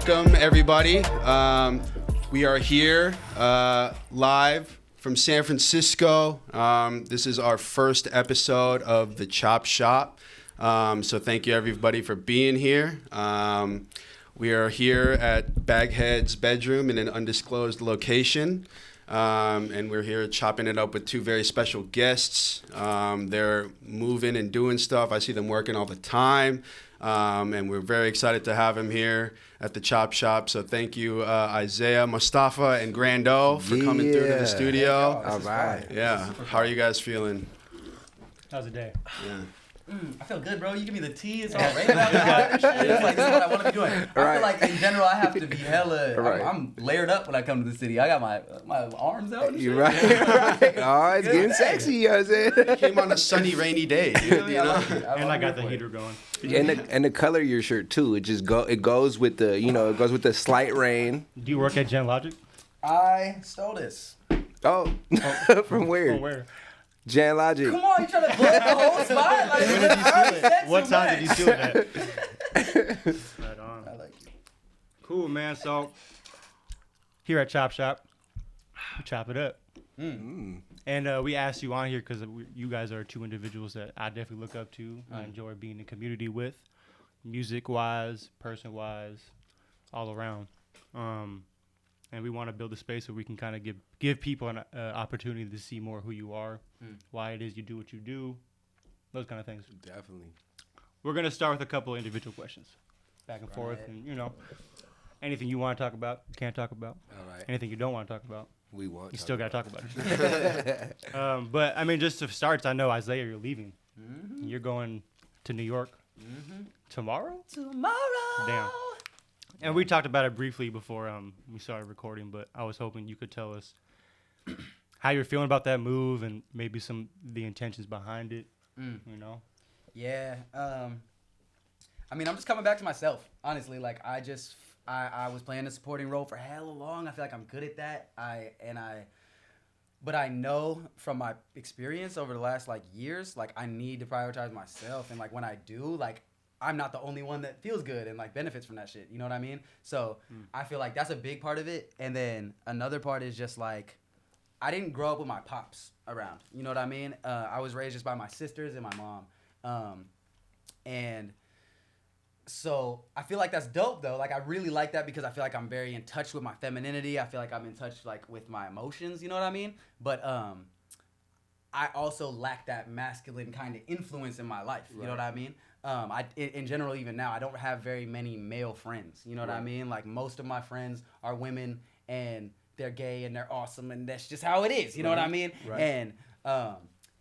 welcome everybody. We are here live from San Francisco. This is our first episode of the Chop Shop. So thank you everybody for being here. We are here at Baghead's bedroom in an undisclosed location. And we're here chopping it up with two very special guests. They're moving and doing stuff. I see them working all the time. And we're very excited to have him here at the Chop Shop. So thank you, Isaiah, Mostafa, and Grando for coming through to the studio. All right. Yeah. How are you guys feeling? How's the day? Yeah. I feel good, bro. You give me the tea, it's all right. It's like, this is what I want to be doing. I feel like in general, I have to be hella. I'm layered up when I come to the city. I got my arms out. And shit. You're right. Oh, it's getting sexy, you know what I'm saying? It came on a sunny, rainy day, dude. You know? And I got the heater going. And the color of your shirt too. It just goes with the it goes with the slight rain. Do you work at Gen Logic? I stole this. Oh, from where? From where? Jan Logic. Come on, you trying to book the whole spot? Like, When did you steal it? What time did you steal it at? Right on. I like you. Cool, man. So here at Chop Shop, we chop it up. And we asked you on here because you guys are two individuals that I definitely look up to. I enjoy being in community with, music-wise, person-wise, all around. And we want to build a space where we can kind of give people an opportunity to see more who you are, why it is you do what you do, those kind of things. Definitely. We're going to start with a couple of individual questions, back and forth, and anything you want to talk about, you can't talk about. All right. Anything you don't want to talk about, We want. you still got to talk about it. But I mean, just to start, I know Isaiah, you're leaving. You're going to New York tomorrow. Damn. And we talked about it briefly before we started recording, but I was hoping you could tell us how you're feeling about that move and maybe the intentions behind it. Yeah. I mean, I'm just coming back to myself, honestly. Like, I was playing a supporting role for hella long. I feel like I'm good at that. But I know from my experience over the last years, I need to prioritize myself. And when I do, I'm not the only one that feels good and benefits from that shit. You know what I mean? So I feel like that's a big part of it. And then another part is just I didn't grow up with my pops around. You know what I mean? I was raised just by my sisters and my mom. And so I feel like that's dope though. I really like that because I feel like I'm very in touch with my femininity. I feel like I'm in touch with my emotions. You know what I mean? But I also lack that masculine kind of influence in my life. You know what I mean? In general, even now, I don't have very many male friends. You know what I mean? Most of my friends are women, and they're gay, and they're awesome, and that's just how it is. You know what I mean? Right. And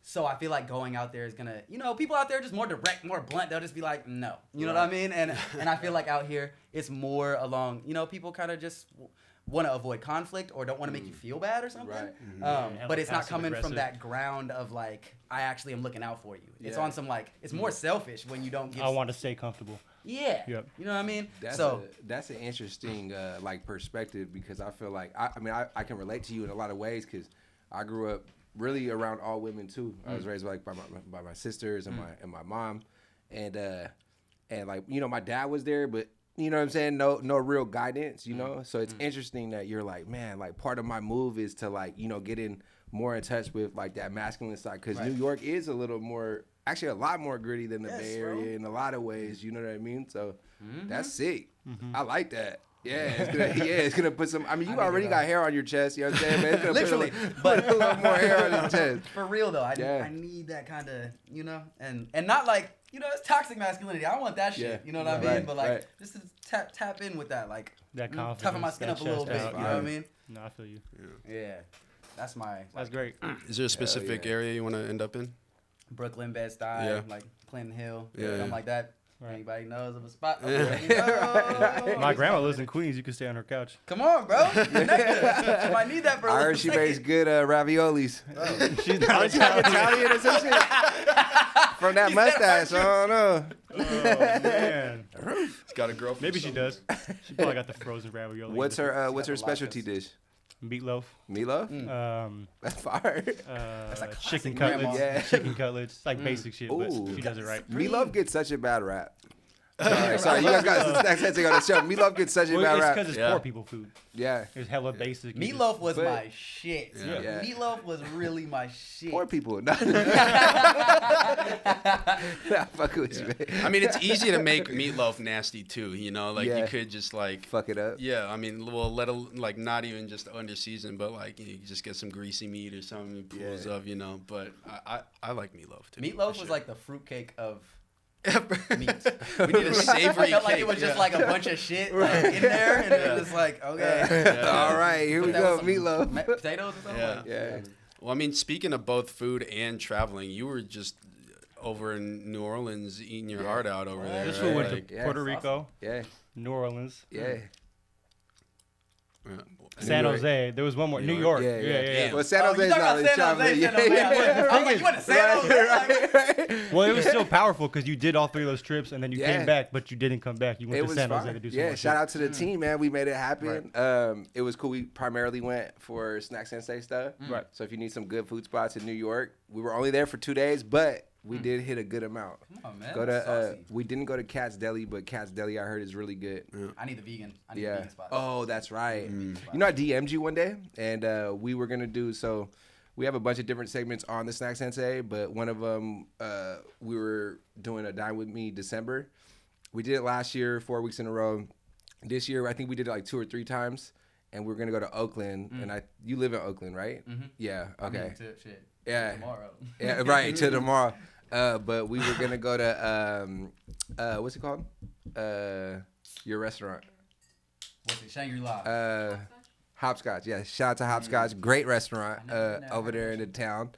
so I feel like going out there is gonna, people out there are just more direct, more blunt. They'll just be like, no. You know what I mean? And I feel like out here, it's more along, people kind of just want to avoid conflict or don't want to make you feel bad or something. Right. But it's not coming from that ground of I actually am looking out for you. It's on some it's more selfish when you don't give. I want to stay comfortable. Yeah. Yep. You know what I mean? That's an interesting perspective because I feel like I can relate to you in a lot of ways because I grew up really around all women too. I was raised by my sisters and my mom, and my dad was there, but you know what I'm saying? No real guidance, So it's interesting that you're man, part of my move is to get in more in touch with that masculine side because New York is a little more, actually a lot more gritty than the Bay Area in a lot of ways. You know what I mean? So that's sick. I like that. Yeah, it's gonna put some. I mean, you already got hair on your chest. You know what I'm saying? Man, it's gonna literally, put a little more hair on your chest. For real though, I need that kind of, and not it's toxic masculinity. I don't want that shit. Yeah. You know what I mean? But just to tap in with that, that confidence, toughen my skin up a little bit. Out, you know what I mean? No, I feel you. Yeah, that's my. That's great. Is there a specific area you want to end up in? Brooklyn, Bed-Stuy, Clinton Hill, something like that. Right. Anybody knows of a spot? My grandma lives in Queens. You can stay on her couch. Come on, bro. I might need that for a I little heard she second. makes good raviolis. She's not Italian or some shit. From that mustache, I don't know. Oh, man. It's got a girlfriend. Maybe she does. She probably got the frozen ravioli. What's her specialty dish? Meatloaf. Meatloaf? That's fire. Chicken grandma. cutlets. Yeah. Chicken cutlets. It's basic shit, but Ooh. she does it right. Meatloaf gets such a bad rap. Sorry, you guys got the Snack Sensei on the show. Meatloaf gets such a Well, bad it's rap. because it's Yeah. poor people food. Yeah. It's hella basic. Meatloaf was But- my shit. Yeah. Yeah. Meatloaf was really my shit. Poor people. Nah, fuck with you, man. I mean, it's easy to make meatloaf nasty too. You know, like Yeah. you could just like. Fuck it up. Yeah, I mean, well, like not even just under season, but like you just get some greasy meat or something, it pulls Yeah. up, you know. But I like meatloaf too. Meatloaf for was sure. like the fruitcake of meat. We need a savory I felt like cake, it was just yeah. like a bunch of shit like, in there, and it was like, okay. All right, here we Put that go. with some Meatloaf. Potatoes or something. Yeah. Like, Yeah. Well, I mean, speaking of both food and traveling, you were just over in New Orleans eating your heart out over there. This right? fool went Like, to Yeah, Puerto it's Rico, Yeah. New Orleans, Yeah. yeah. San New York. Jose. There was one more. New New York. York. Yeah. Well, San Oh, Jose you is talking not about really San traveling. Jose? Yeah, San Jose. yeah, I was like, you went to San Jose? right. Well, it was still powerful because you did all three of those trips and then you Yeah. came back, but you didn't come back. You went It to was San Jose fun. to do some Yeah, more shout shit. out to the team, man. We made it happen. It was cool. We primarily went for Snack Sensei stuff. Right. So if you need some good food spots in New York, we were only there for 2 days, but we did hit a good amount. Come on, man. Go That's to saucy. we didn't go to Cat's Deli, but Cat's Deli I heard is really good. I need the vegan. I need the Yeah. vegan spot. Oh, that's right. You know, I DM'd you one day, and we were gonna do so. We have a bunch of different segments on the Snack Sensei, but one of them we were doing a Dine with Me December. We did it last year, 4 weeks in a row. This year, I think we did it like 2 or 3 times, and we're gonna go to Oakland. And you live in Oakland, right? Yeah. I mean, Okay. to- shit. Yeah. Tomorrow. Yeah. Right. Till tomorrow. But we were gonna go to what's it called? Your restaurant. What's it? Shangri-La. Hopscotch, yeah. Shout out to Hopscotch, great restaurant I never over heard there of in the town.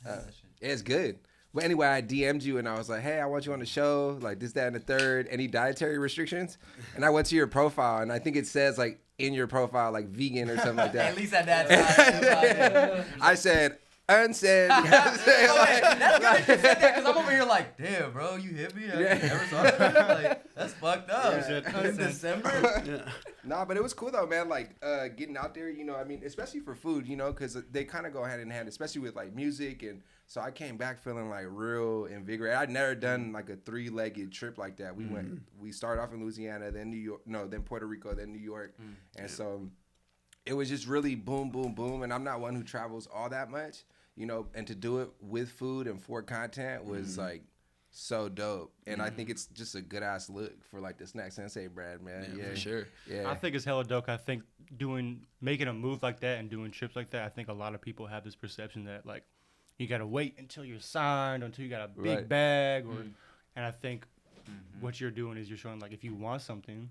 That shit. It's good. But anyway, I DM'd you and I was like, hey, I want you on the show, like this, that, and the third. Any dietary restrictions? And I went to your profile and I think it says like in your profile like vegan or something like that. At least at that time. I said unsend. That's good that you said that because I'm over here like, damn, bro, you hit me. I never saw that. Like, that's fucked up. In December. Nah, but it was cool though, man. Like getting out there, you know. I mean, especially for food, you know, because they kind of go hand in hand, especially with like music. And so I came back feeling like real invigorated. I'd never done like a 3-legged trip like that. We started off in Louisiana, then New York, then Puerto Rico, then New York, and so it was just really boom, boom, boom. And I'm not one who travels all that much, you know. And to do it with food and for content was like so dope. And I think it's just a good ass look for like the Snack Sensei brand, man. Yeah, for sure. Yeah. I think it's hella dope. I think making a move like that and doing trips like that, I think a lot of people have this perception that like you gotta wait until you're signed, until you got a big Right. bag, and I think what you're doing is you're showing like if you want something,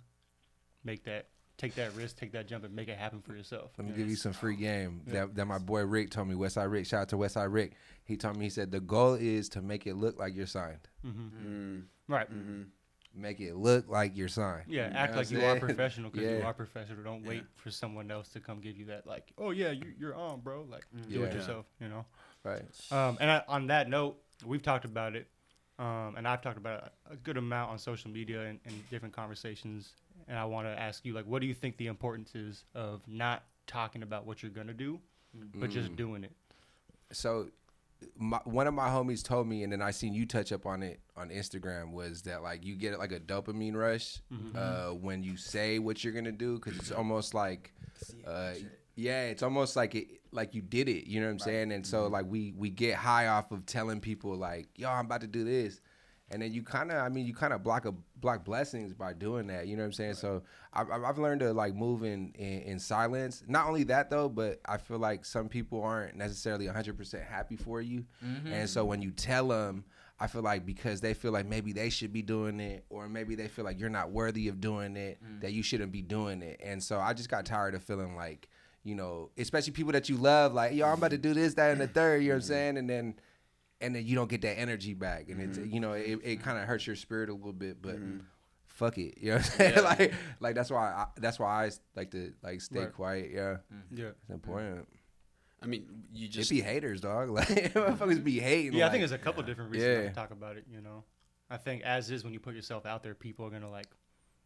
take that risk, take that jump, and make it happen for yourself. Let me give you some free game that my boy Rick told me. Westside Rick, shout out to Westside Rick. He told me, he said the goal is to make it look like you're signed. Right. Make it look like you're signed. Yeah, know act what like I'm you are saying? professional because you Yeah. are professional. Don't wait for someone else to come give you that like, oh yeah, you're on, bro. Like do it Yeah. yourself, you know. Right. On that note, we've talked about it, and I've talked about it a good amount on social media and different conversations. And I want to ask you, like, what do you think the importance is of not talking about what you're gonna do, but just doing it? So one of my homies told me, and then I seen you touch up on it on Instagram, was that like you get like a dopamine rush when you say what you're gonna do, because it's almost like it's almost like you did it, you know what I'm saying? And so like we get high off of telling people like, yo, I'm about to do this. And then you kind of block blessings by doing that. You know what I'm saying? Right. So I've learned to like move in silence. Not only that though, but I feel like some people aren't necessarily 100% happy for you. And so when you tell them, I feel like because they feel like maybe they should be doing it, or maybe they feel like you're not worthy of doing it, that you shouldn't be doing it. And so I just got tired of feeling like, you know, especially people that you love, like, yo, I'm about to do this, that, and the third, you know what I'm saying? And then you don't get that energy back, and it's, you know, it kind of hurts your spirit a little bit, but fuck it, you know what I'm saying? Yeah. like that's why I like to like stay quiet. Yeah, it's important. I mean, you It just be haters, dog. Like motherfuckers be hating. Yeah, I like, think there's a couple different reasons Yeah. to talk about it. You know, I think as is when you put yourself out there, people are gonna like,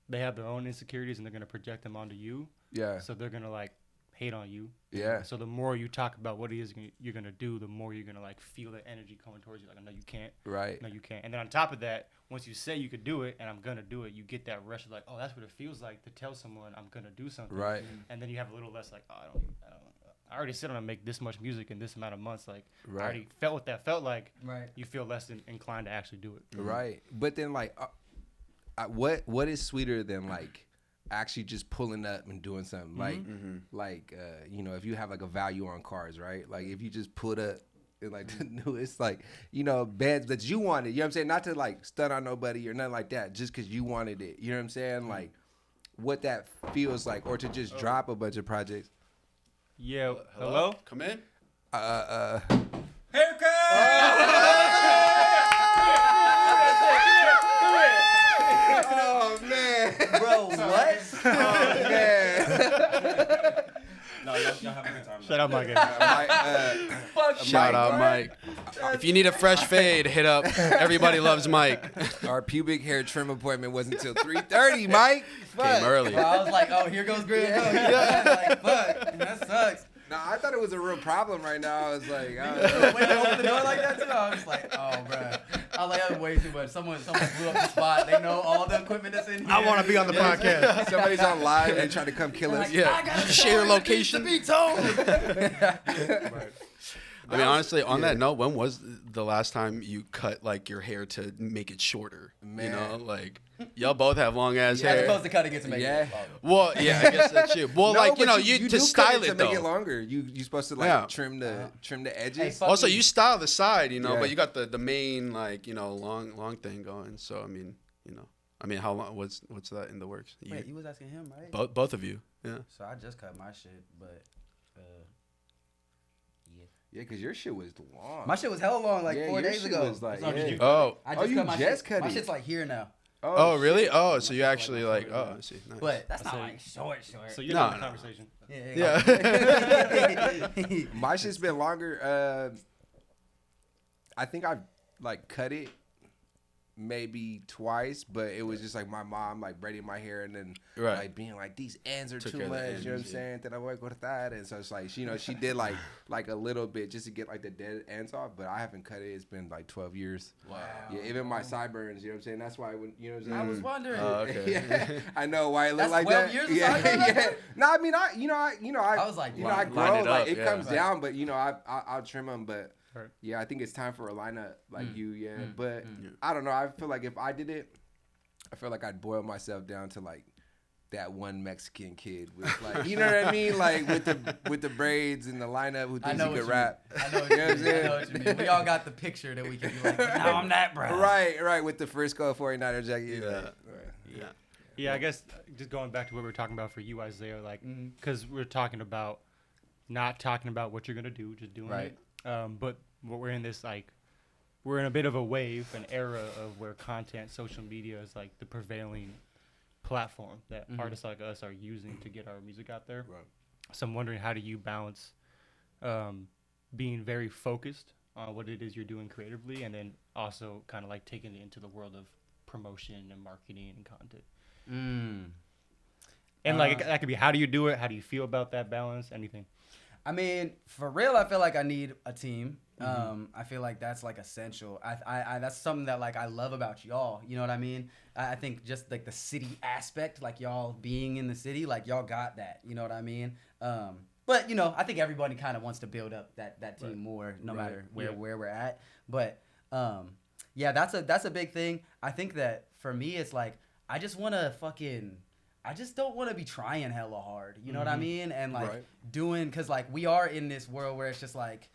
they have their own insecurities and they're gonna project them onto you. yeah, So they're gonna like hate on you. Yeah. So the more you talk about what it is you're gonna do, the more you're gonna like feel the energy coming towards you. Like, no, you can't. Right. No, you can't. And then on top of that, once you say you could do it and I'm gonna do it, you get that rush of like, oh, that's what it feels like to tell someone I'm gonna do something. Right. And then you have a little less like, oh, I already said I'm gonna make this much music in this amount of months. Like, I already felt what that felt like. Right. You feel less inclined to actually do it. Right. But then like, what is sweeter than like actually just pulling up and doing something like you know, if you have like a value on cars, right? Like if you just put up and like the newest, like, you know, bands that you wanted, you know what I'm saying? Not to like stun on nobody or nothing like that, just because you wanted it, you know what I'm saying? Like what that feels like, or to just drop a bunch of projects. Yeah. Hello? Come in. Haircut. Oh man, Bro, what? oh man. No, y'all have a good time. Shut up, Baghead. Shout out Mike. If you need a fresh fade, hit up Everybody Loves Mike. Our pubic hair trim appointment wasn't until 3:30, Mike. Came early. Bro, I was like, oh, here goes Green. Like, fuck, that sucks. No, I thought it was a real problem right now. I was like, When you open the door like that too, I was like, oh, bro. I was like, that's way too much. Someone blew up the spot. They know all the equipment that's in here. I want to be on the podcast. somebody's on live and trying to come kill us. Like, Yeah. I gotta Share your show it, location. the beat's on. I mean, honestly, on that note, when was the last time you cut like your hair to make it shorter? You know, like y'all both have long ass As hair. opposed to cutting it to make it longer. Well, yeah, I guess that's true. Well, No, like you but know, you do to cut style to it make it though. longer. You supposed to like Yeah. trim the edges. Hey, fuck Also, me. you style the side, you know, Yeah. but you got the main like you know long thing going. So I mean, you know, how long? What's that in the works? Wait, you was asking him, right? Both of you, yeah. So I just cut my shit, but Yeah, because your shit was long. my shit was hella long, like Yeah, 4 your days shit ago. was like, As long as yeah. you- Oh, I Oh, just you cut my just shit. cut My it. shit's like here now. oh, really? shit. Oh, so you My actually shit's like, like oh, I see. Nice. But that's not So- like short. So you're No, not in the no. conversation. Yeah. My shit's been longer. I think I've like cut it maybe twice, but it was just like my mom like braiding my hair and then Right. like being like these ends are Took too care of the much. ends, You know what I'm yeah. saying? Then I work with that, and so it's like you know she did like a little bit just to get like the dead ends off, but I haven't cut it. It's been like 12 years. Wow. Yeah, even my sideburns. You know what I'm saying? That's why when you know what I'm saying. I was wondering. Okay. Yeah, I know why it looked That's like 12 that. years of yeah, sideburns? yeah. No, I mean, I was like, I line grow it like up, it yeah. comes Right. down, but you know, I'll trim them. But Right. yeah, I think it's time for a lineup like you. Yeah, but Yeah. I don't know. I feel like if I did it, I feel like I'd boil myself down to like that one Mexican kid with like, you know what I mean, like with the braids and the lineup who I thinks know he what could you rap. mean. I know what You you know what I'm mean. I saying? know what you mean. We all got the picture that we can be like, no, I'm that, bro. Right, with the Frisco 49er jacket. Yeah. Like, Yeah. Yeah, I guess just going back to what we were talking about for you, Isaiah, like, because we're talking about not talking about what you're gonna do, just doing Right. it. But we're in this like, we're in a bit of a wave, an era of where content, social media is like the prevailing platform that artists like us are using to get our music out there. Right. So I'm wondering, how do you balance being very focused on what it is you're doing creatively, and then also kind of like taking it into the world of promotion and marketing and content? And like that could be, how do you do it? How do you feel about that balance? Anything? I mean, for real, I feel like I need a team. I feel like that's like essential. I that's something that like I love about y'all. You know what I mean? I think just like the city aspect, like y'all being in the city, like y'all got that. You know what I mean? But you know, I think everybody kind of wants to build up that team more, no matter where we're at. But yeah, that's a big thing. I think that for me, it's like I just want to I just don't want to be trying hella hard. You know what I mean? And like doing, because like we are in this world where it's just like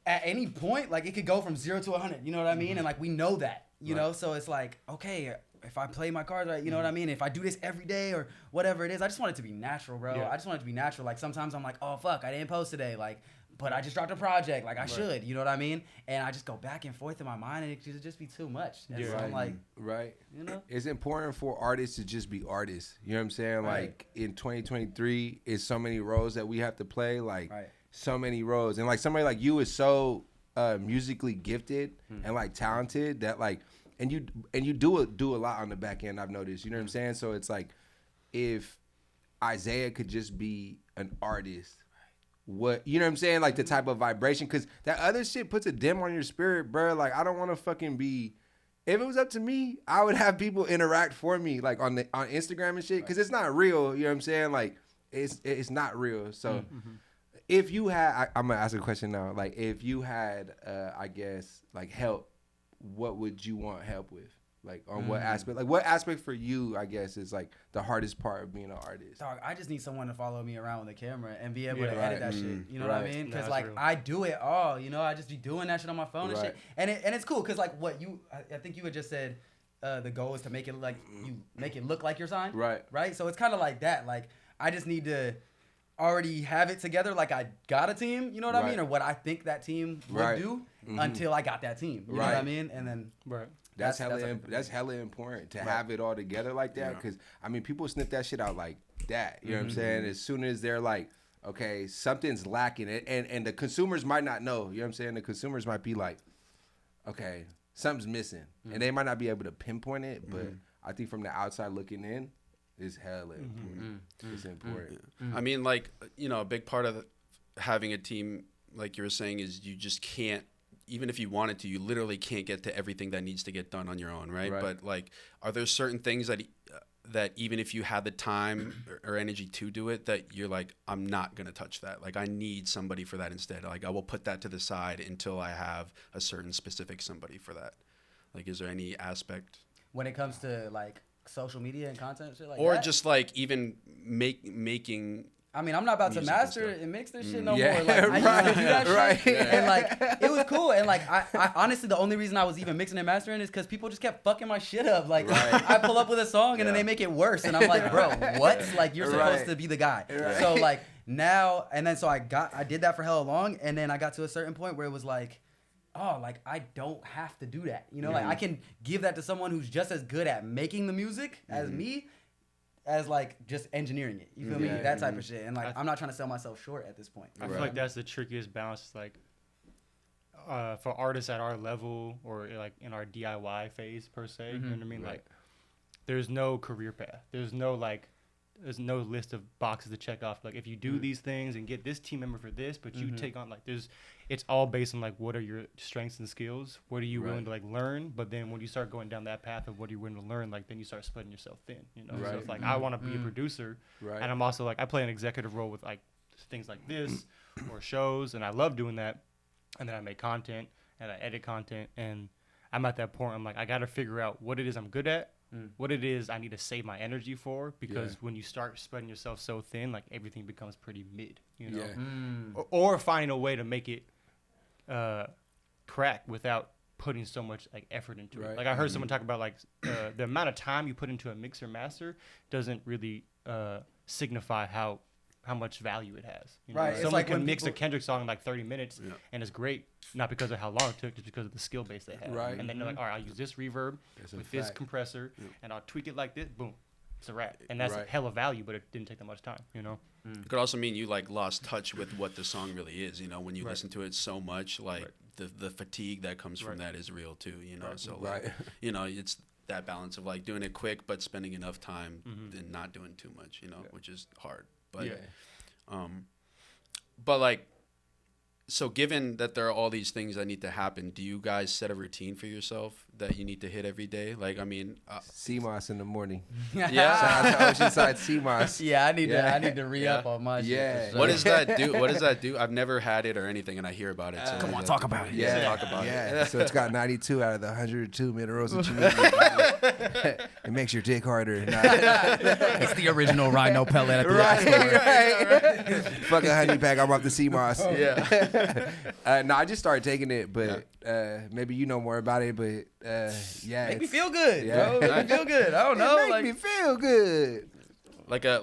at any point, like it could go from 0 to 100. You know what I mean? And like we know that, you know? So it's like, okay, if I play my cards right, you know what I mean? If I do this every day or whatever it is, I just want it to be natural, bro. Yeah. I just want it to be natural. Like sometimes I'm like, oh, fuck, I didn't post today. Like, but I just dropped a project, like I should, you know what I mean? And I just go back and forth in my mind, and it could just be too much. And so I'm like, you know? It's important for artists to just be artists. You know what I'm saying? Right. Like in 2023, it's so many roles that we have to play. Like Right. so many roles, and like somebody like you is so musically gifted and like talented that like, and you do a lot on the back end. I've noticed. You know what I'm saying? So it's like if Isaiah could just be an artist, what, you know what I'm saying? Like the type of vibration, because that other shit puts a dim on your spirit, bro. Like I don't want to fucking be. If it was up to me, I would have people interact for me, like on Instagram and shit, because it's not real. You know what I'm saying? Like it's not real. So if you had, I'm gonna ask a question now. Like if you had, I guess, like help, what would you want help with? Like on what aspect? Like what aspect for you, I guess, is like the hardest part of being an artist? Dog, I just need someone to follow me around with a camera and be able to edit that shit. You know what I mean? Because like I do it all. You know, I just be doing that shit on my phone and shit. And it's cool because like what you, I think you had just said, the goal is to make it like you make it look like you're signed. Right. So it's kind of like that. Like I just need to already have it together. Like I got a team. You know what I mean? Or what I think that team would do until I got that team. You know what I mean? And then That's hella important to have it all together like that, because I mean people snip that shit out like that. You know what I'm saying? As soon as they're like, okay, something's lacking, and the consumers might not know. You know what I'm saying? The consumers might be like, okay, something's missing, and they might not be able to pinpoint it. But I think from the outside looking in, it's hella important. It's important. I mean, like, you know, a big part of having a team, like you were saying, is you just can't. Even if you wanted to, you literally can't get to everything that needs to get done on your own, right? But like, are there certain things that even if you had the time or energy to do it, that you're like, I'm not gonna touch that. Like, I need somebody for that instead. Like, I will put that to the side until I have a certain specific somebody for that. Like, is there any aspect when it comes to like social media and content and shit like or that? just like even making? I mean, I'm not about to master and mix this shit no more. Like, I right, used to do that right. shit, and like, it was cool. And like, I honestly, the only reason I was even mixing and mastering is because people just kept fucking my shit up. Like, I pull up with a song and then they make it worse, and I'm like, bro, what? Like, you're supposed to be the guy. So like now, and then so I did that for hella long, and then I got to a certain point where it was like, oh, like I don't have to do that. You know, like I can give that to someone who's just as good at making the music as me. As like just engineering it, you feel me? That type of shit, and like I'm not trying to sell myself short at this point. I feel like that's the trickiest balance, like for artists at our level or like in our DIY phase per se. You know what I mean? Like, there's no career path. There's no list of boxes to check off. Like, if you do these things and get this team member for this, but you take on like it's all based on like what are your strengths and skills, what are you willing to like learn. But then when you start going down that path of what are you willing to learn, like then you start splitting yourself thin, you know. So it's like I want to be a producer, and I'm also like I play an executive role with like things like this or shows, and I love doing that. And then I make content and I edit content, and I'm at that point I'm like I got to figure out what it is I'm good at, what it is I need to save my energy for, because when you start spreading yourself so thin, like everything becomes pretty mid, you know. Or finding a way to make it crack without putting so much like effort into it. Like I heard someone talk about like the amount of time you put into a mixer master doesn't really signify how much value it has. You know? Someone like can mix a Kendrick song in like 30 minutes and it's great, not because of how long it took, just because of the skill base they have. And then they're like, all right, I'll use this reverb with this compressor and I'll tweak it like this, boom, it's a wrap. And that's hella value, but it didn't take that much time, you know? It could also mean you like lost touch with what the song really is, you know, when you listen to it so much, like the fatigue that comes from that is real too, you know. So like, you know, it's that balance of like doing it quick but spending enough time and not doing too much, you know, which is hard. But like, so given that there are all these things that need to happen, do you guys set a routine for yourself that you need to hit every day? Like, I mean, CMOS in the morning. Yeah. Shout out to Oceanside CMOS. Yeah, I need to re-up on my shit. Yeah. What does that do? What does that do? I've never had it or anything, and I hear about it. So come on, talk about it. Yeah, talk about it. So it's got 92 out of the 102 minerals that you need. It makes your dick harder. It's the original rhino pellet at the right. Fucking honey pack. I'm off the CMOS. Yeah. No, I just started taking it, but maybe you know more about it. But make me feel good, bro. Make me feel good. I don't know. Make me feel good. Like a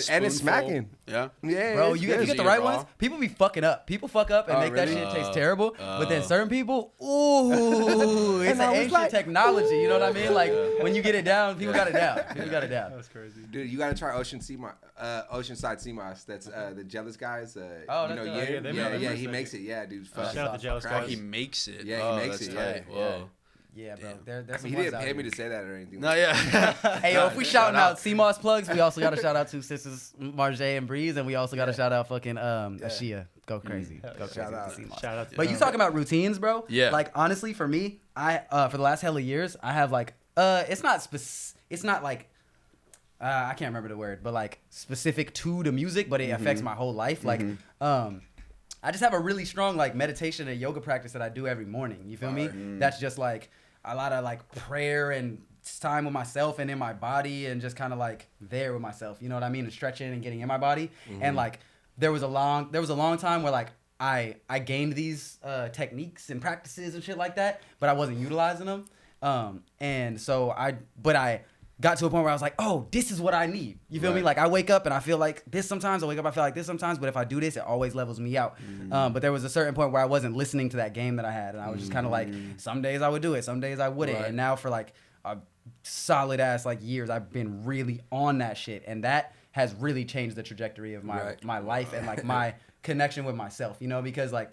and it's smacking. Yeah. Yeah. Bro, you get the right ones. People be fucking up. People fuck up and make really? that shit taste terrible. But then certain people, ooh, it's an ancient technology. You know what I mean? Like when you get it down, people got it down. People got it down. That's crazy. Dude, you gotta try Oceanside CMOS. That's the Jealous guys. Oh, yeah, he makes it. Yeah, dude. Shout out to Jealous Oh, guys. he makes it. Yeah, he makes that's it. tight. Yeah. Whoa. Yeah, bro. Damn. There's some He ones didn't out pay me here. to say that or anything. No, yeah. Hey, yo, if we shouting Shout out CMOS plugs, we also got to shout out to sisters Marjay and Breeze, and we also got to shout out fucking Ashia. Go crazy. Go crazy. Shout out. to CMOS. Shout out to But you talking about routines, bro? Yeah. Like honestly, for me, I for the last hell of years, I have like it's not like I can't remember the word, but like specific to the music, but it affects my whole life. Like I just have a really strong like meditation and yoga practice that I do every morning. You feel me? That's just like a lot of like prayer and time with myself and in my body and just kind of like there with myself. You know what I mean? And stretching and getting in my body. And like there was a long time where like I gained these techniques and practices and shit like that, but I wasn't utilizing them. And so I got to a point where I was like, oh, this is what I need. You feel me? Like I wake up and I feel like this sometimes. I wake up, I feel like this sometimes. But if I do this, it always levels me out. But there was a certain point where I wasn't listening to that game that I had, and I was just kind of like, some days I would do it, some days I wouldn't. And now for like a solid ass like years, I've been really on that shit, and that has really changed the trajectory of my life and like my connection with myself. You know, because like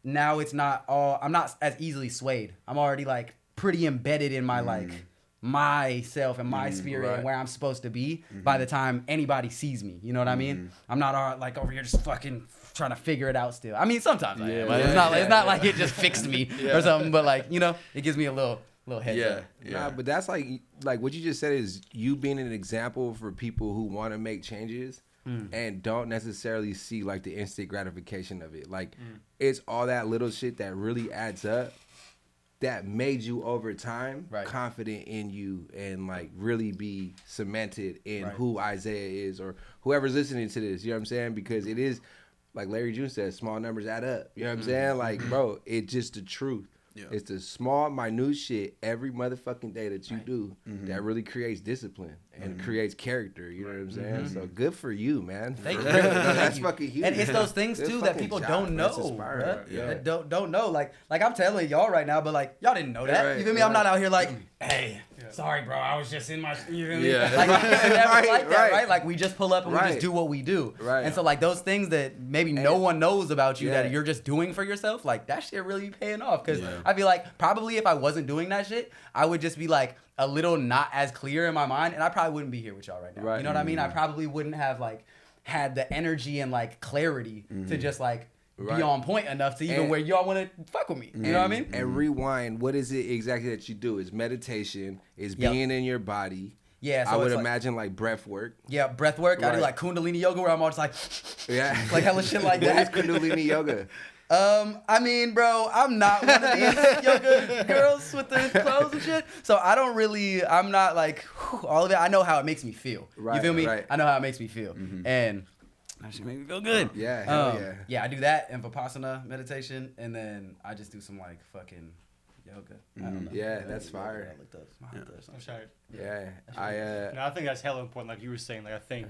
now it's not all. I'm not as easily swayed. I'm already like pretty embedded in my like myself and my spirit and where I'm supposed to be by the time anybody sees me. You know what I mean? I'm not like over here just fucking trying to figure it out still. I mean, sometimes I am, but it's not like it just fixed me or something. But like, you know, it gives me a little heads up. Nah, but that's like what you just said is you being an example for people who want to make changes and don't necessarily see like the instant gratification of it. Like it's all that little shit that really adds up that made you over time confident in you and like really be cemented in who Isaiah is or whoever's listening to this. You know what I'm saying? Because it is like Larry June says, small numbers add up. You know what I'm saying? Like, bro, it's just the truth. Yeah. It's the small, minute shit every motherfucking day that you do that really creates discipline and creates character. You know what I'm saying? So good for you, man. Thank you. That's fucking huge. And it's those things too that people don't know. That don't know. Like I'm telling y'all right now, but like y'all didn't know that. You feel me? I'm not out here like, hey, sorry, bro, I was just in my. You feel me? Like it's never like that, right? Like we just pull up and we just do what we do. Right. And so like those things that maybe no one knows about you that you're just doing for yourself, like that shit really paying off. Because I feel like probably if I wasn't doing that shit, I would just be like a little not as clear in my mind, and I probably wouldn't be here with y'all right now. You know what I mean? I probably wouldn't have like had the energy and like clarity to just like be on point enough to even where y'all want to fuck with me. You know what I mean? And rewind. What is it exactly that you do? It's meditation. It's being in your body. Yeah, so I would imagine like breath work. Yeah, breath work. I do like Kundalini yoga where I'm all just like, like hella shit like that. What is Kundalini yoga? I mean, bro, I'm not one of these yoga girls with the clothes and shit. So I'm not like all of it. I know how it makes me feel. You feel me? I know how it makes me feel. And that should make me feel good. Yeah, hell yeah. Yeah, I do that and Vipassana meditation, and then I just do some like fucking yoga. I don't know. Yeah, that's fire. I looked up. I'm sorry. Yeah, I think that's hella important. Like you were saying, like I think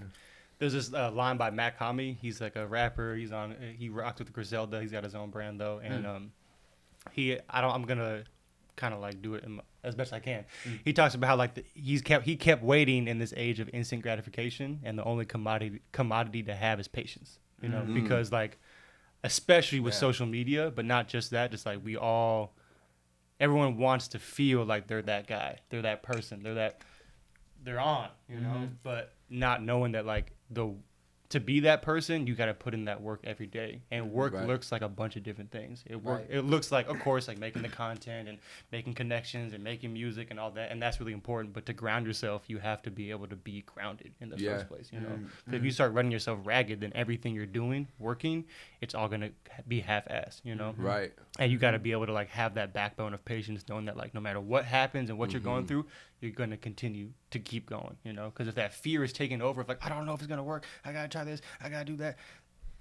there's this line by Mac Hami. He's like a rapper. He rocks with Griselda. He's got his own brand though, and I'm gonna kind of like do it as best I can. He talks about how like he kept waiting in this age of instant gratification, and the only commodity to have is patience. You know, because like especially with social media, but not just that, just like everyone wants to feel like they're that guy, they're that person, they're on, you know, but not knowing that like to be that person, you got to put in that work every day, and work looks like a bunch of different things. It looks like, of course, like making the content and making connections and making music and all that, and that's really important. But to ground yourself, you have to be able to be grounded in the first place. You know, so if you start running yourself ragged, then everything you're doing, working, it's all gonna be half-assed. You know, right? And you got to be able to like have that backbone of patience, knowing that like no matter what happens and what you're going through, you're gonna continue to keep going. You know, because if that fear is taking over, if like I don't know if it's gonna work, I gotta try this, I gotta do that,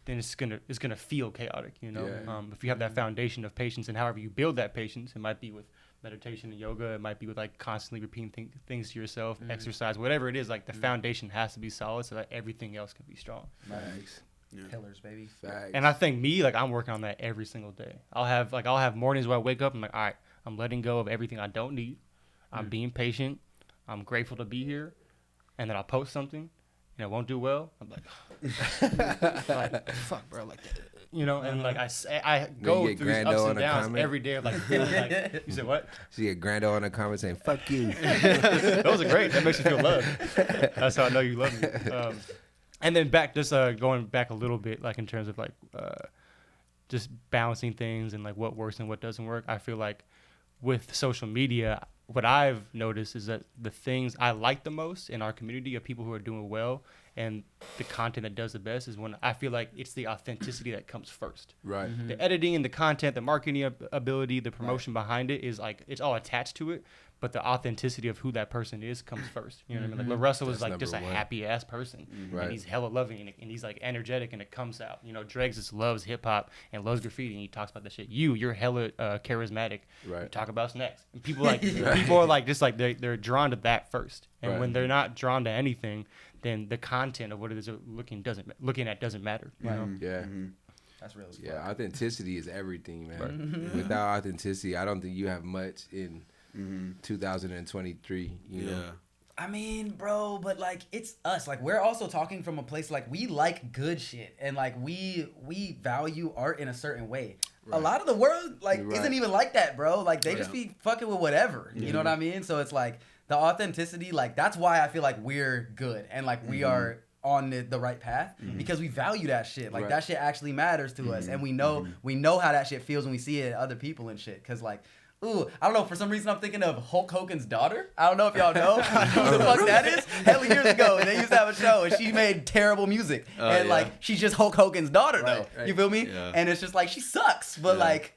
then it's gonna feel chaotic, you know. If you have that foundation of patience, and however you build that patience, it might be with meditation and yoga, it might be with like constantly repeating things to yourself, exercise, whatever it is. Like the foundation has to be solid so that everything else can be strong. Nice. Pillars, baby. Facts. And I think like I'm working on that every single day. I'll have mornings where I wake up and I'm like, all right, I'm letting go of everything I don't need. I'm being patient. I'm grateful to be here. And then I'll post something and it won't do well. I'm like, fuck, bro. Like, you know, and like I go get through these Grando ups on and a downs comment? every day. Like, feeling like, you said what? So you get Grando on a comment saying "fuck you." Those are great. That makes you feel loved. That's how I know you love me. And then going back a little bit, like in terms of like just balancing things and like what works and what doesn't work. I feel like with social media, what I've noticed is that the things I like the most in our community of people who are doing well and the content that does the best is when I feel like it's the authenticity that comes first. Right. The editing and the content, the marketing ability, the promotion behind it is like, it's all attached to it. But the authenticity of who that person is comes first. You know what I mean? Like, LaRussell was That's like just a number one. happy ass person. Right. And he's hella loving and he's like energetic and it comes out. You know, Dregs just loves hip hop and loves graffiti and he talks about that shit. You're hella charismatic. Right. You talk about snacks. And people like, people are like, just like they're drawn to that first. And Right. when they're not drawn to anything, then the content of what it is they're looking at doesn't matter. You know? Yeah. That's real as fuck. Yeah. Authenticity is everything, man. Without authenticity, I don't think you have much in 2023. You know. I mean, bro, but like it's us. Like we're also talking from a place like we like good shit and like we value art in a certain way. A lot of the world like isn't even like that, bro. Like they just be fucking with whatever. You know what I mean? So it's like the authenticity, like that's why I feel like we're good and like we are on the right path because we value that shit. Like that shit actually matters to us and we know how that shit feels when we see it in other people and shit. Cause like ooh, I don't know. For some reason, I'm thinking of Hulk Hogan's daughter. I don't know if y'all know who the fuck that is. Hell, years ago, they used to have a show, and she made terrible music. And like, she's just Hulk Hogan's daughter, though. Right. You feel me? Yeah. And it's just like she sucks, but like,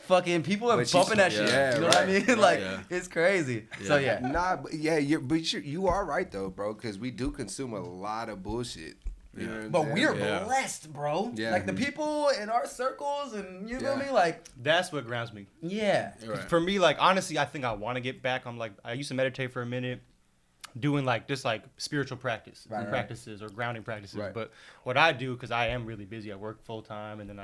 fucking people are But she's- bumping that shit. yeah, You know what I right, mean? Like, yeah. it's crazy. So yeah. Nah, but yeah, you are right though, bro. Because we do consume a lot of bullshit. You know what I'm But saying? we're Yeah. blessed, bro. Yeah. Like the people in our circles, and you feel Yeah. me? Like, That's what grounds me. yeah. Right. For me, like, honestly, I think I want to get back on, like, I used to meditate for a minute, doing, like, just, like, spiritual practices or grounding practices. Right. But what I do, because I am really busy, I work full-time, and then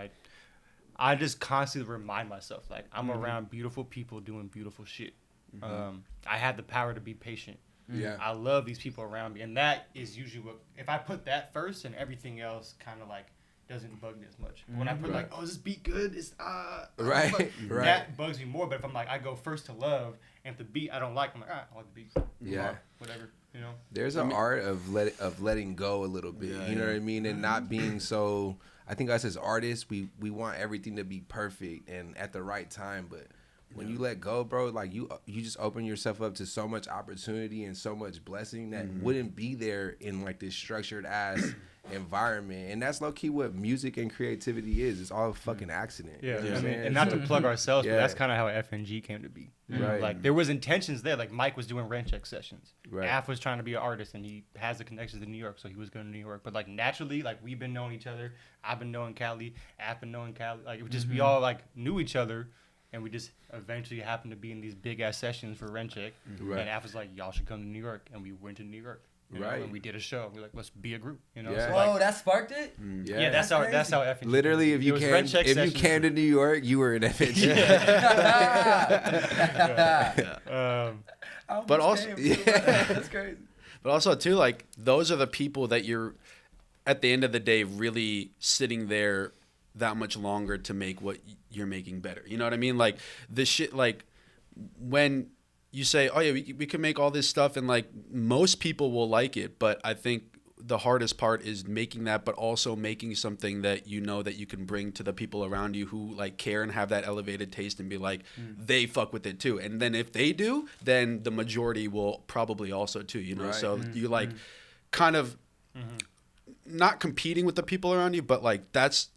I just constantly remind myself, like, I'm around beautiful people doing beautiful shit. I have the power to be patient. Yeah. I love these people around me. And that is usually what, if I put that first and everything else kind of, like, doesn't bug me as much. When I put like, oh, is this beat good? It's Right, fuck. right. That bugs me more. But if I'm like, I go first to love, and if the beat I don't like, I'm like, I like the beat. Yeah. Whatever, you know. There's an art of letting go a little bit. Yeah, you know what I mean, and not being so. I think us as artists, we want everything to be perfect and at the right time, but. When you let go, bro, like you just open yourself up to so much opportunity and so much blessing that wouldn't be there in like this structured ass environment. And that's low key what music and creativity is. It's all a fucking accident. Yeah, You know what I I'm mean, saying? and not to plug ourselves, Yeah. but that's kind of how FNG came to be. Right. Like there was intentions there. Like Mike was doing rent check sessions. Right. Af was trying to be an artist, and he has the connections in New York, so he was going to New York. But like naturally, like we've been knowing each other. I've been knowing Cali. Af been knowing Cali. Like it was just we all like knew each other. And we just eventually happened to be in these big ass sessions for rent check. Right. And Af was like, y'all should come to New York. And we went to New York. You know, Right. and we did a show. We're like, let's be a group. You know. Yeah. So Whoa, like, that sparked it? yeah, that's how FNG. Literally, if It you was came rent check if you sessions. came to New York, you were in FNG. But also, That's crazy. but also too, like those are the people that you're, at the end of the day, really sitting there that much longer to make what you're making better. You know what I mean? Like the shit, like when you say, oh yeah, we can make all this stuff, and like most people will like it, but I think the hardest part is making that, but also making something that you know that you can bring to the people around you who like care and have that elevated taste and be like, they fuck with it too. And then if they do, then the majority will probably also too, you know? Right. So you like kind of not competing with the people around you, but like that's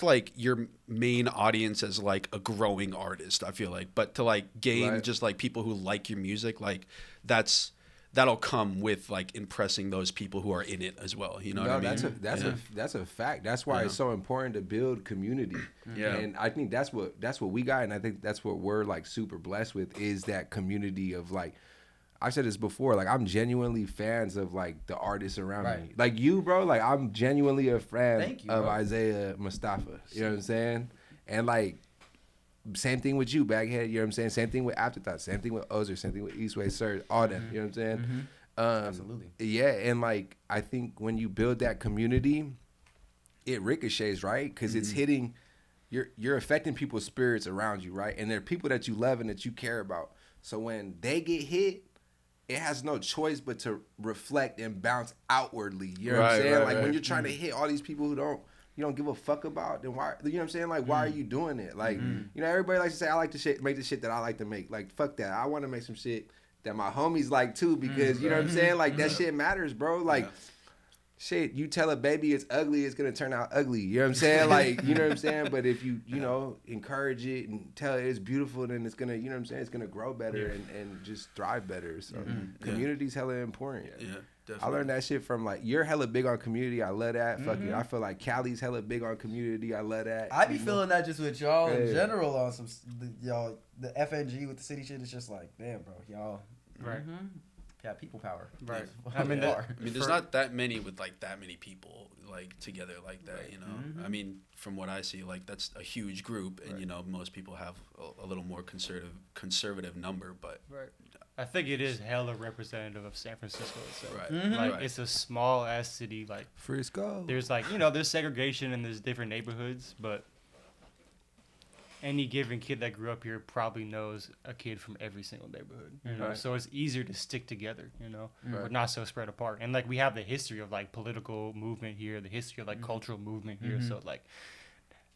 like your main audience as like a growing artist, I feel like. But to like gain Right. just like people who like your music, like that'll come with like impressing those people who are in it as well. You know what I mean? That's a fact. That's why it's so important to build community. Yeah. And I think that's what we got, and I think that's what we're like super blessed with is that community of like. I've said this before, like I'm genuinely fans of like the artists around me. Like you, bro, like I'm genuinely a fan Thank you, of bro. Isaiah Mostafa. You know what I'm saying? And like same thing with you, Baghead, you know what I'm saying? Same thing with Afterthought, same thing with Ozer, same thing with Eastway Surge, all them, you know what I'm saying? Absolutely. Yeah, and like I think when you build that community, it ricochets, right? Because it's hitting, you're affecting people's spirits around you, right? And they're people that you love and that you care about. So when they get hit, it has no choice but to reflect and bounce outwardly. You know what I'm saying? Like when you're trying to hit all these people who you don't give a fuck about, then why, you know what I'm saying? Like, why are you doing it? Like, you know, everybody likes to say, I like to make the shit that I like to make. Like, fuck that. I want to make some shit that my homies like too, because you know what I'm saying? Like, that shit matters, bro. Like, shit, you tell a baby it's ugly, it's gonna turn out ugly. You know what I'm saying? Like, you know what I'm saying? But if you know, encourage it and tell it it's beautiful, then it's gonna, you know what I'm saying? It's gonna grow better and just thrive better. So community's hella important. Yeah, definitely. I learned that shit from, like, you're hella big on community. I love that. Fuck it. I feel like Cali's hella big on community. I love that. I be feeling that just with y'all in general on some y'all the FNG with the city shit. It's just like, damn, bro, y'all. Right. Yeah, people power. Right. I mean, there's not that many with like that many people like together like that, you know. I mean, from what I see, like that's a huge group, and you know, most people have a little more conservative number, but I think it is hella representative of San Francisco itself. Right. Like it's a small ass city. Like Frisco. there's like, you know, there's segregation and there's different neighborhoods, but any given kid that grew up here probably knows a kid from every single neighborhood, you know. So it's easier to stick together, you know. We're not so spread apart, and like we have the history of like political movement here, the history of like cultural movement here. So like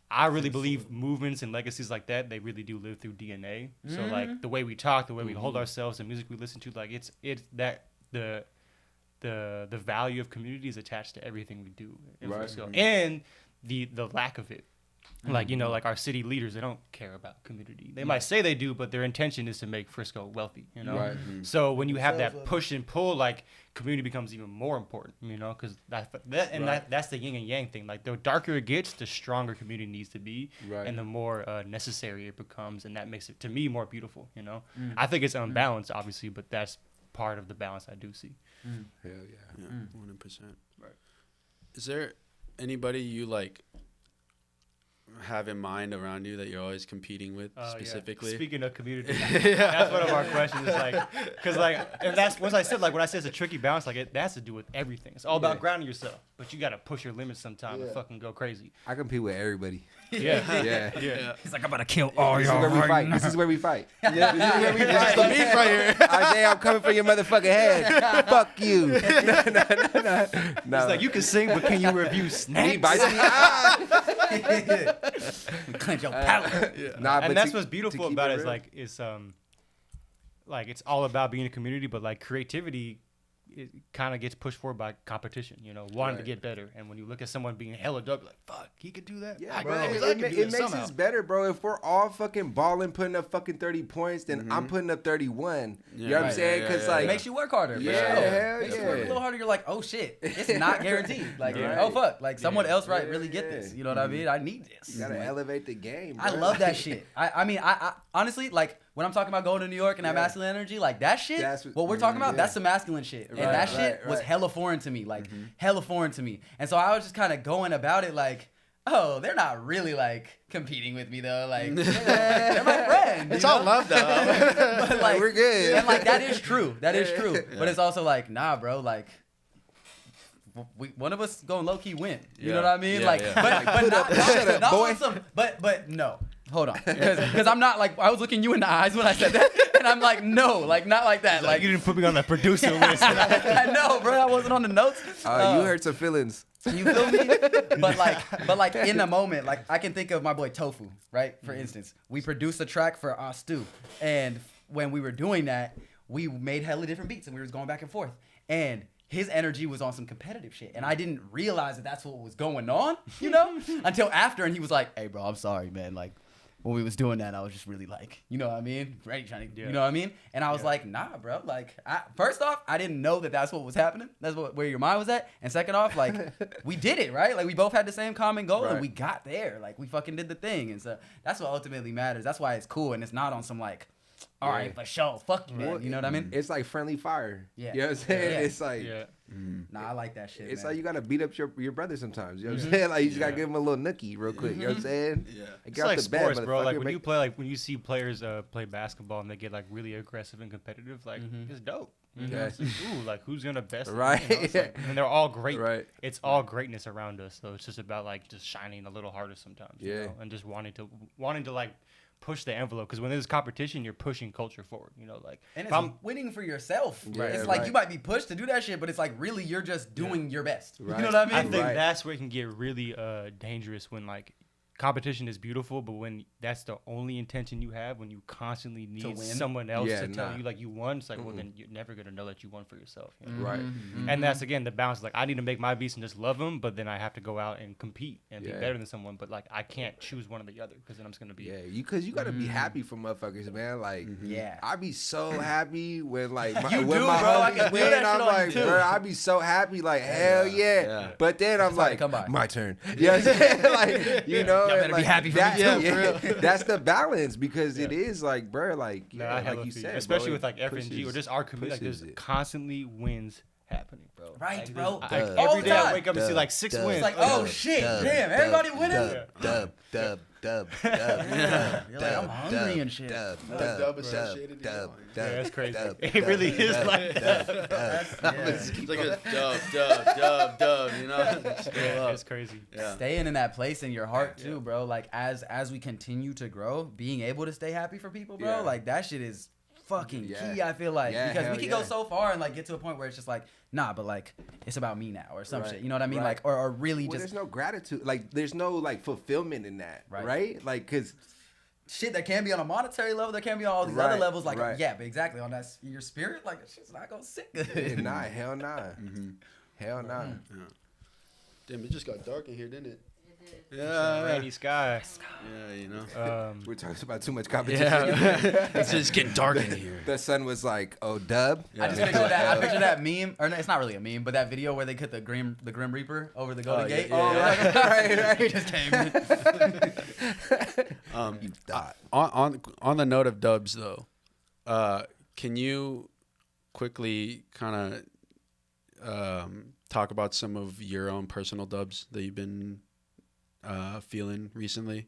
I really believe movements and legacies like that, they really do live through DNA. So like the way we talk, the way we hold ourselves, the music we listen to, like it's that the value of community is attached to everything we do in Frisco. And the lack of it. Like, you know, like our city leaders, they don't care about community. They might say they do, but their intention is to make Frisco wealthy, you know? So when you have that push and pull, like, community becomes even more important, you know? Because that's the yin and yang thing. Like, the darker it gets, the stronger community needs to be. And the more necessary it becomes. And that makes it, to me, more beautiful, you know? I think it's unbalanced, obviously, but that's part of the balance I do see. Hell yeah. 100%. Right. Is there anybody you, like, have in mind around you that you're always competing with specifically? Speaking of community, that's one of our questions. Is like, because like, and that's when I said it's a tricky balance. Like that has to do with everything. It's all about grounding yourself, but you got to push your limits sometimes and fucking go crazy. I compete with everybody. Yeah. He's like, I'm about to kill all y'all. This is where we fight. This is where we fight. This is the beef right here. Isaiah, I'm coming for your motherfucking head. Fuck you. No. It's like, you can sing, but can you review snacks? He bites me. Clench your palate. Nah, and but that's what's beautiful about it. Real. Is like it's all about being a community, but like creativity, it kind of gets pushed forward by competition, you know, wanting to get better. And when you look at someone being hella dope, you're like, fuck, he could do that. Yeah, I bro. can do It that makes somehow. us better, bro. If we're all fucking balling, putting up fucking 30 points, then I'm putting up 31. You know what I'm saying? Because like, It makes you work harder. Yeah, hell makes you work a yeah. little harder. You're like, oh shit, it's not guaranteed. Like, oh fuck, like someone else really get this. You know what I mean? I need this. you gotta elevate the game, bro. I love that shit. I mean, I honestly, like, when I'm talking about going to New York and that masculine energy, like that shit, That's what we're talking about, that's the masculine shit. And that shit was hella foreign to me, like hella foreign to me. And so I was just kind of going about it like, oh, they're not really like competing with me though. Like, they're my friend. It's all love though. But like, we're good. And like, that is true. That is true. But it's also like, nah, bro, like, one of us going low key win. You know what I mean? Like, but not shut up, not boy. on some, but no. Hold on, because I'm not like, I was looking you in the eyes when I said that, and I'm like, no, like not like that. Like you didn't put me on the producer list. I know, bro. I wasn't on the notes. You hurt some feelings. You feel me? But like in the moment, like I can think of my boy Tofu, right? For instance, we produced a track for Stu, and when we were doing that, we made hella different beats, and we was going back and forth, and his energy was on some competitive shit, and I didn't realize that that's what was going on, you know, until after, and he was like, "Hey, bro, I'm sorry, man. Like, when we was doing that, I was just really like, you know what I mean? Ready, trying to, you know what I mean?" And I was like, nah, bro. Like, first off, I didn't know that that's what was happening. That's where your mind was at. And second off, like, we did it, right? Like, we both had the same common goal, and we got there. Like, we fucking did the thing. And so that's what ultimately matters. That's why it's cool, and it's not on some, like, all right, for sure, fuck you, man. You know what I mean? It's like friendly fire. Yeah. You know what I'm saying? Yeah. It's like, Nah, I like that shit. It's man. like you gotta beat up your brother sometimes. You know what I'm saying? Like you just gotta give him a little nookie real quick. You know what I'm saying? Yeah. Like, It's get out like the bed, sports, bro. Like motherfucker, when make- you play, like when you see players play basketball and they get like really aggressive and competitive, like it's dope. You know? It's like, ooh, like who's gonna best? them, Right. you know? It's like- and they're all great. Right. It's all greatness around us. So it's just about like just shining a little harder sometimes. You Yeah. know? And just wanting to like push the envelope, because when there's competition, you're pushing culture forward. You know, like And if it's I'm winning for yourself. Yeah, It's like right. you might be pushed to do that shit, but it's like really you're just doing your best. Right. You know what I I mean? think Right. that's where it can get really dangerous, when like competition is beautiful, but when that's the only intention you have, when you constantly need win? someone else Yeah, to tell nah. you like you won, it's like, well, then you're never gonna know that you won for yourself. You know? Right. And that's again the balance. Like I need to make my beats and just love them, but then I have to go out and compete and be Yeah. better than someone. But like I can't choose one or the other, because then I'm just gonna be. Yeah, because you gotta be happy for motherfuckers, man. Like, Yeah. I be so happy when like my, You when do, my bro. I homies can feel win. that shit I'm on you, like, too. bro, I be so happy. Like, hell yeah. Yeah. But then I'm It's hard to like, come by. my turn. You know what I'm saying? Like, you know, Y'all and, better be like, happy for me, that- too, yeah, for real. that's the balance, because it is like, bro, like, No, yeah, I like hella you feel said, especially bro, with like it FNG or pushes- just our community. Like pushes there's it. constantly wins happening, bro. Right, Like, bro. there's- Dub. All every the day I time. wake up and see like 6 Dub. wins. It's like, oh shit, damn, everybody winning. Dub. You're like, I'm hungry and shit. Dub associated, Dub. Yeah, that's crazy. Dub. It really is like that. It's like a dub, you know? Just go Yeah, up. it's crazy. Yeah. Staying in that place in your heart too, bro. Like as we continue to grow, being able to stay happy for people, bro. Yeah. Like that shit is fucking Yeah. key. I feel like Yeah, because hell we can yeah. go so far and like get to a point where it's just like, nah, but like it's about me now or some Right. shit. You know what I mean? Right. Like or really Well, just there's no gratitude. Like, there's no like fulfillment in that, Right. right? Like, cause shit that can be on a monetary level, that can be on all these other Right, levels. Like right. yeah, but exactly on that your spirit, like that shit's not gonna sit good. nah, hell nah, hell nah. Damn, it just got dark in here, didn't it? Rainy Yeah. sky. Yeah, you know. We're talking about too much competition. Yeah. It's just getting dark in here. The sun was like, oh, Dub. I just picture that. I picture that meme, or no, it's not really a meme, but that video where they put the Grim Reaper over the Golden yeah, Gate. yeah, Oh, right. He just came in. You thought. On the note of dubs, though, can you quickly kind of talk about some of your own personal dubs that you've been feeling recently?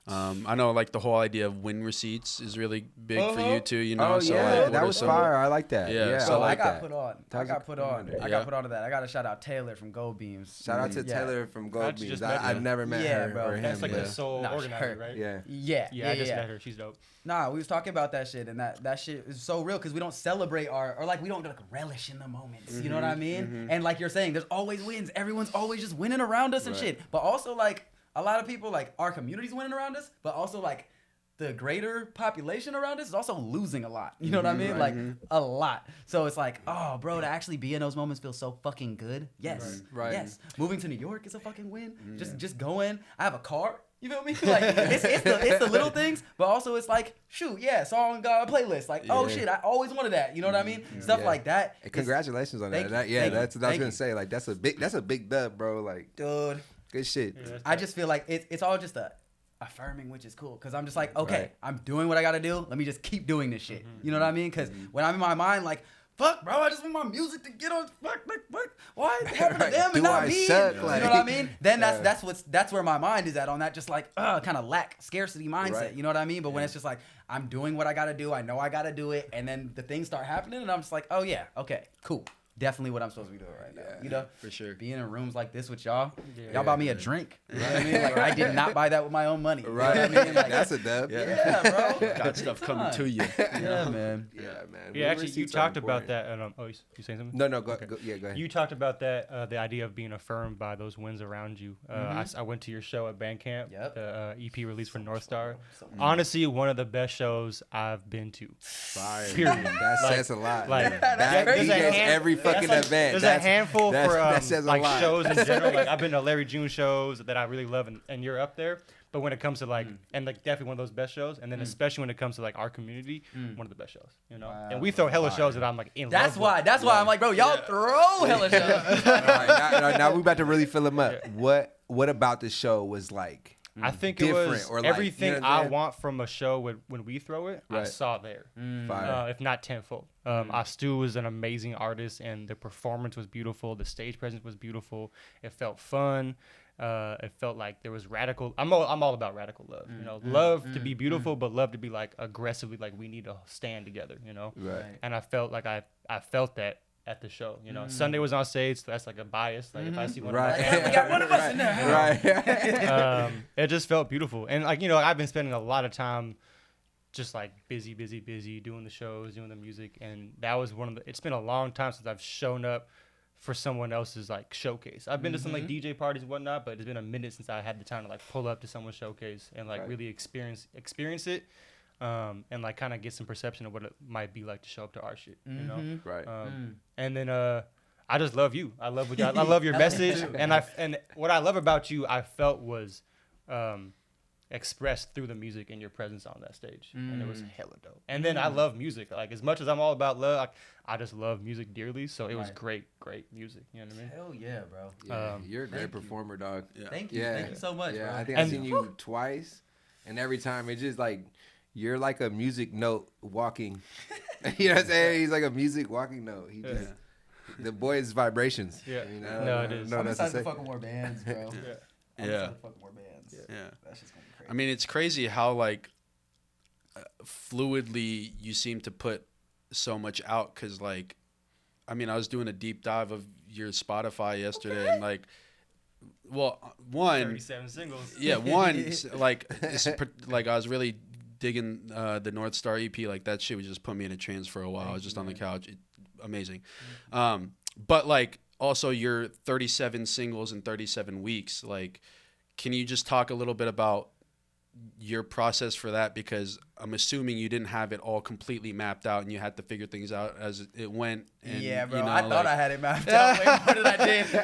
I know like the whole idea of win receipts is really big for you too. You know, Oh, so yeah, like, what that are was some- fire. I like that. Yeah, Yeah, so I I like got that. put on. I How's got it put going on. there? I Yeah. got put on to that. I got to shout out Taylor from Gold Beams. Shout out to Yeah. Taylor from I Gold just Beams. met her. I've never met Yeah, her bro. or him. That's like but- the sole Nah, organizer, her. right? Yeah. Yeah, I just met her. She's dope. Nah, we was talking about that shit, and that shit is so real because we don't celebrate or like we don't like relish in the moments. You know what I mean? And like you're saying, there's always wins. Everyone's always just winning around us and Right. shit. But also like a lot of people like our community's winning around us, but also like the greater population around us is also losing a lot. You know what I mean? Like a lot. So it's like, oh, bro, to actually be in those moments feels so fucking good. Yes, Right. yes. Moving to New York is a fucking win. Just going. I have a car. You feel me? Like it's the little things, but also it's like, shoot, yeah, song playlist. Like, oh Yeah. shit, I always wanted that. You know what I mean? Stuff Yeah. like that. Hey, congratulations on Thank that. you, Yeah, thank you, that's what I was thank gonna you. say. Like, that's a big dub, bro. Like, Dude, good shit. Yeah, that's I just feel like it's all just affirming, which is cool. Cause I'm just like, okay, Right. I'm doing what I gotta do. Let me just keep doing this shit. You know what I mean? Cause when I'm in my mind, like, fuck, bro, I just want my music to get on. Fuck. Why it happened to Right. them Do and not I me? suck? You know Like- what I mean? Then Yeah. that's where my mind is at on that, just like kind of lack scarcity mindset. Right. You know what I mean? But when it's just like I'm doing what I gotta do, I know I gotta do it, and then the things start happening, and I'm just like, oh yeah, okay, cool. Definitely what I'm supposed to be doing right now. Yeah. You know, For sure. being in rooms like this with y'all, Yeah. y'all bought me a drink. You know what I mean? Like I did not buy that with my own money. You know Right. what I mean? Like, That's a dub. yeah, bro. Got stuff coming to you. Yeah, man. Yeah, man. Yeah, actually, you Receipts are talked about important. that. Oh, you saying something? No, go Okay. ahead. You talked about that, the idea of being affirmed by those wins around you. I went to your show at Bandcamp, Yep. the EP release for North Star. Honestly, one of the best shows I've been to. Fire. Period. That Like- says a lot. like, Bad there's a DJs hand- every fucking That's like- event. There's a handful for that says a like lot. shows in general. Like I've been to Larry June shows that I really love, and you're up there. But when it comes to like, and like definitely one of those best shows, and then especially when it comes to like our community, one of the best shows, you know. Wow. And we throw hella shows that I'm like in That's love why. with. That's why I'm like, bro, y'all throw hella shows. All right, now we about to really fill them up. What about the show was like I think different, it was or like, everything you know what I'm I saying? want from a show when we throw it. I Right. saw there, Fire. if not tenfold. Stu was an amazing artist, and the performance was beautiful. The stage presence was beautiful. It felt fun. It felt like there was radical. I'm all about radical love. You know, love to be beautiful, but love to be like aggressively, like we need to stand together. You know, Right. and I felt like I felt that at the show. You know, Sunday was on stage, so that's like a bias. Like if I see one, Right. of my Yeah, we got one of us in there. Right. it just felt beautiful. And like, you know, I've been spending a lot of time just like busy doing the shows, doing the music. And that was it's been a long time since I've shown up for someone else's like showcase. I've been to some like DJ parties and whatnot, but it's been a minute since I had the time to like pull up to someone's showcase and like really experience it. And like kind of get some perception of what it might be like to show up to our shit, you know? Right. And then I just love you. I love I love your message, and what I love about you, I felt was expressed through the music and your presence on that stage, and it was hella dope. And then I love music. Like as much as I'm all about love, I just love music dearly. So it was great music. You know what I mean? Hell yeah, bro. Yeah, you're a great performer, dog. Yeah. Thank you. Yeah. Thank you so much, Yeah, bro. I think I've seen you twice, and every time it's just like you're like a music note walking. You know what I'm saying? He's like a music walking note. He just the boy's vibrations. Yeah. You know? No, it is. No, I'm that's excited to the fuck with more bands, bro. I'm Yeah. excited to fuck with more bands. Yeah. That's just gonna be crazy. I mean, it's crazy how like fluidly you seem to put so much out. Cause like, I mean, I was doing a deep dive of your Spotify yesterday, and like, well, one, 37 singles. yeah, one, like I was really digging the North Star EP. Like that shit would just put me in a trance for a while. I was just on the couch. Amazing. But like also your 37 singles in 37 weeks. Like, can you just talk a little bit about your process for that? Because I'm assuming you didn't have it all completely mapped out and you had to figure things out as it went. And, yeah, bro. you know, I thought I had it mapped out way more than I did.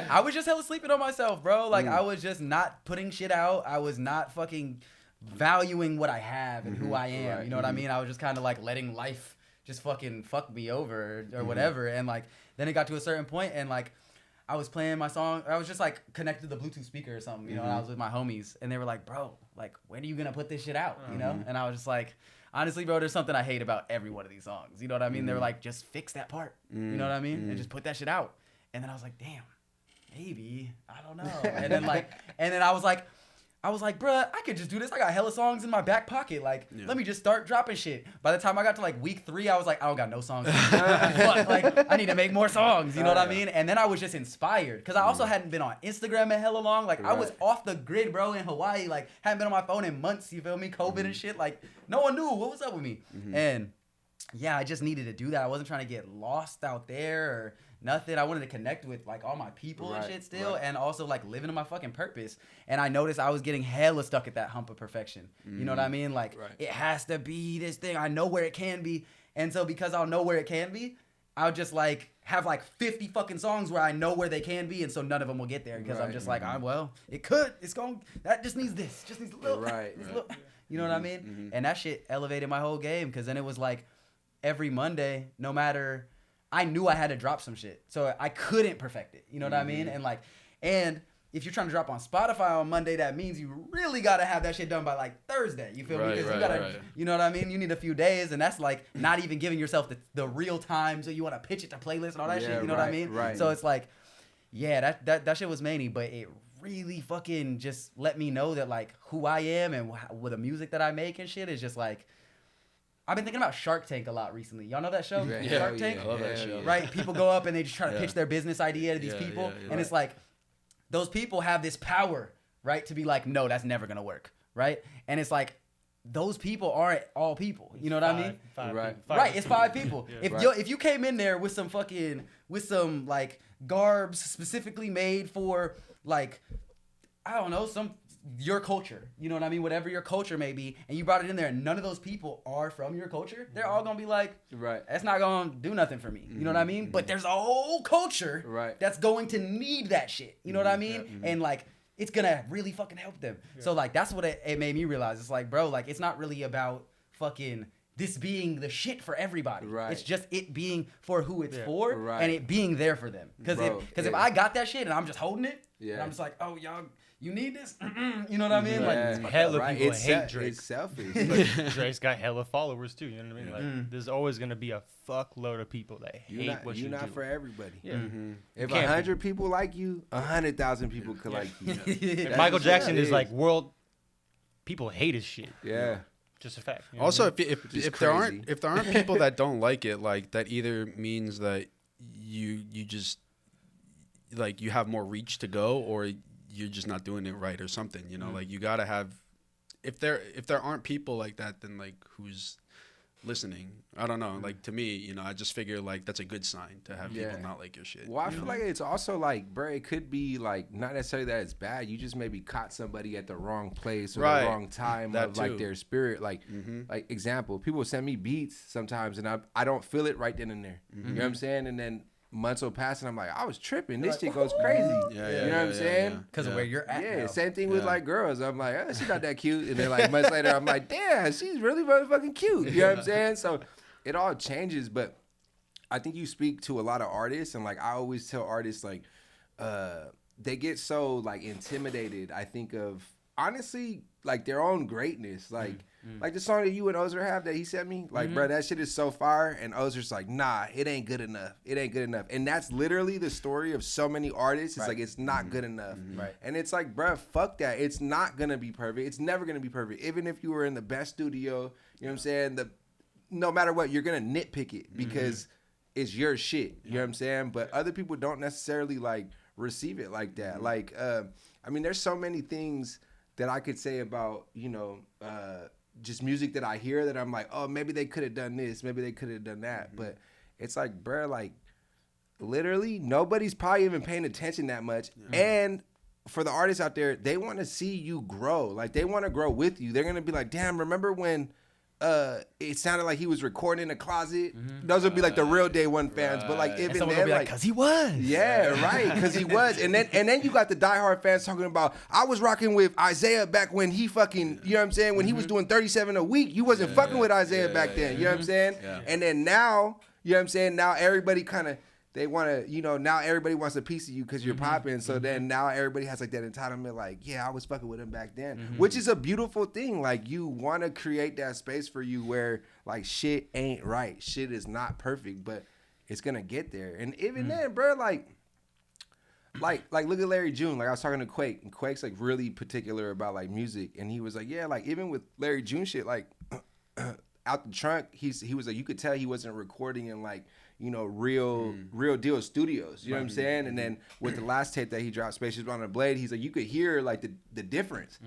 I was just hella sleeping on myself, bro. Like I was just not putting shit out. I was not fucking valuing what I have and who I am. You know what I mean? I was just kind of like letting life just fucking fuck me over or whatever. And like then it got to a certain point and like I was playing my song. I was just like connected to the Bluetooth speaker or something, you know, and I was with my homies and they were like, bro, like, when are you going to put this shit out? You know? And I was just like, honestly, bro, there's something I hate about every one of these songs. You know what I mean? They were like, just fix that part. You know what I mean? And just put that shit out. And then I was like, damn, maybe, I don't know. And then I was like, bruh, I could just do this. I got hella songs in my back pocket. Like, let me just start dropping shit. By the time I got to like week 3, I was like, I don't got no songs. Fuck, like, I need to make more songs. You know what I mean? And then I was just inspired because I also hadn't been on Instagram in hella long. Like, I was off the grid, bro, in Hawaii. Like, hadn't been on my phone in months. You feel me? COVID and shit. Like, no one knew what was up with me. And yeah, I just needed to do that. I wasn't trying to get lost out there or nothing. I wanted to connect with like all my people and shit still, and also like living in my fucking purpose. And I noticed I was getting hella stuck at that hump of perfection. You know what I mean? Like it has to be this thing. I know where it can be, and so because I'll know where it can be, I'll just like have like 50 fucking songs where I know where they can be, and so none of them will get there because I'm just like, well, it could. It's going. That just needs this. Just needs a little. Little, you know what I mean? And that shit elevated my whole game because then it was like every Monday, no matter. I knew I had to drop some shit, so I couldn't perfect it. You know what I mean? And like, and if you're trying to drop on Spotify on Monday, that means you really gotta have that shit done by like Thursday. You feel me? Because you gotta, you know what I mean? You need a few days, and that's like not even giving yourself the real time. So you want to pitch it to playlists and all that shit. You know what I mean? Right. So it's like, yeah, that shit was many, but it really fucking just let me know that like who I am and with the music that I make and shit is just like. I've been thinking about Shark Tank a lot recently. Y'all know that show? Shark Tank? I love that show. Right? People go up and they just try to pitch their business idea to these people. And it's like, those people have this power, right? To be like, no, that's never going to work, right? And it's like, those people aren't all people. You know what I mean? Right, it's 5 people. If you came in there with some like garbs specifically made for like, I don't know, your culture, you know what I mean? Whatever your culture may be, and you brought it in there, and none of those people are from your culture. They're all gonna be like, that's not gonna do nothing for me. You know what I mean? But there's a whole culture that's going to need that shit. You know what I mean? And like, it's gonna really fucking help them. So like, that's what it made me realize. It's like, bro, like, it's not really about fucking this being the shit for everybody. Right. It's just it being for who it's for Right. and it being there for them. Because if I got that shit and I'm just holding it, and I'm just like, oh y'all, you need this, you know what I mean? Yeah. Like Hella people hate Drake. It's selfish. But Drake's got hella followers too. You know what I mean? Like, there's always gonna be a fuckload of people that hate what you do. You're not for everybody. Yeah. If Can't be. 100 people like you, 100,000 people could like you. If Michael Jackson is like world, people hate his shit. Yeah. Just a fact. You know Also, what if there aren't people that don't like it, like that either means that you just like you have more reach to go, or you're just not doing it right or something. You know, like you gotta have. If there aren't people like that, then like who's listening? I don't know. Like to me, you know, I just figure like that's a good sign to have people not like your shit. Well, I feel like it's also like, bro, it could be like not necessarily that it's bad. You just maybe caught somebody at the wrong place or Right. the wrong time That of like too. their spirit. Like, like example, people send me beats sometimes and I don't feel it right then and there. You know what I'm saying? And then months will pass and I'm like, I was tripping. This shit goes crazy. Yeah, you know what I'm saying? because of where you're at. Yeah, now. same thing with like girls. I'm like, oh, she's not that cute. And then like months later, I'm like, damn, she's really motherfucking cute. You know what I'm saying? So it all changes, but I think you speak to a lot of artists, and like I always tell artists, like they get so like intimidated. I think of honestly like their own greatness, like the song that you and Ozer have that he sent me, like bro, that shit is so fire, and Ozer's like, nah, it ain't good enough, and that's literally the story of so many artists. It's like it's not good enough, Right. and it's like, bro, fuck that. It's not gonna be perfect. It's never gonna be perfect, even if you were in the best studio. You know what I'm saying? No matter what, you're gonna nitpick it because it's your shit. You know what I'm saying? But other people don't necessarily like receive it like that. Like, I mean, there's so many things that I could say about, you know, just music that I hear that I'm like, oh, maybe they could have done this, maybe they could have done that. But it's like, bruh, like literally nobody's probably even paying attention that much. And for the artists out there, they want to see you grow. Like they want to grow with you. They're gonna be like, damn, remember when it sounded like he was recording in a closet? Those would be like the real day one fans. But like And even someone will then, be like, cause he was. yeah, right, because he was. And then you got the diehard fans talking about, I was rocking with Isaiah back when he fucking, you know what I'm saying, when he was doing 37 a week. You wasn't fucking with Isaiah back then. You know what I'm saying? Yeah. And then now, you know what I'm saying, now everybody kind of, they want to, you know, now everybody wants a piece of you because you're popping. So then now everybody has like that entitlement, like, yeah, I was fucking with him back then, which is a beautiful thing. Like you want to create that space for you where like shit ain't right. Shit is not perfect, but it's going to get there. And even then, bro, like look at Larry June. Like I was talking to Quake, and Quake's like really particular about like music. And he was like, yeah, like even with Larry June shit, like out the trunk, he was like, you could tell he wasn't recording in like, you know, real deal studios. You know what I'm saying? And then with the last tape that he dropped, Spaceships on a Blade, he's like, you could hear like the difference.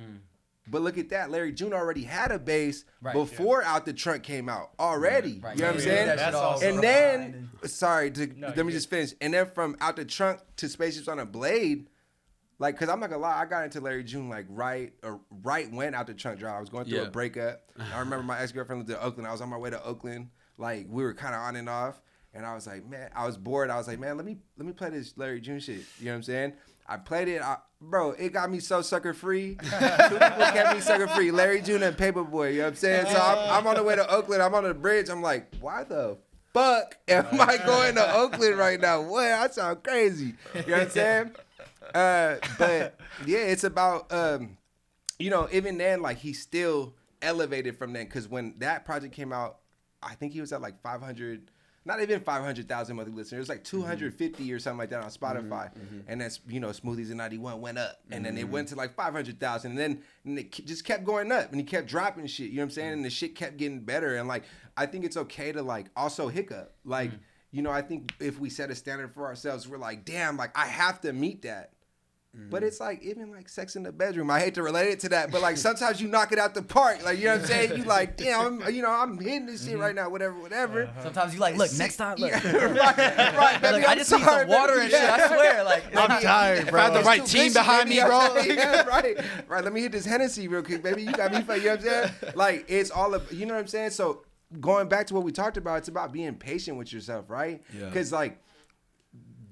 But look at that. Larry June already had a bass before Out the Trunk came out already. Right. You know what I'm saying? That's also And then, sorry, let me just finish. And then from Out the Trunk to Spaceships on a Blade, like, cause I'm not gonna lie, I got into Larry June like right when Out the Trunk dropped. I was going through a breakup. I remember my ex-girlfriend lived in Oakland. I was on my way to Oakland. Like we were kind of on and off. And I was like, man, I was bored. I was like, man, let me play this Larry June shit. You know what I'm saying? I played it, bro. It got me so sucker free. 2 people kept me sucker free. Larry June and Paperboy. You know what I'm saying? So I'm on the way to Oakland. I'm on the bridge. I'm like, why the fuck am I going to Oakland right now? What? I sound crazy. You know what I'm saying? But yeah, it's about you know, even then, like he still elevated from then. Cause when that project came out, I think he was at like 500. Not even 500,000 monthly listeners. It was like 250 or something like that on Spotify. And that's, you know, Smoothies in 91 went up. And then it went to like 500,000. And then it just kept going up. And he kept dropping shit. You know what I'm saying? And the shit kept getting better. And like, I think it's okay to like also hiccup. Like, you know, I think if we set a standard for ourselves, we're like, damn, like I have to meet that. But it's like, even like sex in the bedroom. I hate to relate it to that, but like sometimes you knock it out the park. Like, you know what I'm saying? You like, damn, I'm hitting this shit right now, whatever. Sometimes you like, look, next time, look. right, baby, Look, I just need some water and shit. I swear, like, I'm tired, bro. If I have the right team behind me, bro. Yeah, right. Let me hit this Hennessy real quick, baby. You got me, you know what I'm saying? Like, it's all of, you know what I'm saying? So going back to what we talked about, it's about being patient with yourself, right? Yeah. Because like,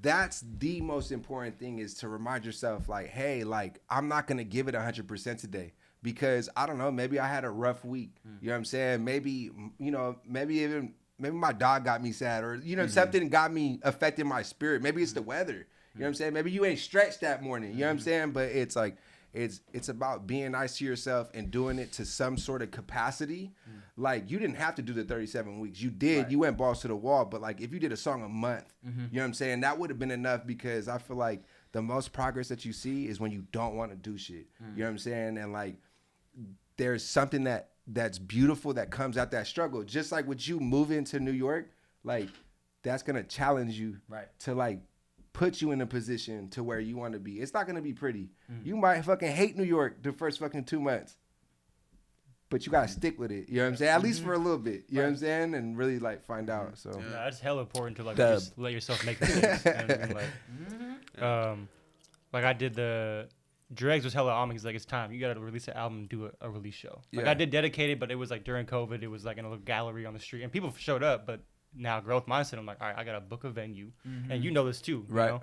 that's the most important thing, is to remind yourself like, hey, like I'm not going to give it 100% today, because I don't know, maybe I had a rough week. You know what I'm saying? Maybe, you know, maybe my dog got me sad, or, you know, something got me affecting my spirit. Maybe it's the weather. You know what I'm saying? Maybe you ain't stretched that morning. You know what I'm saying? But it's like, it's about being nice to yourself and doing it to some sort of capacity. Like, you didn't have to do the 37 weeks. You did. Right. You went balls to the wall. But, like, if you did a song a month, you know what I'm saying? That would have been enough, because I feel like the most progress that you see is when you don't want to do shit. You know what I'm saying? And, like, there's something that's beautiful that comes out that struggle. Just like with you moving to New York, like, that's going to challenge you to, like, put you in a position to where you want to be. It's not going to be pretty. You might fucking hate New York the first fucking 2 months, but you got to stick with it. You know what I'm saying? At least for a little bit. You know what I'm saying? And really, like, find out. So yeah, that's hella important to, like, just let yourself make mistakes. You know what I mean? Like, I did the Dregs was hella on me. He's like, it's time. You got to release an album and do a release show. Like, I did Dedicated, but it was, like, during COVID. It was, like, in a little gallery on the street. And people showed up, but now growth mindset, I'm like, all right, I got to book a venue. And you know this, too. You know?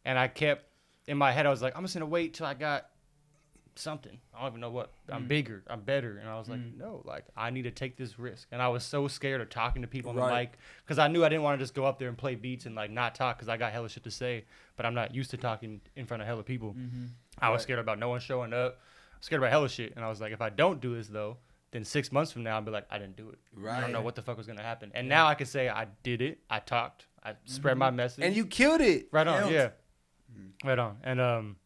And I kept, in my head, I was like, I'm just going to wait till I got something. I don't even know what. I'm bigger. I'm better. And I was like, no, like, I need to take this risk. And I was so scared of talking to people on the mic, because I knew I didn't want to just go up there and play beats and, like, not talk, because I got hella shit to say, but I'm not used to talking in front of hella people. I was scared about no one showing up. I was scared about hella shit. And I was like, if I don't do this, though, then 6 months from now, I'll be like, I didn't do it. I don't know what the fuck was going to happen. And now I can say I did it. I talked. I spread my message. And you killed it. Right on, yeah. Right on. And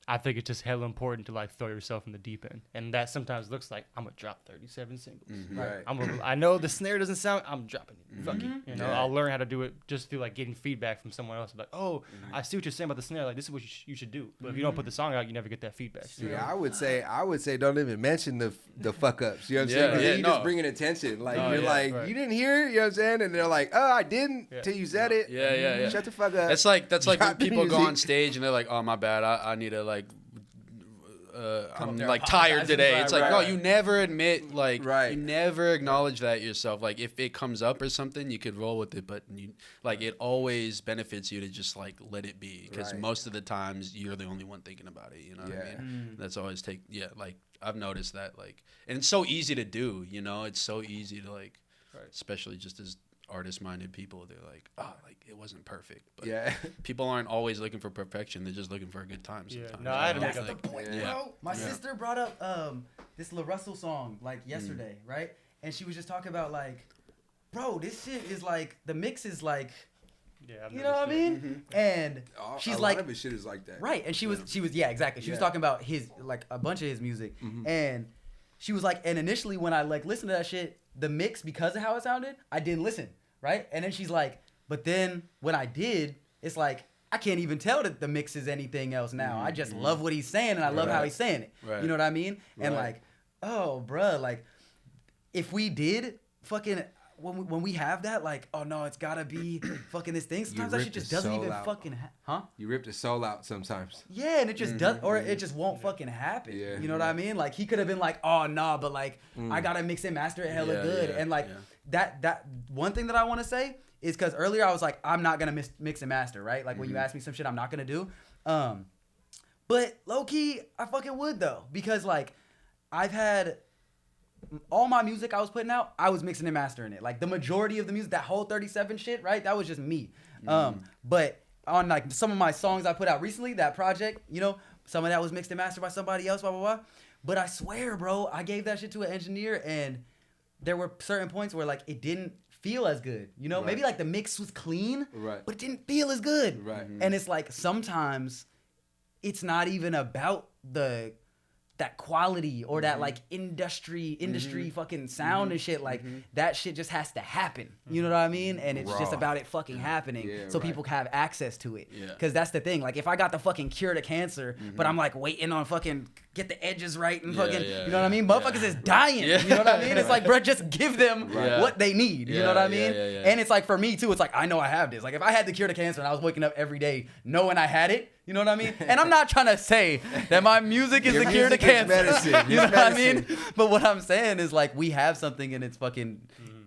I think it's just hella important to, like, throw yourself in the deep end. And that sometimes looks like, I'm going to drop 37 singles. I know the snare doesn't sound, I'm dropping it. Fuck it. You know, I'll learn how to do it just through, like, getting feedback from someone else. Like, oh, I see what you're saying about the snare. Like, this is what you should do. But if you don't put the song out, you never get that feedback. Yeah, I would say don't even mention the fuck ups. You know what I'm saying? Because you're just bringing attention. Like, you didn't hear it, you know what I'm saying? And they're like, oh, I didn't till you said it. Yeah. Shut the fuck up. That's like when people go on stage and they're like, oh, my bad. I need to, like, I'm like tired today. It's like, no, you never admit, like, you never acknowledge that yourself. Like, if it comes up or something, you could roll with it, but it always benefits you to just, like, let it be, because most of the times you're the only one thinking about it. You know what I mean? That's always like, I've noticed that, like, and it's so easy to do. You know, it's so easy to, like, especially just as artist-minded people, they're like, oh, like, it wasn't perfect, but people aren't always looking for perfection. They're just looking for a good time sometimes. No, I had to That's the point, bro. My sister brought up this La Russell song, like, yesterday, right? And she was just talking about, like, bro, this shit is, like, the mix is, like, you know what I mean? And she's like, a lot of his shit is like that, right? And she was exactly. She was talking about his, like, a bunch of his music, and she was like, and initially when I, like, listened to that shit, the mix, because of how it sounded, I didn't listen. Right? And then she's like, but then when I did, it's like, I can't even tell that the mix is anything else now. I just love what he's saying, and I love how he's saying it. You know what I mean? And like, oh, bruh, like, if we did fucking, when we have that, like, oh no, it's gotta be fucking this thing. Sometimes that shit just doesn't even fucking You rip the soul out sometimes. Yeah, and it just does, or it just won't fucking happen. You know what I mean? Like, he could have been like, oh nah, but like, I gotta mix and master it hella good. And like, that one thing that I want to say is, because earlier I was like, I'm not gonna mix and master, right? Like, when you ask me some shit I'm not gonna do. But low key, I fucking would though, because like, I've had all my music I was putting out, I was mixing and mastering it. Like, the majority of the music, that whole 37 shit, right? That was just me. But on, like, some of my songs I put out recently, that project, you know, some of that was mixed and mastered by somebody else, blah, blah, blah. But I swear, bro, I gave that shit to an engineer, and there were certain points where, like, it didn't feel as good. You know, maybe, like, the mix was clean, but it didn't feel as good. And it's like, sometimes it's not even about that quality or that, like, industry fucking sound and shit. Like, that shit just has to happen. You know what I mean? And it's just about it fucking happening, so people have access to it. Because that's the thing. Like, if I got the fucking cure to cancer, but I'm, like, waiting on fucking get the edges right and fucking, you know what I mean? Motherfuckers is dying. You know what I mean? It's like, bro, just give them what they need. You know what I mean? And it's like, for me too, it's like, I know I have this. Like, if I had the cure to cancer and I was waking up every day knowing I had it, you know what I mean? And I'm not trying to say that my music is the cure to cancer. You know what I mean? But what I'm saying is, like, we have something, and it's fucking,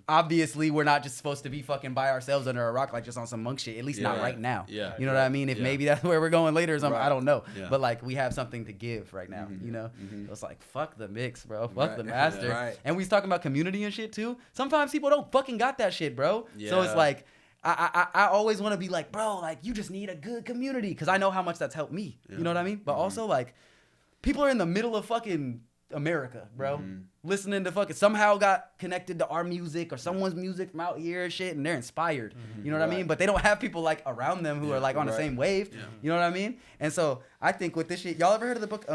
obviously we're not just supposed to be fucking by ourselves under a rock, like just on some monk shit. At least not right now. Yeah. You know what I mean? If maybe that's where we're going later or something, I don't know. Yeah. But like we have something to give right now. You know, it's like fuck the mix, bro. Fuck the master. Right. And we was talking about community and shit too. Sometimes people don't fucking got that shit, bro. So it's Yeah. like. I always want to be like, bro, like you just need a good community because I know how much that's helped me. You know what I mean? But also like, people are in the middle of fucking America, bro, listening to fucking somehow got connected to our music or someone's music from out here and shit, and they're inspired. You know what I mean? But they don't have people like around them who are like on the same wave. You know what I mean? And so I think with this shit, y'all ever heard of the book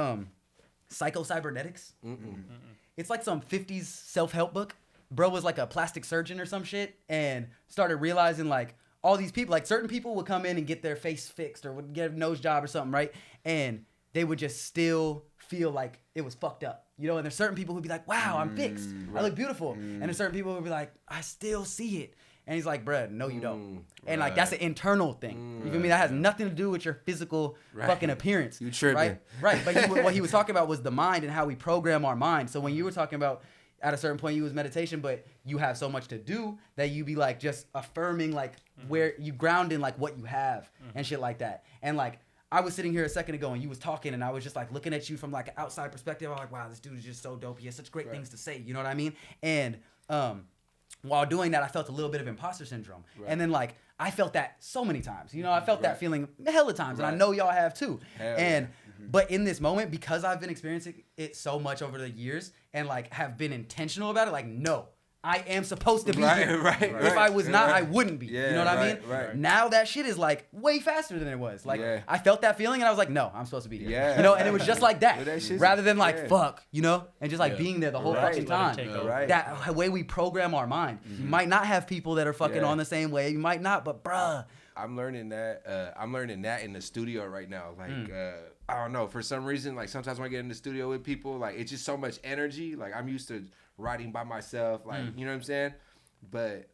Psycho-Cybernetics? It's like some 50s self-help book. Bro was like a plastic surgeon or some shit and started realizing like all these people, like certain people would come in and get their face fixed or would get a nose job or something, right? And they would just still feel like it was fucked up, you know? And there's certain people who'd be like, wow, I'm fixed. I look beautiful. And there's certain people who'd be like, I still see it. And he's like, bruh, no, you don't. And like, that's an internal thing. You feel me? That has nothing to do with your physical fucking appearance. You tripping. Right. But what he was talking about was the mind and how we program our mind. So when you were talking about, at a certain point you was meditation, but you have so much to do that you be like just affirming like where you ground in like what you have and shit like that. And like I was sitting here a second ago and you was talking and I was just like looking at you from like an outside perspective. I'm like, wow, this dude is just so dope. He has such great things to say. You know what I mean? And while doing that, I felt a little bit of imposter syndrome. And then like I felt that so many times. You know, I felt that feeling hella times, and I know y'all have too. But in this moment, because I've been experiencing it so much over the years and like have been intentional about it, like no, I am supposed to be here. If I was not, I wouldn't be. You know what I mean? Now that shit is like way faster than it was. Like I felt that feeling and I was like, no, I'm supposed to be here. You know, and it was just like that. Rather than like fuck, you know, and just like being there the whole fucking time. That way we program our mind. You might not have people that are fucking on the same wave. You might not, but bruh. I'm learning that. I'm learning that in the studio right now. Like, I don't know. For some reason, like sometimes when I get in the studio with people, like it's just so much energy. Like I'm used to writing by myself. Like you know what I'm saying. But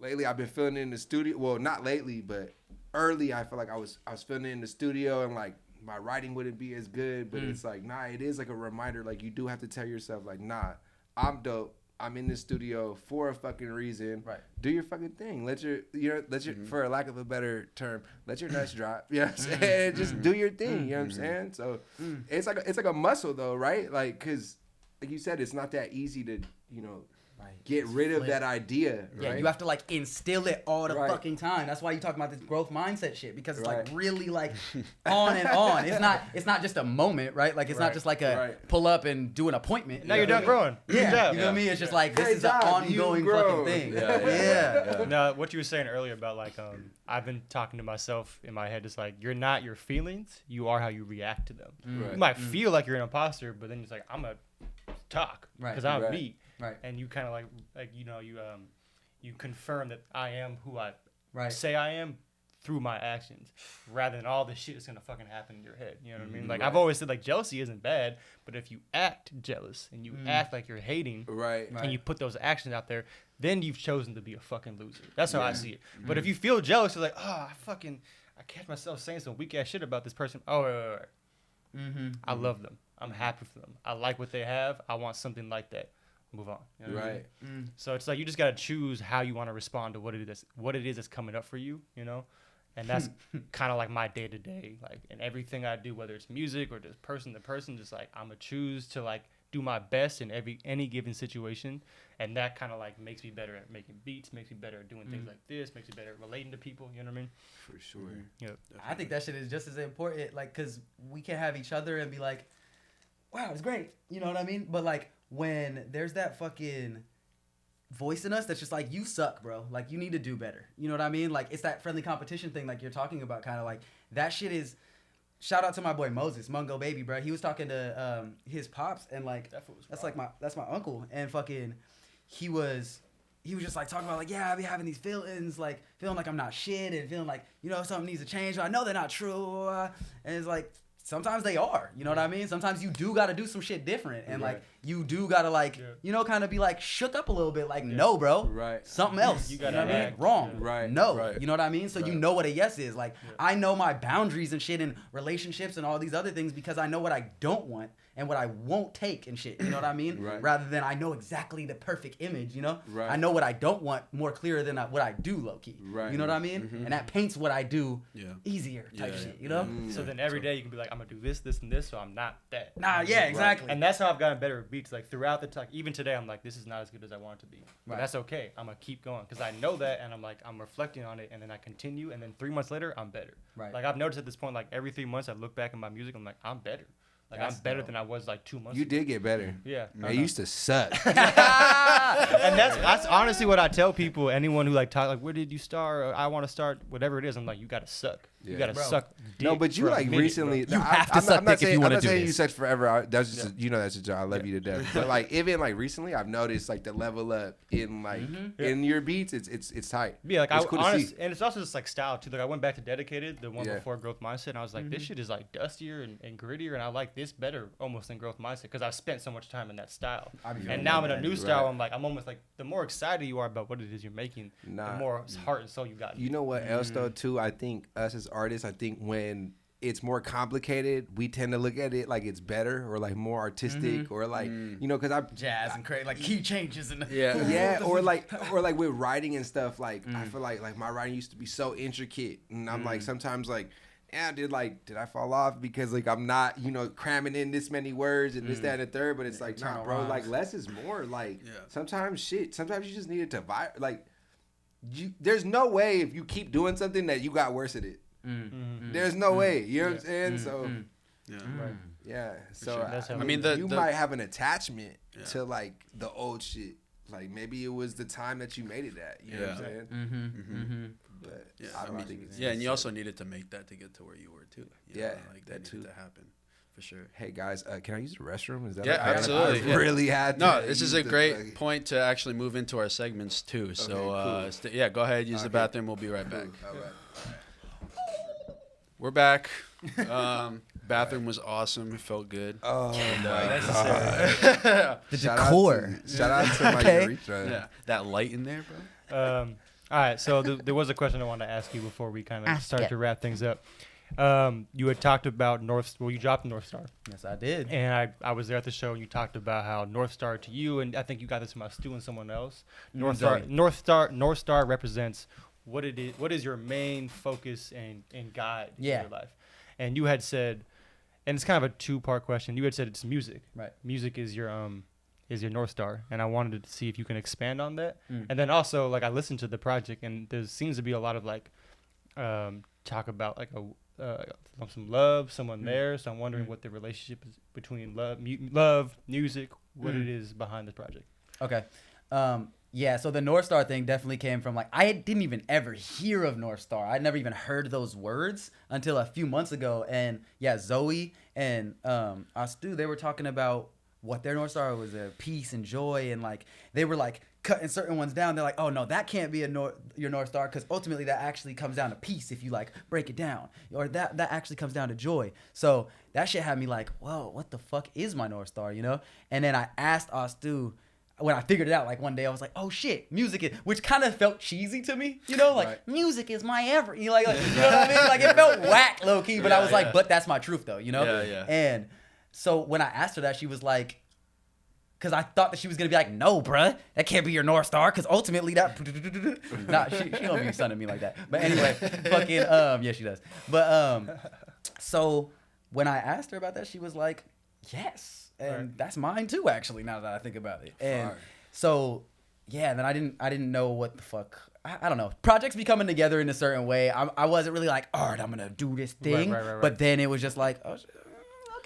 lately, I've been feeling it in the studio. Well, not lately, but early, I feel like I was feeling it in the studio, and like my writing wouldn't be as good. But it's like, nah, it is like a reminder. Like you do have to tell yourself, like, nah, I'm dope. I'm in the studio for a fucking reason. Right. Do your fucking thing. Let your for a lack of a better term, let your nuts drop. You know what I'm saying? Just do your thing. You know what I'm saying? So it's like a muscle though, right? Like, cause like you said, it's not that easy to, you know, get rid of that idea. Yeah, right? you have to like instill it all the fucking time. That's why you talk about this growth mindset shit, because it's like really like on and on. It's not just a moment, right? Like it's not just like a pull up and do an appointment. Now you're done growing. Yeah, Good job. you know what I mean? It's just like this is an ongoing fucking thing. Yeah. Now, what you were saying earlier about like I've been talking to myself in my head. It's like you're not your feelings. You are how you react to them. You might feel like you're an imposter, but then it's like I'm a talk because I'm me. Right. And you kind of like you know you confirm that I am who I say I am through my actions, rather than all this shit that's gonna fucking happen in your head. You know what I mean? Like I've always said, like jealousy isn't bad, but if you act jealous and you act like you're hating, and you put those actions out there, then you've chosen to be a fucking loser. That's how I see it. But if you feel jealous, you're like, oh, I catch myself saying some weak ass shit about this person. Oh, wait. I love them. I'm happy for them. I like what they have. I want something like that. Move on. You know what I mean? So it's like you just gotta choose how you want to respond to what it is that's coming up for you, you know. And that's kind of like my day to day, like in everything I do, whether it's music or just person to person. Just like I'm gonna choose to like do my best in any given situation, and that kind of like makes me better at making beats, makes me better at doing things like this, makes me better at relating to people. You know what I mean? For sure. Yeah. I think that shit is just as important, like, cause we can have each other and be like, wow, it's great. You know what I mean? But like, when there's that fucking voice in us that's just like, you suck, bro. Like, you need to do better. You know what I mean? Like, it's that friendly competition thing like you're talking about, kind of like, that shit is, shout out to my boy Moses, Mungo Baby, bro. He was talking to his pops, and like, that's my uncle, and fucking, he was just like talking about like, yeah, I be having these feelings, like feeling like I'm not shit, and feeling like, you know, something needs to change. I know they're not true, and it's like, sometimes they are, you know what I mean? Sometimes you do got to do some shit different. And Right. like, you do got to like, Yeah. you know, kind of be like shook up a little bit. Like, no, bro. Right. Something else. You You, gotta know what I mean? act. Wrong. Yeah. Right. No. Right. You know what I mean? So you Right. know what a yes is. Like, Yeah. I know my boundaries and shit in relationships and all these other things because I know what I don't want and what I won't take and shit. You know what I mean? Right. Rather than I know exactly the perfect image, you know? Right. I know what I don't want more clearer than what I do, low key. Right. You know what I mean? And that paints what I do Yeah. easier type Yeah, shit, yeah. you know? So then every day you can be like, I'm gonna do this, this, and this, so I'm not that. Nah, yeah, exactly. And that's how I've gotten better with beats. Like throughout the time, even today, I'm like, this is not as good as I want it to be. But Right. that's okay. I'm gonna keep going because I know that, and I'm like, I'm reflecting on it, and then I continue, and then 3 months later, I'm better. Right. Like I've noticed at this point, like every 3 months, I look back at my music, I'm like, I'm better. Like That's I'm better dope. than I was like 2 months. You ago. did get better. Yeah. It used to suck. And that's honestly what I tell people. Anyone who like talk like, where did you start? Or I want to start. Whatever it is, I'm like, you gotta suck. Yeah. You gotta Bro. suck. No, dick but you for a like minute, recently. bro. You have to suck I'm not dick if saying, you wanna I'm not do saying you this. sucked forever. That's just you know that's your job. I love you to death. But like even like recently, I've noticed like the level up in like in your beats. It's tight. Yeah, like it's I cool to honest, see. and it's also just like style too. Like I went back to Dedicated, the one Yeah. before Growth Mindset, and I was like, this shit is like dustier and grittier, and I like this better almost than Growth Mindset because I've spent so much time in that style. I be And feeling now I'm in that. a new style. Right. I'm like, I'm almost like the more excited you are about what it is you're making, Nah. the more heart and soul you got. You know what else though too? I think us as artists, I think when it's more complicated, we tend to look at it like it's better or like more artistic or like you know because I Jazz and crazy, like key changes and yeah or like with writing and stuff like I feel like my writing used to be so intricate and I'm like sometimes like yeah did I fall off because like I'm not you know cramming in this many words and this that and the third but it's like nah Internal bro rhymes. like less is more like Yeah. sometimes you just need it to vibe like there's no way if you keep doing something that you got worse at it. There's no way. You know what I'm saying? So Yeah. yeah. So sure. That's how I we mean, do it. you the- might have an attachment Yeah. to like the old shit. Like maybe it was the time that you made it at. You know what I'm Yeah. saying? But Yeah, I I don't mean, think it's yeah, and you also needed to make that to get to where you were too. You Yeah, know, like that that needed too. to happen for sure. Hey guys, can I use the restroom? Is that Yeah, okay? absolutely, I yeah. really had to. No, this is use a the great fucking- point to actually move into our segments too. So, cool. yeah, go ahead, use the Okay. bathroom. We'll be right back. All right. We're back. Bathroom was awesome. It felt good. Oh my god. the Shout out decor. Shout out to my Okay. urethra. Yeah, that light in there, bro. All right, so there was a question I wanted to ask you before we kind of Ask start it. to wrap things up. You had talked about you dropped North Star, Yes, I did. and I was there at the show, and you talked about how North Star to you, and I think you got this from Stu and someone else. North Star represents what it is. What is your main focus and guide Yeah. in your life? And you had said, and it's kind of a 2-part question. You had said it's music. Right. Music is your North Star, and I wanted to see if you can expand on that. Mm. And then also, like, I listened to the project, and there seems to be a lot of like talk about like some love, someone there. So I'm wondering what the relationship is between love, music, what it is behind the project. Okay. Yeah, so the North Star thing definitely came from like I didn't even ever hear of North Star. I'd never even heard those words until a few months ago. And yeah, Zoe and Stu, they were talking about what their North Star was, peace and joy, and like they were like cutting certain ones down. They're like, oh no, that can't be your North Star because ultimately that actually comes down to peace if you like break it down, or that actually comes down to joy. So that shit had me like, whoa, what the fuck is my North Star, you know? And then I asked Stu. When I figured it out, like one day I was like, oh shit, music is, which kind of felt cheesy to me, you know, like Right. music is my everything, you know, like you know what I mean? Like it felt whack low key, but I was like, but that's my truth though, you know? Yeah, yeah. And so when I asked her that, she was like, because I thought that she was going to be like, no, bruh, that can't be your North Star, because ultimately that, nah, she don't be sunning me like that. But anyway, fucking, yeah, she does. But, so when I asked her about that, she was like, yes. And Right. that's mine too, actually, now that I think about it. And Fire. so, yeah, then I didn't know what the fuck. I don't know. Projects be coming together in a certain way. I wasn't really like, all right, I'm going to do this thing. Right. But then it was just like, oh,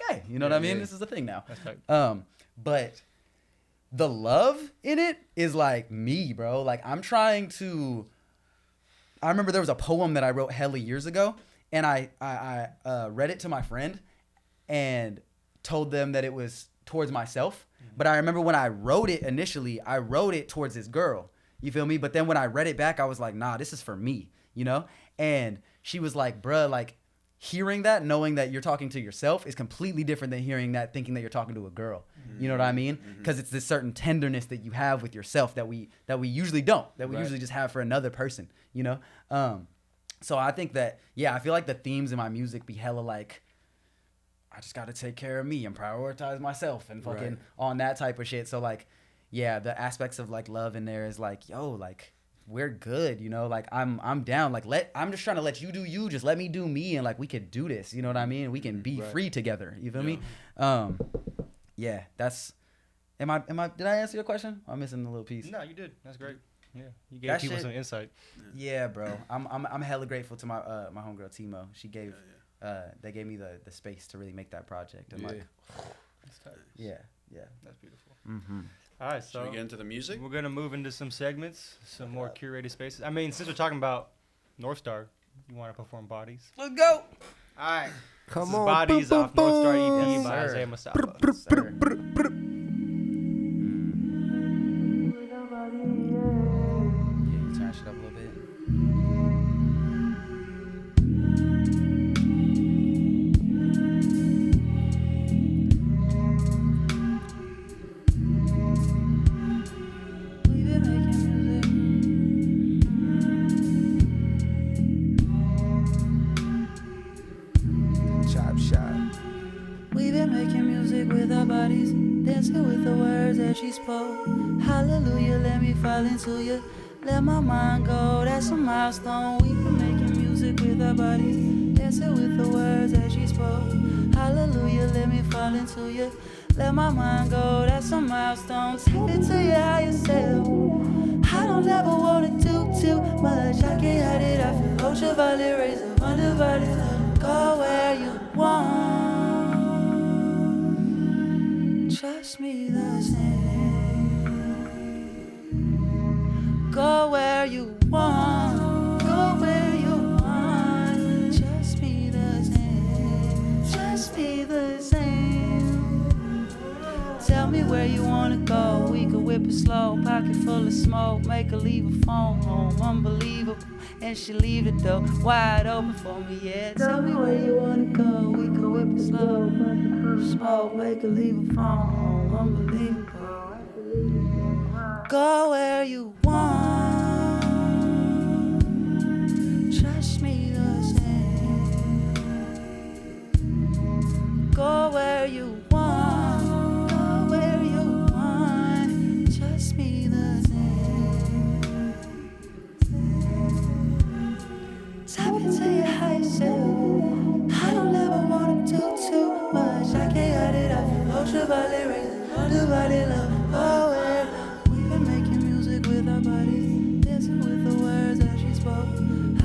okay. You know what I mean? yeah. This is the thing now. That's right. But the love in it is like me, bro. Like I'm trying to. I remember there was a poem that I wrote hella years ago, and I read it to my friend, and told them that it was towards myself. But I remember when I wrote it initially, I wrote it towards this girl. You feel me? But then when I read it back, I was like, nah, this is for me, you know? And she was like, bruh, like, hearing that, knowing that you're talking to yourself is completely different than hearing that, thinking that you're talking to a girl. You know what I mean? Because it's this certain tenderness that you have with yourself that we usually don't, that we usually just have for another person, you know? So I think that, I feel like the themes in my music be hella like, I just got to take care of me and prioritize myself and fucking on that type of shit. So like, the aspects of like love in there is like, yo, like, we're good, you know, like I'm down, like I'm just trying to let you do you, just let me do me, and like we could do this, you know what I mean? We can be free together, you feel me? That's did I answer your question? I'm missing a little piece. No, you did. That's great. Yeah, you gave people some insight. Yeah, bro. I'm hella grateful to my my homegirl Timo. She gave they gave me the space to really make that project, and like that's tight. That's beautiful. All right, so should we get into the music? We're gonna move into some segments, some more curated spaces. I mean, since we're talking about North Star, you want to perform Bodies? Let's go. All right. Come on. Bodies Boom, off boom, North Star boom. EP Yes, by sir. Isaiah Mostafa. Yes, sir. You turn shit up a little bit. We've been making music. Chop shot. We've been making music with our bodies, dancing with the words that she spoke. Hallelujah, let me fall into you. Let my mind go, that's a milestone. We've been making music with our bodies, dancing with the words that she spoke. Hallelujah, let me fall into you. Let my mind go, that's a milestone. Take it to your higher self. I don't ever wanna do too much. I can't hide it. I feel ultraviolet rays of undivided love. Go where you want. Trust me the same. Go where you want. Go where you want. Trust me the same. Trust me the same. Tell me where you wanna go. We could whip it slow, pocket full of smoke. Make her leave a phone home, unbelievable. And she leave the door wide open for me, yeah. Tell me where you wanna go. We could whip it slow, pocket full of smoke. Make her leave a phone home, unbelievable. Go where you want. Trust me the same. Go where you want. Go where you want. Trust me the same. Tap into your high self. I don't ever wanna do too much. I can't hide it. I feel ultraviolet rays, ultraviolet love. Oh, where we've been making music with our bodies, dancing with the words that she spoke.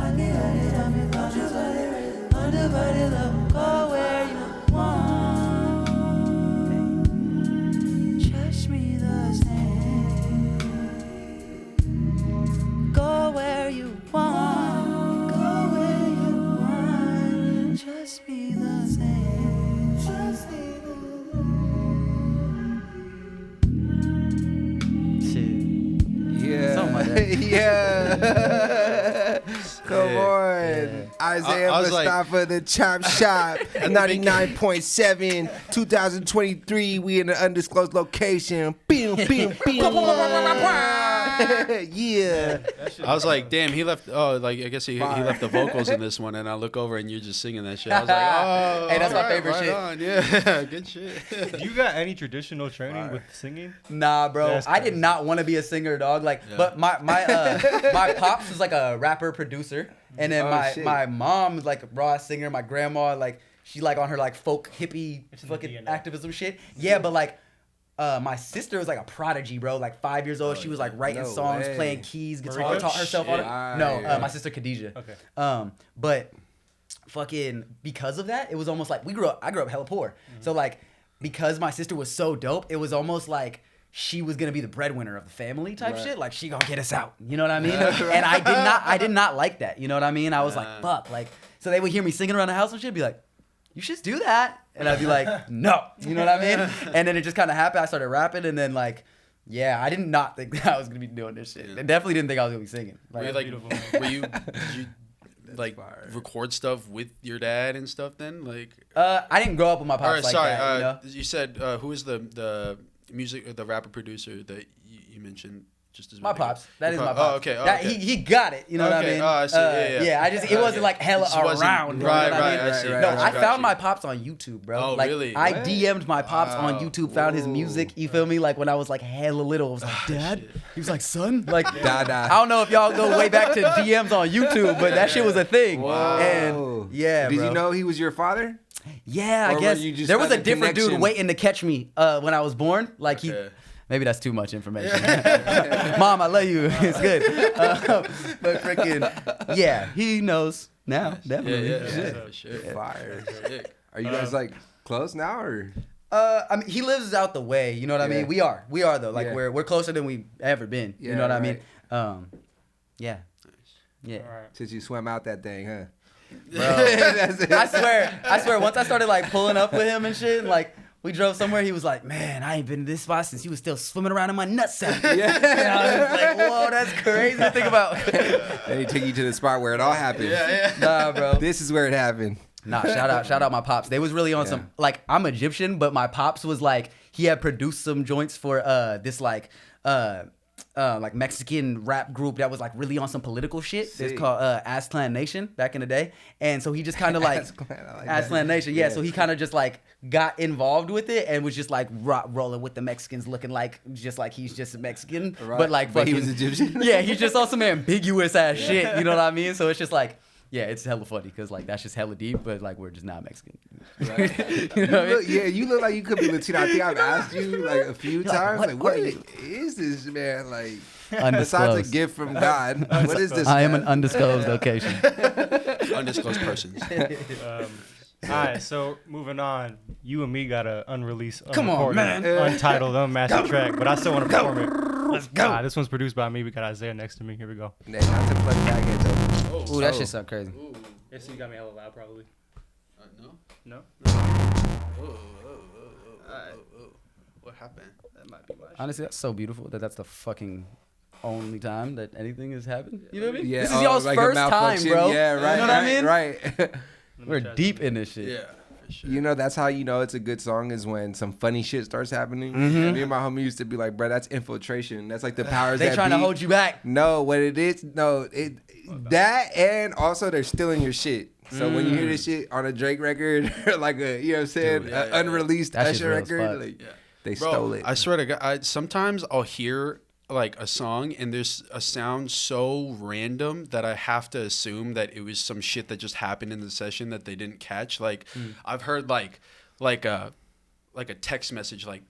I can't hide it. I feel ultraviolet rays, ultraviolet love. Go where you want. Trust me the same. Go where you want. Go where you want. Trust me the same. Trust me the Shit. Yeah. Something like that. Yeah. Come on. Isaiah I was like- Mostafa, the Chop Shop, 99.7, 2023. We in an undisclosed location. Boom, boom, boom. Yeah. I was like, damn, he left. Oh, like I guess he left the vocals in this one, and I look over and you're just singing that shit. I was like, oh, Hey, that's my all right, favorite right shit. on. Yeah, good shit. You got any traditional training with singing? Nah, bro. That's I did crazy. not want to be a singer, dog. Like, but my my pops was like a rapper producer, and then shit. my mom was like a raw singer. My grandma, like, she like on her like folk hippie It's in the fucking DNA. activism shit. Yeah, but like. My sister was like a prodigy, bro. Like 5 years old, she was like writing No songs, way. playing keys, guitar, Marika? taught herself all Shit. No, my sister Khadijah. Okay. But fucking because of that, it was almost like I grew up hella poor. So like because my sister was so dope, it was almost like she was gonna be the breadwinner of the family type shit. Like she gonna get us out. You know what I mean? And I did not like that. You know what I mean? I was like, fuck. Like so they would hear me singing around the house and shit, be like, you should do that. And I'd be like, no. You know what I mean? And then it just kind of happened. I started rapping and then like, yeah, I did not think that I was going to be doing this shit. I definitely didn't think I was going to be singing. Were you Like, like, beautiful. did you like fire. record stuff with your dad and stuff? Then like, I didn't grow up with my or pops like sorry, that. You know? you said who is the music the rapper producer that you mentioned? Just as My pops. That is my pops. Oh, okay. Oh, That, okay. he got it. You know what I Okay. mean? Oh, I see. Yeah. I just it wasn't like hella This wasn't- around. right, you know what I right, mean? I see. No, Gotcha, I gotcha. found my pops on YouTube, bro. Oh, like, really? I What? DM'd my pops on Wow. YouTube, found his music. You feel me? Like when I was like hella little, I was like, Dad. He was like, son. Like, Dada. I don't know if y'all go way back to DMs on YouTube, but that shit was a thing. Whoa. And yeah, Did bro. you know he was your father? Yeah, Or I were guess you just there was a felt a different dude connection? waiting to catch me when I was born. Like he. Okay. Maybe that's too much information. Mom, I love you. It's good. But freaking, yeah, he knows now, definitely. Yeah, for sure. Fire. Sick. Are you guys like close now or? I mean, he lives out the way. You know what I Yeah. mean? We are though. Like Yeah. we're closer than we've ever been. You Yeah, know what I right. mean? Yeah. Yeah. All right. Since you swam out that thing, huh? Bro, That's it. I swear. Once I started like pulling up with him and shit, and like we drove somewhere, he was like, "Man, I ain't been to this spot since you was still swimming around in my nutsack." Yeah. And I was like, "Whoa, that's crazy to think about." Then he took you to the spot where it all happened. Nah, bro. This is where it happened. Nah, shout out my pops. They was really on some like I'm Egyptian, but my pops was like he had produced some joints for this like Mexican rap group that was like really on some political shit. Sick. It's called Ass Clan Nation back in the day. And so he just kind of like Ass Clan, I like Ass that. Clan Nation. Yeah, Yeah. so he kind of just like got involved with it and was just like rolling with the Mexicans, looking like just like he's just Mexican, Right. but like But he fucking was Egyptian? Yeah, he's just on some ambiguous ass shit. You know what I mean? So it's just like. Yeah, it's hella funny because like that's just hella deep, but like we're just not Mexican. Right. You know what I mean? Yeah, you look like you could be Latino. I think I've asked you like a few You're like, times, what like, what are you? is this man? Like, besides a Undisclosed. gift from God, what is this? I am man? an undisclosed location. Undisclosed persons. All right, so moving on. You and me got an unreleased, Come on, unrecorded, man. untitled, unmastered track, but I still want to perform it. Let's go. This one's produced by me. We got Isaiah next to me. Here we go. Nah, not to plug Baghead though. Ooh, that shit sound crazy. Ooh. Yes, you got me hella loud, probably. No. No? What happened? That might be my Honestly, that's so beautiful that's the fucking only time that anything has happened. You know what I mean? Yeah, This is y'all's like a first time, malfunction. bro. Yeah, right. You know what I mean? Right. We're deep in this shit. Yeah, for sure. You know, that's how you know it's a good song is when some funny shit starts happening. Mm-hmm. Me and my homie used to be like, bro, that's infiltration. That's like the powers They that trying to be. hold you back. No, what it is, that and also they're stealing your shit. So when you hear this shit on a Drake record or like a, you know what I'm saying, Dude, yeah, an yeah. unreleased That shit's Usher real as record, fuck. like Yeah. they Bro, stole it. I swear to God, sometimes I'll hear like a song and there's a sound so random that I have to assume that it was some shit that just happened in the session that they didn't catch. Like I've heard like a text message like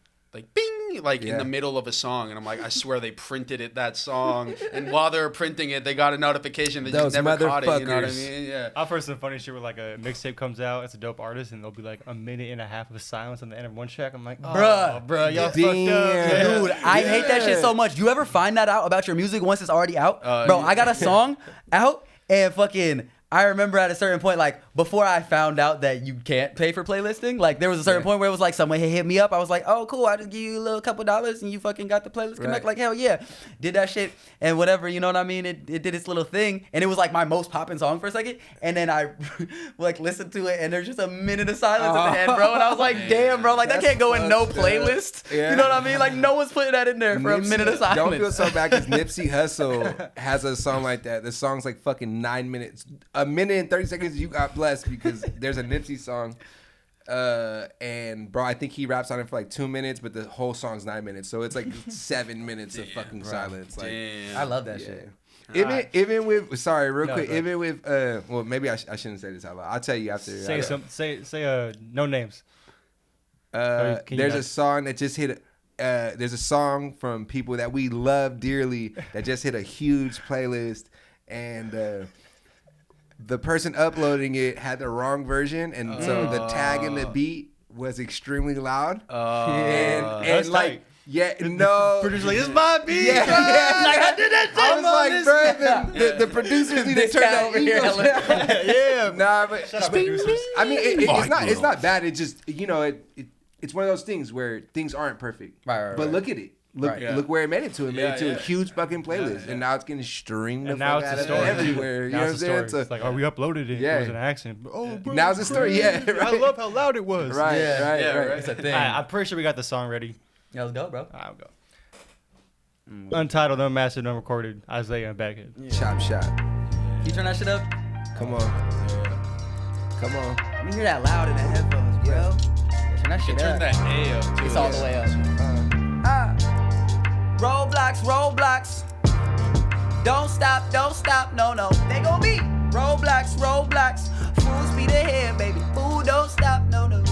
bing like in Yeah. the middle of a song and I'm like I swear they printed it that song and while they were printing it they got a notification they Those just never caught it. You know what I motherfuckers. mean? Yeah. I've heard some funny shit where like a mixtape comes out, it's a dope artist, and there'll be like a minute and a half of silence on the end of one track. I'm like, oh, Bruh. y'all fucked up. Damn. Yeah. Dude, I hate that shit so much. You ever find that out about your music once it's already out? Bro, I got a song out and fucking I remember at a certain point, like before I found out that you can't pay for playlisting, like there was a certain point where it was like someone hit me up. I was like, oh cool, I just give you a little couple dollars and you fucking got the playlist connect. Right. Like hell yeah, did that shit and whatever. You know what I mean? It did its little thing and it was like my most popping song for a second. And then I like listened to it and there's just a minute of silence at the end, bro. And I was like, damn, bro, like that That's can't go in no fucked up. playlist. Yeah. You know what I mean? Like no one's putting that in there for a minute of silence. Don't feel so bad because Nipsey Hussle has a song like that. The song's like fucking 9 minutes. A minute and 30 seconds, you got blessed because there's a Nipsey song. And bro, I think he raps on it for like 2 minutes, but the whole song's 9 minutes. So it's like 7 minutes of fucking silence. Like, Damn. I love that yeah. shit. Even with sorry, real No, quick, go ahead. even with well, maybe I shouldn't say this out loud. I'll tell you after. Say no names. Can you There's not- a song that just hit. There's a song from people that we love dearly that just hit a huge playlist, and the person uploading it had the wrong version, and so the tag and the beat was extremely loud. And That's like, tight. yeah, no. Producer's like, it's my beat. Yeah, yeah. Like I did that I shit. was like, bro, the producers need to This turn guy that over here. yeah, nah, but Shut up, producers. I mean, it's not bad. It just it's one of those things where things aren't perfect. Right. But look at it. look Right. Yeah. look where it made it to. It made Yeah, it to a yeah. huge fucking playlist, yeah. and now it's getting streamed the And now fuck it's out a of story. everywhere. You know Now what I'm it's a saying? story. So, It's like, oh, we uploaded it. Yeah. It was an accident. Oh, bro, Now it's a story. Yeah, I right. love how loud it was. right, Yeah. right, Yeah, right. right. It's a thing. All right, I'm pretty sure we got the song ready. Yeah, let's go, bro. I'll go. Untitled, unmastered, unrecorded. Isaiah and Baghead. Chop shop. Can you turn that shit up? Come on, come on. Let me hear that loud in the headphones, bro. Yeah, turn that shit Turn up. that A up too. It's all the way up. Roadblocks, roadblocks. Don't stop, no, no. They gon' be roadblocks, roadblocks. Full speed ahead, baby. Ooh, don't stop, no, no.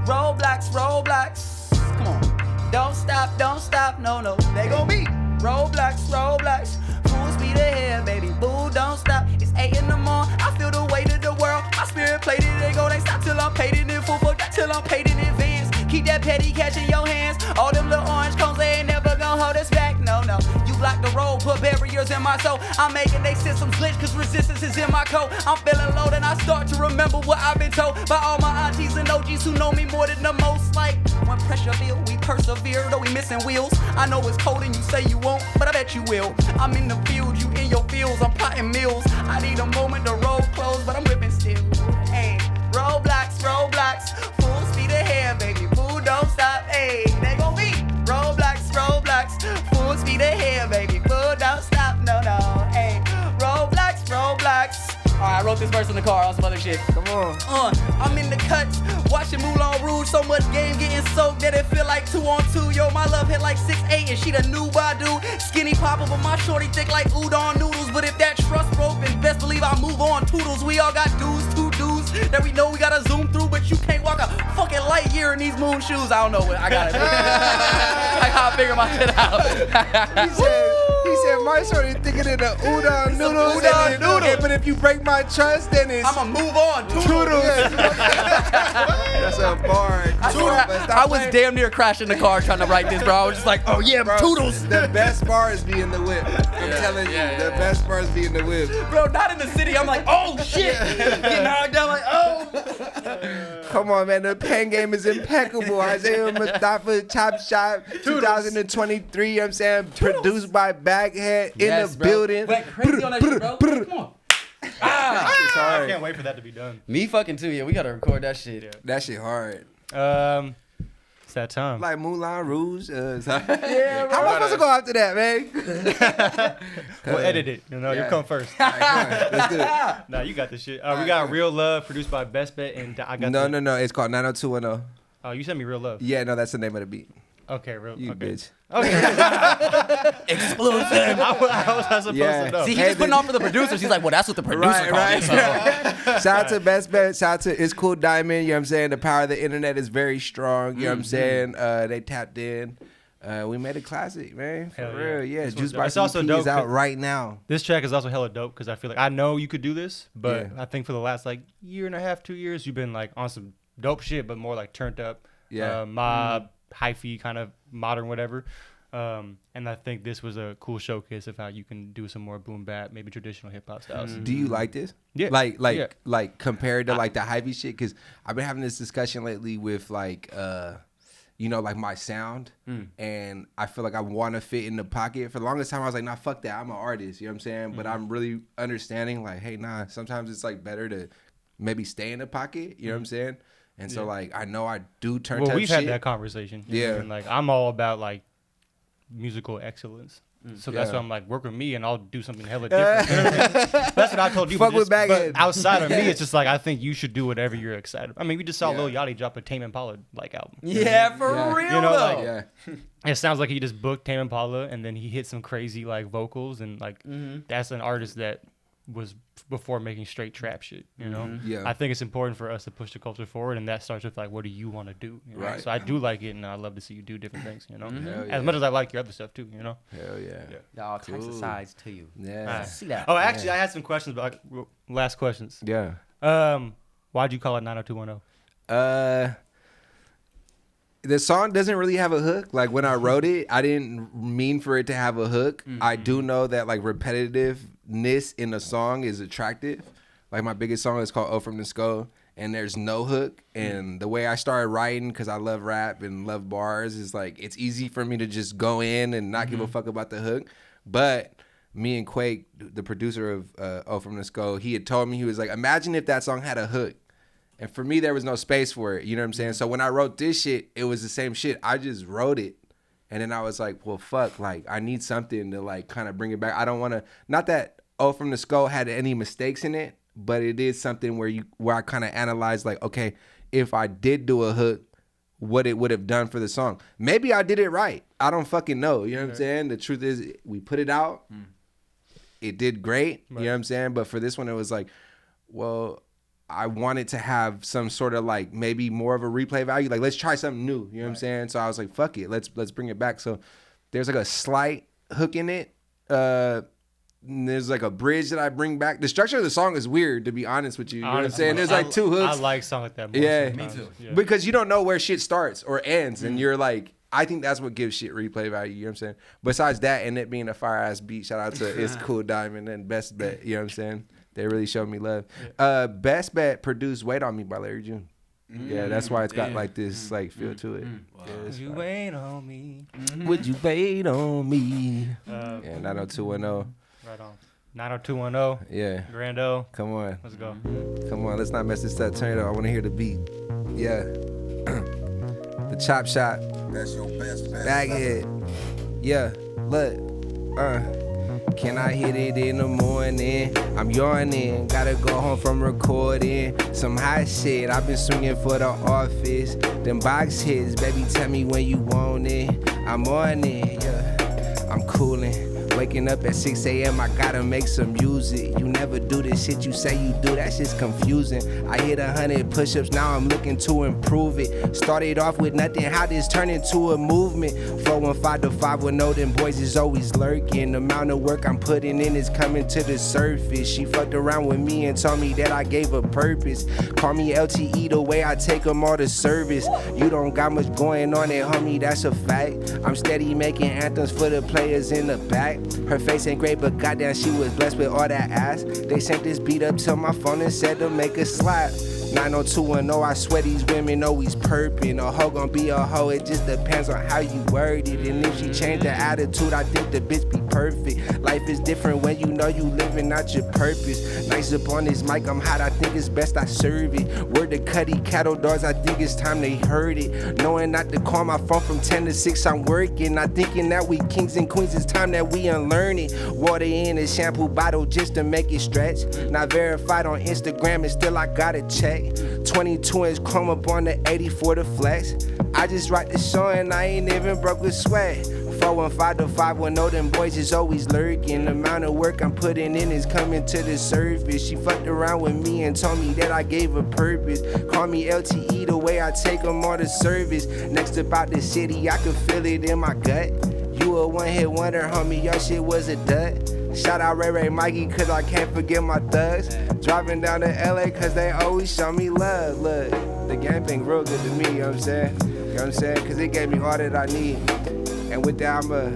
Roadblocks, roadblocks. Come on. Don't stop, no, no. They gon' be roadblocks, roadblocks. Full speed ahead, baby. Boo, don't stop. It's 8 in the morning. I feel the weight of the world. My spirit played it. They go, they stop till I'm paid in full. Fuck that till I'm paid in advance. Keep that petty cash in your hands. All them little orange cones, they ain't never gonna hold us back. No, no. You block the road, put barriers in my soul. I'm making they systems glitch, cause resistance is in my code. I'm feeling low, then I start to remember what I've been told by all my aunties and OGs who know me more than the most. Like, when pressure build, we persevere, though we missing wheels. I know it's cold and you say you won't, but I bet you will. I'm in the field, you in your fields, I'm plotting meals. I need a moment to roll close, but I'm whipping still. Hey, roadblocks, roadblocks, full speed ahead, baby. Boo, don't stop, hey. They gon' be roadblocks, roadblocks, full speed ahead, baby. Boo, don't stop, no, no, hey. Roadblocks, roadblocks. Alright, I wrote this verse in the car on some other shit. Come on. I'm in the cuts, watching Moulin Rouge. So much game getting soaked that it feel like 2 on 2. Yo, my love hit like 6'8", and she the new Badu. Skinny popper, but my shorty thick like udon noodles. But if that trust broken, best believe I move on toodles. We all got dudes, 2 dudes that we know we gotta zoom through, but you can't walk a fucking light year in these moon shoes. I don't know what I gotta do. I gotta figure my shit out. He said, my shorty thinking of the udon noodles. udon and noodles. Okay, but if you break my trust, then it's I'ma move on. toodles. That's a bar. I swear, I was damn near crashing the car trying to write this, bro. I was just like, oh yeah, toodles. The best bars be in the whip. I'm telling you, the best bars be in the whip. Bro, not in the city. I'm like, oh shit. Getting knocked down like, oh. Come on, man. The pen game is impeccable. Isaiah Mostafa, Chop Shop, 2023. You know what I'm saying? Produced by Baghead in Yes, the bro. building. Went crazy on that shit, bro. Come on. It's I hard. can't wait for that to be done. Me fucking too. Yeah, we gotta record that shit. That shit hard. It's that time. Like Moulin Rouge. Yeah, How am I supposed to go after that, man? We'll edit it. You know, you come first. All right, come on. Let's do it. Nah, you got this shit. We got Real Love, produced by Best Bet, and I got No. It's called 90210. Oh, you sent me Real Love. Yeah, no, that's the name of the beat. Okay, real. You okay. bitch. Okay. exclusive. How was I supposed Yeah. to know? See, he's Hey, just putting on for the producers. He's like, well, that's what the producer Right, called it. So. Shout out to Best Bet. Shout out to It's Cool Diamond. You know what I'm saying? The power of the internet is very strong. You know what I'm saying? They tapped in. We made a classic, man. For Hell yeah. real. Yeah. This Juice was dope. Box It's also EP dope is out 'cause- right now. This track is also hella dope because I feel like I know you could do this, but Yeah. I think for the last like year and a half, 2 years, you've been like on some dope shit, but more like turned up, Yeah. mob, hyphy, kind of modern, whatever. And I think this was a cool showcase of how you can do some more boom bap, maybe traditional hip hop styles. Do you like this? Yeah. Like compared to like the Hyvey shit? Because I've been having this discussion lately with like, like my sound, and I feel like I want to fit in the pocket. For the longest time, I was like, nah, fuck that. I'm an artist. You know what I'm saying? But I'm really understanding like, hey, nah. Sometimes it's like better to maybe stay in the pocket. You know what I'm saying? And so like, I know I do turn. Well, we've shit. had that conversation. Yeah. And like, I'm all about like musical excellence. So that's Yeah. why I'm like, work with me and I'll do something hella different. You know what I mean? That's what I told you. Fuck but with but Baghead. outside of me, it's just like, I think you should do whatever you're excited. I mean, we just saw Yeah. Lil Yachty drop a Tame Impala like album. Yeah, for Yeah. real You know, though. like, Yeah. It sounds like he just booked Tame Impala and then he hit some crazy like vocals and like that's an artist that was before making straight trap shit, you know? Yeah. I think it's important for us to push the culture forward and that starts with like, what do you want to do? You know? Right. So I do like it and I love to see you do different things, you know? Hell yeah. As much as I like your other stuff too, you know? Hell yeah. All types of sides to you. Yeah. See that? Oh, actually, I had some questions, but last questions. Yeah. Why'd you call it 90210? The song doesn't really have a hook. Like when I wrote it, I didn't mean for it to have a hook. I do know that like repetitiveness in a song is attractive. Like my biggest song is called "Oh from the Skull," and there's no hook, and the way I started writing, because I love rap and love bars, is like it's easy for me to just go in and not give a fuck about the hook. But me and Quake, the producer of Oh From The Skull, he had told me, he was like, imagine if that song had a hook. And for me, there was no space for it. You know what I'm saying? So when I wrote this shit, it was the same shit. I just wrote it. And then I was like, well, fuck, like, I need something to, like, kind of bring it back. I don't want to, not that Oh From The Skull had any mistakes in it, but it is something where I kind of analyzed, like, okay, if I did do a hook, what it would have done for the song. Maybe I did it right. I don't fucking know. You know what I'm saying? The truth is, we put it out. It did great. Right. You know what I'm saying? But for this one, it was like, well, I wanted to have some sort of like maybe more of a replay value. Like, let's try something new. You know what I'm saying? So I was like, fuck it. Let's bring it back. So there's like a slight hook in it. There's like a bridge that I bring back. The structure of the song is weird, to be honest with you. You know what I'm saying? There's like 2 hooks. I like songs like that more. Yeah. Me too. Yeah. Because you don't know where shit starts or ends. And you're like, I think that's what gives shit replay value. You know what I'm saying? Besides that, and it being a fire ass beat, shout out to It's Cool Diamond and Best Bet. You know what I'm saying? They really showed me love. Best Bet produced Wait On Me by Larry June. Yeah, that's why it's got like this like feel to it. Wow. Would you wait on me? Would you wait on me? Yeah, 90210. Right on. 90210. Yeah. Grando. Come on. Let's go. Come on, let's not mess this up. Turn it up. I want to hear the beat. Yeah. The Chop Shop. That's your best bet. Baghead. Yeah. Look. Can I hit it in the morning? I'm yawning. Gotta go home from recording some hot shit. I've been swinging for the office. Them box hits. Baby, tell me when you want it. I'm on it. Yeah. I'm cooling. Waking up at 6 a.m., I gotta make some music. You never do this shit you say you do, that shit's confusing. I hit 100 push-ups, now I'm looking to improve it. Started off with nothing, how this turned into a movement. 415 to 510, them boys is always lurking. The amount of work I'm putting in is coming to the surface. She fucked around with me and told me that I gave her purpose. Call me LTE the way I take them all to service. You don't got much going on there, homie, that's a fact. I'm steady making anthems for the players in the back. Her face ain't great, but goddamn, she was blessed with all that ass. They sent this beat up to my phone and said to make a slap. 90210, I swear these women always perping. A hoe gon' be a hoe, it just depends on how you word it. And if she changed her attitude, I think the bitch be perfect. Life is different when you know you living out your purpose. Nice up on this mic, I'm hot, I think it's best I serve it. Word to Cuddy, cattle doors, I think it's time they heard it. Knowing not to call my phone from 10 to 6, I'm working. I'm thinking that we kings and queens, it's time that we unlearn it. Water in a shampoo bottle just to make it stretch. Not verified on Instagram and still I gotta check. 22-inch chrome up on the 84 to flex. I just rocked the show and I ain't even broke a sweat. 415 to 510, them boys is always lurking. The amount of work I'm putting in is coming to the surface. She fucked around with me and told me that I gave her purpose. Call me LTE the way I take them all to service. Next about the city, I can feel it in my gut. You a one-hit wonder, homie, your shit was a dud. Shout out Ray Ray Mikey, cause I can't forget my thugs. Driving down to LA, cause they always show me love. Look, the game been real good to me, you know what I'm saying? You know what I'm saying? Cause it gave me all that I need. And with that, I'ma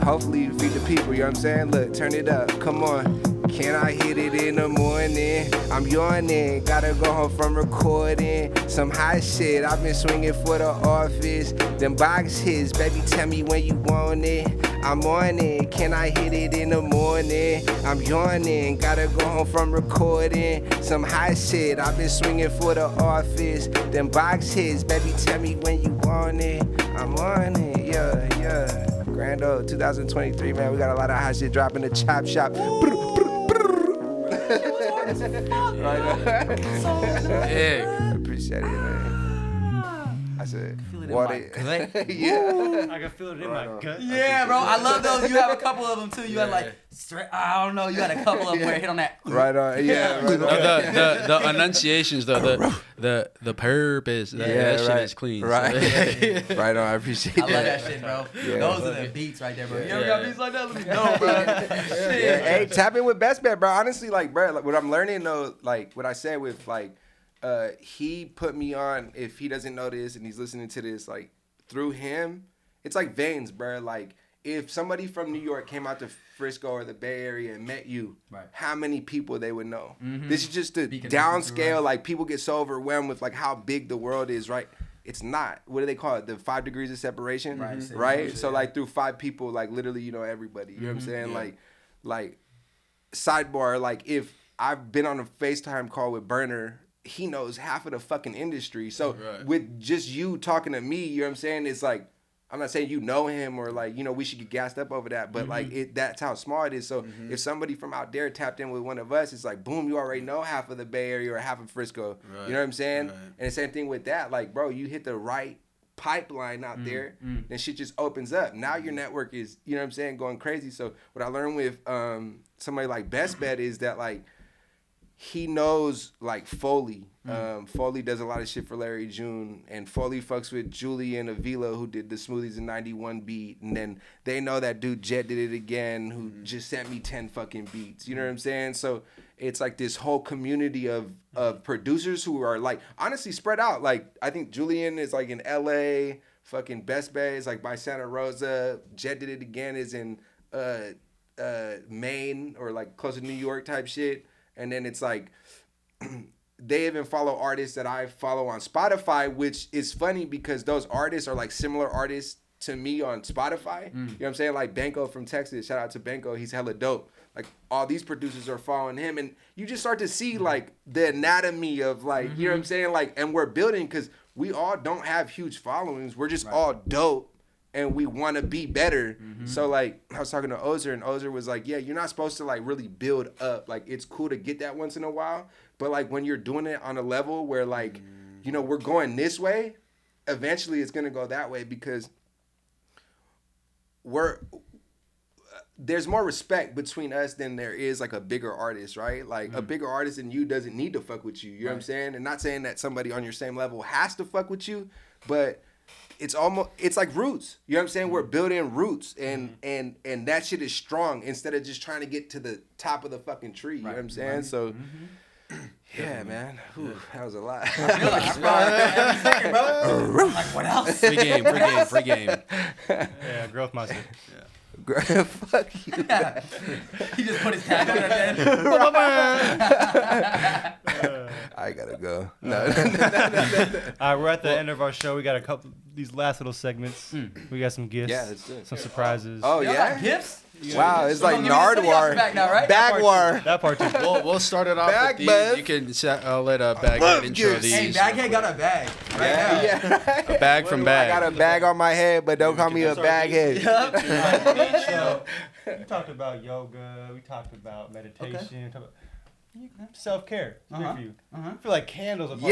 hopefully feed the people, you know what I'm saying? Look, turn it up, come on. Can I hit it in the morning? I'm yawning, gotta go home from recording some hot shit. I've been swinging for the office. Them box hits, baby, tell me when you want it. I'm on it, can I hit it in the morning? I'm yawning, gotta go home from recording some hot shit. I've been swinging for the office. Them box hits, baby, tell me when you want it. I'm on it, yeah, yeah. Grando 2023, man, we got a lot of hot shit dropping the Chop Shop. Yeah. Appreciate it, man. I said, water. Yeah. I can feel it in my gut. Yeah, bro. I love those. You have a couple of them too. You had like, I don't know. You had a couple of them where it hit on that. Right on. Yeah. Right on. The enunciations, the purpose, that shit is clean. Right. So. Right on. I appreciate that. I love that shit, bro. Yeah. Those are the beats right there, bro. You ever got beats like that? Let me know, bro. Yeah, hey, tap in with Best Bet, bro. Honestly, like, bro, like, what I'm learning though, like what I said with like, he put me on. If he doesn't know this and he's listening to this, like through him, it's like veins, bro. Like if somebody from New York came out to Frisco or the Bay Area and met you, Right. how many people they would know? Mhm. This is just the Speaking downscale. right. Like people get so overwhelmed with like how big the world is, right? It's not. What do they call it? The 5 degrees of separation, Right. right? Same So shit, like through 5 people, like literally, you know everybody. You know what I'm saying? Yeah. Like sidebar, like if I've been on a FaceTime call with Burner, he knows half of the fucking industry. So Right. with just you talking to me, you know what I'm saying? It's like, I'm not saying you know him or like, you know, we should get gassed up over that, but like that's how small it is. So if somebody from out there tapped in with one of us, it's like, boom, you already know half of the Bay Area or half of Frisco. Right. You know what I'm saying? Right. And the same thing with that, like, bro, you hit the right pipeline out there, then shit just opens up. Now your network is, you know what I'm saying, going crazy. So what I learned with somebody like Best Bet is that like he knows like Foley. Foley does a lot of shit for Larry June, and Foley fucks with Julian Avila, who did the Smoothies in 91 beat, and then they know that dude Jet did it again, who just sent me 10 fucking beats. You know what I'm saying? So it's like this whole community of producers who are like honestly spread out. Like I think Julian is like in LA, fucking Best Bet is like by Santa Rosa, Jet did it again is in Maine or like close to New York type shit. And then it's like they even follow artists that I follow on Spotify, which is funny because those artists are like similar artists to me on Spotify. You know what I'm saying? Like Benko from Texas, shout out to Benko, he's hella dope. Like all these producers are following him, and you just start to see like the anatomy of like, you know what I'm saying? Like, and we're building because we all don't have huge followings. We're just all dope. And we want to be better. So like I was talking to Ozer, and Ozer was like, yeah, you're not supposed to like really build up. Like it's cool to get that once in a while, but like when you're doing it on a level where like, you know, we're going this way, eventually it's gonna go that way because there's more respect between us than there is like a bigger artist, right? Like a bigger artist than you doesn't need to fuck with you. You know what I'm saying? And not saying that somebody on your same level has to fuck with you, but it's like roots. You know what I'm saying? We're building roots and that shit is strong instead of just trying to get to the top of the fucking tree. You know what I'm saying? So yeah, man. Whew, that was a lot. Like what else? Free game. Yeah, growth mindset. Fuck you. He just put his tag on at the end. I gotta go. No. All right, we're at the end of our show. We got a couple these last little segments. We got some gifts. Yeah, let's do it. Some surprises. Oh Y'all yeah. got gifts? Wow, it's like Give me the city off Nardwar. the back now, right? Bagwar. That part too. We'll start it off Bag with buzz. these. You can let Baghead intro gifts. these. Hey, Baghead got a bag. Right now. Yeah. A bag from I Bag. got a bag on my head, but don't call me a baghead. We talked about yoga. We talked about meditation. We talked about self-care. It's great for you. I feel like candles are part of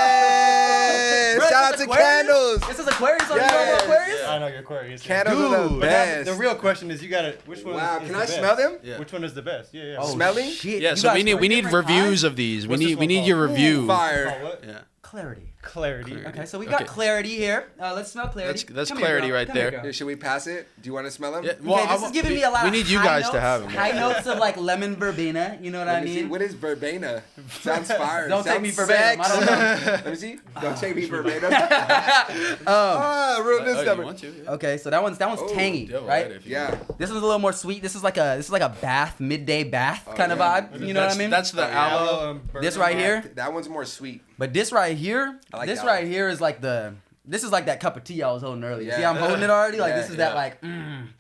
Yeah. Bro, Shout out this to is Aquarius? candles. This is Aquarius. So Yes. you know about Aquarius? self-care. I know you're Aquarius. Candles are the But that's- best. the real question is, you gotta. Which one? Wow, is can the I best? smell them? Yeah. Which one is the best? Yeah. Oh, Smelling? shit. Yeah, You so guys we need three different reviews kinds? of these. What's this We one need called? your review. Fire. Oh, what? Yeah. Clarity. Clarity. Okay, so we got clarity here. Let's smell clarity. That's Come clarity here, girl. right Come here, there. girl. Here, should we pass it? Do you want to smell them? Yeah, Okay, this is giving me a lot We of need you high guys to notes, have them. high notes of like lemon verbena. You know what I Let me see. mean? What is verbena? Sounds fire. Don't take Sounds me verbatim. I sex. don't know. Let me see. Don't take me verbatim. Real Oh, this you number. want to? Yeah. Okay, so that one's Oh, tangy, Go right? if you Yeah. want. This one's a little more sweet. This is like a bath, midday bath kind of yeah. vibe. You know what I mean? That's the aloe. This right here. That one's more sweet. But this right here, I like this that right one. here is like this is like that cup of tea I was holding earlier. Yeah. See, I'm holding it already. Like Yeah, this is that yeah. like,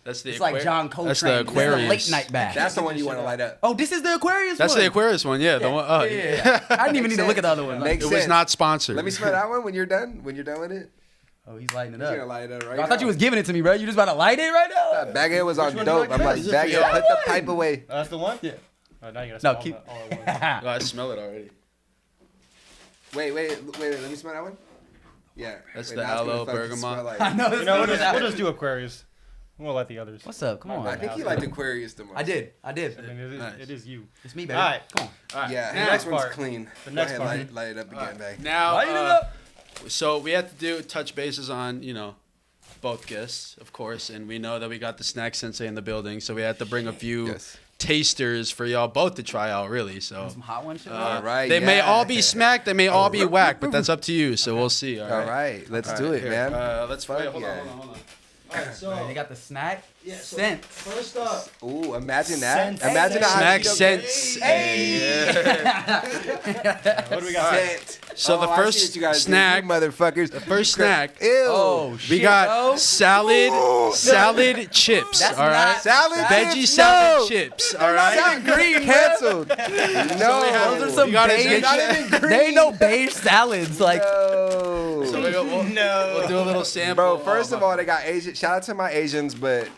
That's the it's like John Coltrane. That's the This is Aquarius. a late night bath. That's the one you want to light up. Oh, this is the Aquarius That's one. the Aquarius one. Yeah. The one. Oh, Yeah. I didn't even need to look at the other one. Like, Makes It was sense. not sponsored. Let me smell that one when you're done. When you're done with it, oh, he's lighting it he's gonna up. light it up right I thought you was giving it to me, bro. You just about to light it right now? Baghead was on Which one do you dope. like I'm like, best? Baghead, put the pipe away. That's the one. Yeah. Oh, now you gotta No, smell keep. them all at once. Oh, I smell it already. Wait. Let me smell that one. Yeah. That's Wait, the now it's gonna aloe fucking bergamot. smell like- I know. You know, we'll just do Aquarius. We'll let the others. What's up? Come on. I think he liked Aquarius the most. I did. I mean, Nice. it is you. It's me, baby. All right. Come on. All right. Yeah, The the next next one's part. clean. The Go next ahead, part. light it up again, babe. Now, Light it up. So we have to touch bases on, both guests, of course, and we know that we got the snack sensei in the building, so we had to bring a few Yes. tasters for y'all both to try out, really. So Some hot one shit. All right. they may yeah. all be smack, they may all be whack, but that's up to you. So we'll see. All right, let's do it, here, man. Let's Fuck wait. Hold yeah. on. Right, they got the snack Yeah, so scents. first up, Ooh, imagine that. Scent. Imagine a snack hot Cheeto scents. What do we got? scent. So the I first see what you guys do, snack- you motherfuckers. The first snack. Ew. Oh, shit. We got yo. salad chips. That's all right. not- Salad Veggie chips? salad No. chips. All right. Not even green. Canceled. So we have- Those are some you gotta beige. get Not even green. They ain't no beige salads. Like, No. So we'll do a little sample. Bro, first of all, they got Asian. Shout out to my Asians, but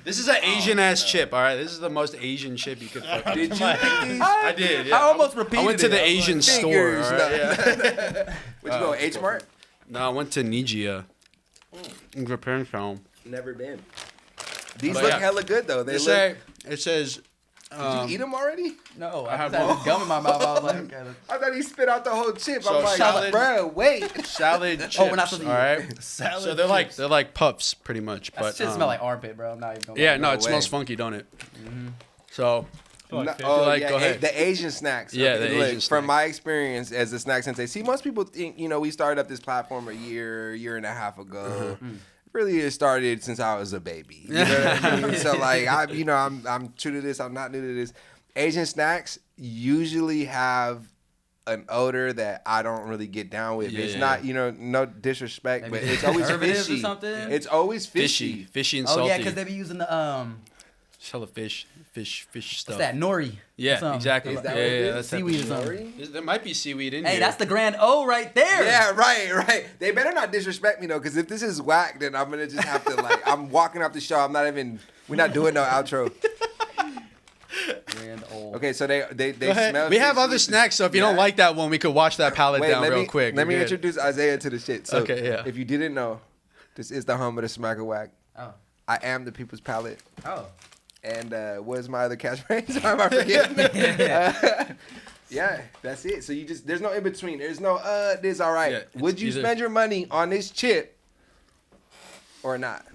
this is an Asian ass chip. All right, this is the most Asian chip you could fucking. did you pick these? I did. Yeah. I almost repeated I went to it. the I was Asian like, store. Figures, All no. right? Yeah. Where'd you go? H Mart? No, I went to Nijia. In Japan. Never been. These But look yeah. hella good though. They It look. say it says. Did you eat them already? No, I I have had one. this gum in my mouth. I was like, okay. I thought he spit out the whole chip. So I'm like, salad- bro, wait. Salad chips. Oh, we're not supposed to all eat right. Salad So they're like puffs, pretty much. That But shit smell like armpit, bro. I'm not even gonna yeah, lie. no, No it smells way. funky, don't it? So Like No, fish. oh, like, yeah, go ahead. the Asian snacks. Yeah, the look, Asian From snack. my experience as a snack sensei, see, most people think, we started up this platform a year and a half ago. Really, it started since I was a baby. You know what I mean? So, like, I'm true to this. I'm not new to this. Asian snacks usually have an odor that I don't really get down with. It's Yeah. not, no disrespect, Maybe but it's always conservatives or fishy. something? It's always fishy. fishy and Oh salty. yeah, because they be using the Hella fish stuff. what's that nori? Yeah, Something. exactly. Is that yeah, what it yeah, is? that's that Seaweed or shit. something. There might be seaweed in Hey, here. that's the grand O right there. Yeah, right. They better not disrespect me though, because if this is whack, then I'm gonna just have to I'm walking off the show. We're not doing no outro. Grand O. Okay, so they Go ahead. smell. We have fishy. other snacks, so if you don't like that one, we could wash that palette Wait, down let real me, quick. Let me You're good. introduce Isaiah to the shit. So, Okay, yeah. if you didn't know, this is the home of the Smacker Whack. Oh. I am the people's palate. Oh. And what is my other catchphrase? Am I forgetting? Yeah, that's it. So there's no in between. There's no this all right. Yeah, it's Would you either- spend your money on this chip or not?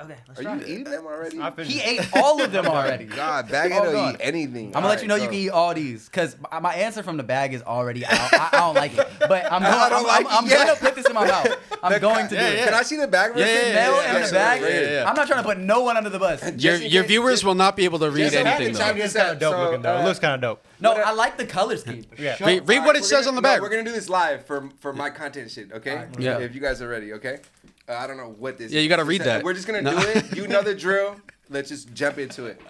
Okay, let's Are try you it. eating them already? I finished. He ate all of them already. God, Baghead Oh, will God. eat anything. I'm gonna let you know you can eat all these because my answer from the bag is already out. I don't like it, but I'm gonna put this in my mouth. I'm going to do it. Can I see the bag? Yeah, yeah, Smell yeah, in the bag. yeah. I'm not trying to put no one under the bus. Your viewers will not be able to read Just in anything case though. I It's kind of dope looking though. It looks kind of dope. No, I like the color scheme. Yeah. Read what it says on the bag. We're gonna do this live for my content shit, okay? Yeah. If you guys are ready, okay? I don't know what this. Yeah, you gotta read that. We're just gonna No. do it. You know the drill. Let's just jump into it.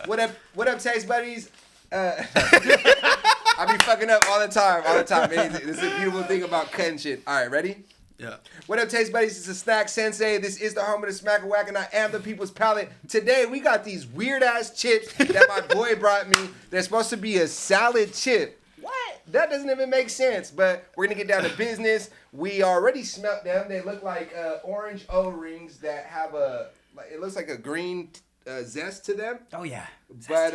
What up, taste buddies? I be fucking up all the time. This is a beautiful thing about cutting shit. All right, ready? Yeah. What up, taste buddies? It's a snack sensei. This is the home of the Smacker Whack, and I am the people's palate. Today, we got these weird ass chips that my boy brought me. They're supposed to be a salad chip. What? That doesn't even make sense. But we're gonna get down to business. We already smelt them. They look like orange O-rings that have it looks like a green zest to them. Oh yeah, But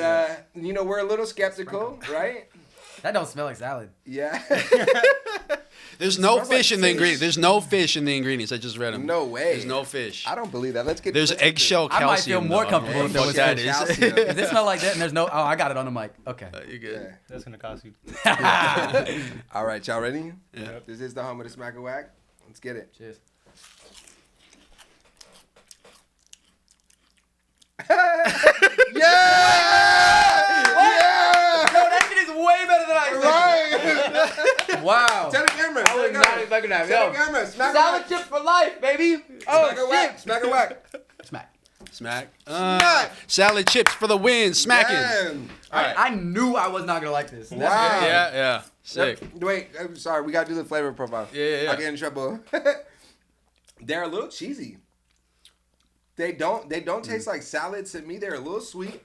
we're a little skeptical, right? that don't smell like salad. Yeah. There's no smells like fish in the fish. ingredients. There's no fish in the ingredients. I just read them. No way. There's no fish. I don't believe that. Let's get. There's let's get eggshell I might feel calcium. more though. comfortable if there Fuck was that fish. is. Calcium. If this smell like that and there's no, oh, I got it on the mic. Okay. You're good. That's gonna cost you. All right, y'all ready? Yeah. This is the home of the Smacker Whack. Let's get it. Cheers. Yeah! Yo, that shit is way better than I expected. Right! Wow. Tell the camera. I was not expecting that. Tell Yo, the camera. Smacker salad Whack. chips for life, baby. Smacker Oh Whack. shit. Smacker Whack. Smack. Smack. Smack. Salad chips for the win. Smacking. Damn. All right. I knew I was not gonna like this. That's Wow. good. Yeah. Sick. Wait, I'm sorry. We gotta do the flavor profile. Yeah. I get in trouble. They're a little cheesy. They don't taste like salad to me. They're a little sweet.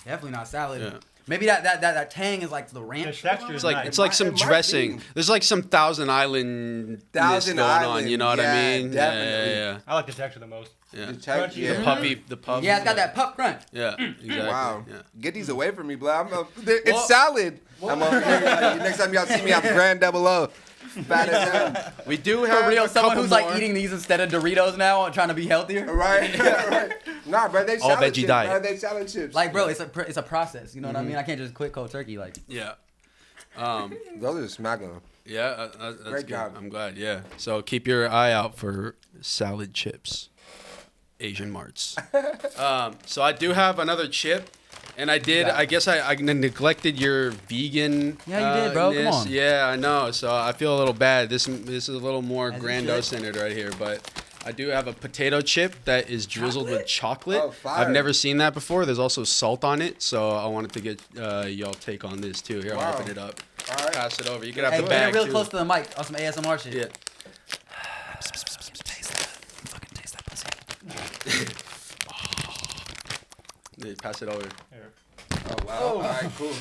Definitely not salad. Yeah. Maybe that tang is like the ranch. The texture is It's like nice. it's like some It might dressing. be. There's like some Thousand Island Thousand going on. Island, You know what I yeah, mean? definitely. Yeah. I like the texture the most. Yeah. The check- Crunchy. yeah. The puffy. The puff. Yeah, it's got that puff crunch. Yeah. Exactly. Wow. Yeah. Get these away from me, bro. It's Well- salad. I'm over here. Next time y'all see me, I'm grand double O. Fat as hell. We do For have real, a someone couple who's more. like eating these instead of Doritos now and trying to be healthier. Right? Right. Nah, bro, they All salad veggie chips. diet. Bro, they salad chips. Like, bro, it's a process. You know what I mean? I can't just quit cold turkey. Like, Yeah. Those are smacking. Yeah, that's Great good. job. I'm glad. Yeah. So keep your eye out for salad chips, Asian Marts. So I do have another chip, and I did. I guess I neglected your vegan. Yeah, you did, bro. Come on. Yeah, I know. So I feel a little bad. This is a little more As it grando should. centered right here, but. I do have a potato chip that is drizzled with chocolate. Oh, fire. I've never seen that before. There's also salt on it, so I wanted to get y'all take on this too. Here, Wow. I'll open it up. All right. Pass it over. You can have Hey, the get bag it real too. close to the mic on some ASMR shit. Yeah. Taste that pussy. Yeah, pass it over. Oh wow. All right, cool.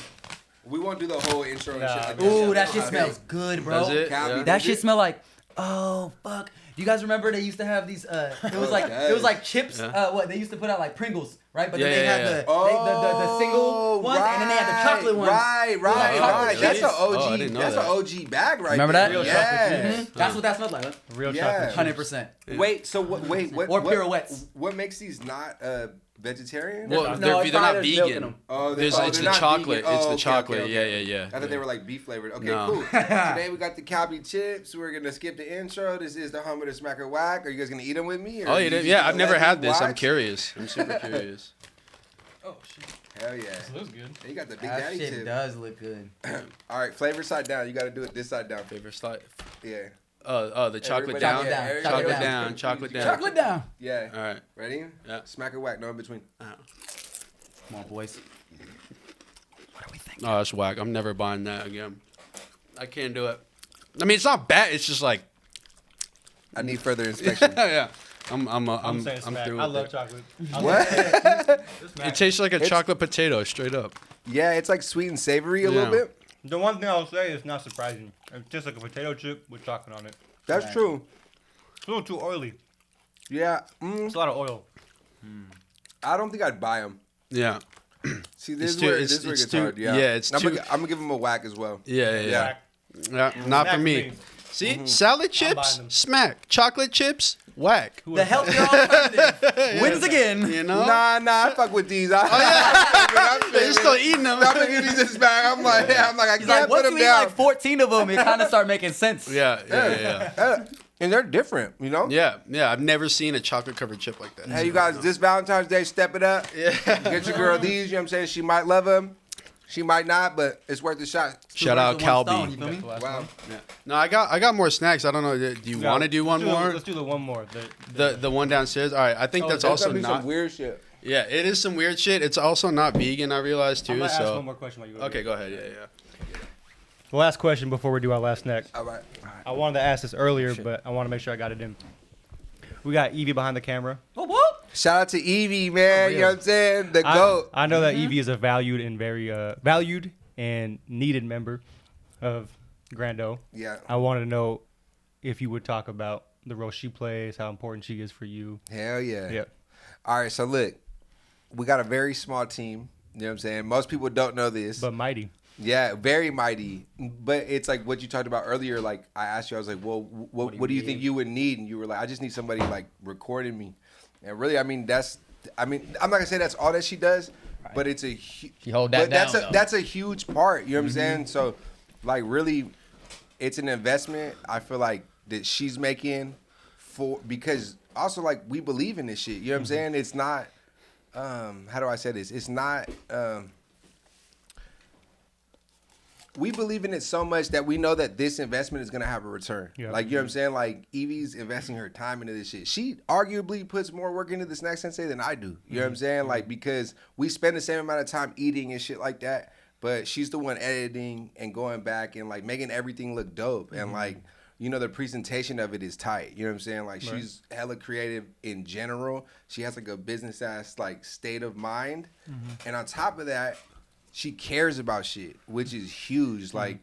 We won't do the whole intro and Nah, shit. Like Ooh, that Yeah. shit smells good, bro. Does it? Copy. Yeah. That shit smell like, oh fuck. Do you guys remember they used to have these? It was like chips. Yeah. What they used to put out like Pringles, right? But Yeah, then they yeah, had yeah. the single ones, and then they had the chocolate ones. Right, like chocolate right. That's chips. an OG. Oh, I didn't know That's that. an OG bag right Remember there. that? Real Yeah. chocolate chips. That's what that smelled like. Real Yeah. chocolate. 100%. Wait, so what? Or pirouettes. What makes these not vegetarian? Well, No, they're it's not probably there's milk in vegan. them. Oh, It's they're the not chocolate. vegan. It's Oh, the okay, chocolate. okay. Yeah. I thought they were like beef flavored. Okay, No. cool. Today we got the Cali chips. We're gonna skip the intro. This is the hum of the smack or whack. Are you guys gonna eat them with me? Or Oh, you you did? just Yeah, gonna I've never let me had this. I'm watch? curious. I'm super curious. Oh shit. Hell yeah. This looks good. You got the big That daddy shit tip. does look good. All right, flavor side down. You got to do it this side down. Favorite slide? Yeah. Oh, the chocolate Everybody- down. Chocolate down. everybody- Chocolate Chocolate down. Chocolate down. Chocolate down. Yeah. All right. Ready? Yeah. Smack or whack. No in between. Come on, boys. What do we think? Oh, that's whack. I'm never buying that again. I can't do it. I mean, it's not bad. It's just like, I need further inspection. yeah. I'm saying smack. through I with love it. chocolate. What? It tastes like a chocolate potato, straight up. Yeah, it's like sweet and savory a little Yeah. bit. The one thing I'll say is not surprising. It's just like a potato chip with chocolate on it. That's Right. true. It's a little too oily. Yeah. It's a lot of oil. I don't think I'd buy them. Yeah. See, this It's is too- where it's- this is where it it's gets too- hard. Yeah. yeah, it's I'm too- gonna give them a whack as well. Yeah. Yeah. Not Smack for for me. me. See, salad chips, buying them. smack. Chocolate chips, whack. Who The would've thought? healthier alternative wins again. You know? Nah, I fuck with these. They're still eating them. I'm gonna give these this back. I'm like, I He's can't like, put once them you eat down. like 14 of them, it kind of start making sense. Yeah. And they're different, you know. Yeah. I've never seen a chocolate covered chip like that. Hey, you guys, this Valentine's Day, step it up. Yeah. Get your girl these. You know what I'm saying? She might love them. She might not, but it's worth a shot. Shout out Two birds with one stone, Calby. you feel me? The last Wow. one. Yeah. No, I got more snacks. I don't know. Do you Yeah, want to do one more? Let's do the one more. The one downstairs. All right. I think Oh, that's there's also That's gonna be not. some weird shit. Yeah, it is some weird shit. It's also not vegan. I realized I'm too. gonna ask one So more question while you go. okay, go ahead. Yeah. The last question before we do our last snack. All right. I wanted to ask this earlier, Shit. but I want to make sure I got it in. We got Evie behind the camera. Whoop, whoop. Shout out to Evie, man. You know what I'm saying? The I, GOAT. I know that Evie is a valued and very valued and needed member of Grando. Yeah. I wanted to know if you would talk about the role she plays, how important she is for you. Hell yeah. Yeah. All right, so look, we got a very small team. You know what I'm saying? Most people don't know this. But mighty. Yeah, very mighty. But it's like what you talked about earlier. Like I asked you, I was like, well, what do you think you would need? And you were like, I just need somebody like recording me. And really, I mean, I'm not gonna say that's all that she does, but it's a She hold that down, though. that's a huge part. You know what I'm saying? So, like, really, it's an investment. I feel like that she's making because also like we believe in this shit. You know what I'm saying? It's not. How do I say this? It's not. We believe in it so much that we know that this investment is gonna have a return. Yeah. Like, you know what I'm saying? Like, Evie's investing her time into this shit. She arguably puts more work into the Snack Sensei than I do. You know what I'm saying? Like, because we spend the same amount of time eating and shit like that, but she's the one editing and going back and like making everything look dope. And like, you know, the presentation of it is tight. You know what I'm saying? Like, she's hella creative in general. She has like a business ass like state of mind. And on top of that, she cares about shit, which is huge. Like,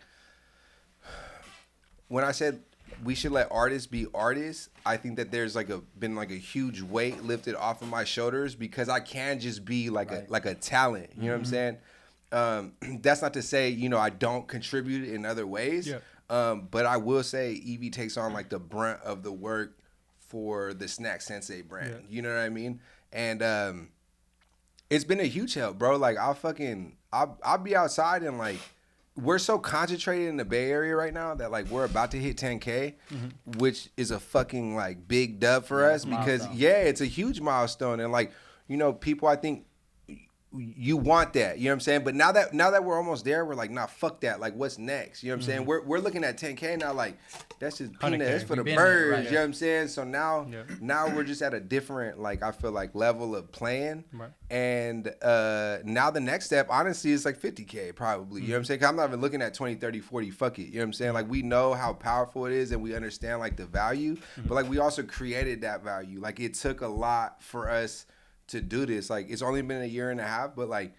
when I said we should let artists be artists, I think that there's like been a huge weight lifted off of my shoulders because I can just be like a talent. You know what I'm saying? That's not to say, you know, I don't contribute in other ways. Yeah. But I will say Evie takes on like the brunt of the work for the Snack Sensei brand. Yeah. You know what I mean? And it's been a huge help, bro. Like I'll be outside and like we're so concentrated in the Bay Area right now that like we're about to hit 10K, which is a fucking like big dub for us because it's a huge milestone. And like, you know, people, I think you want that, you know what I'm saying? But now that we're almost there, we're like, nah, fuck that. Like, what's next? You know what I'm saying? We're looking at 10K now, like that's just peanut. It's for the birds, right, you know what I'm saying? So now we're just at a different, like, I feel like level of playing. Right. And now the next step, honestly, is like 50K probably. You know what I'm saying? 'Cause I'm not even looking at 20, 30, 40, fuck it. You know what I'm saying? Like, we know how powerful it is and we understand like the value, but like we also created that value. Like, it took a lot for us to do this. Like, it's only been a year and a half, but like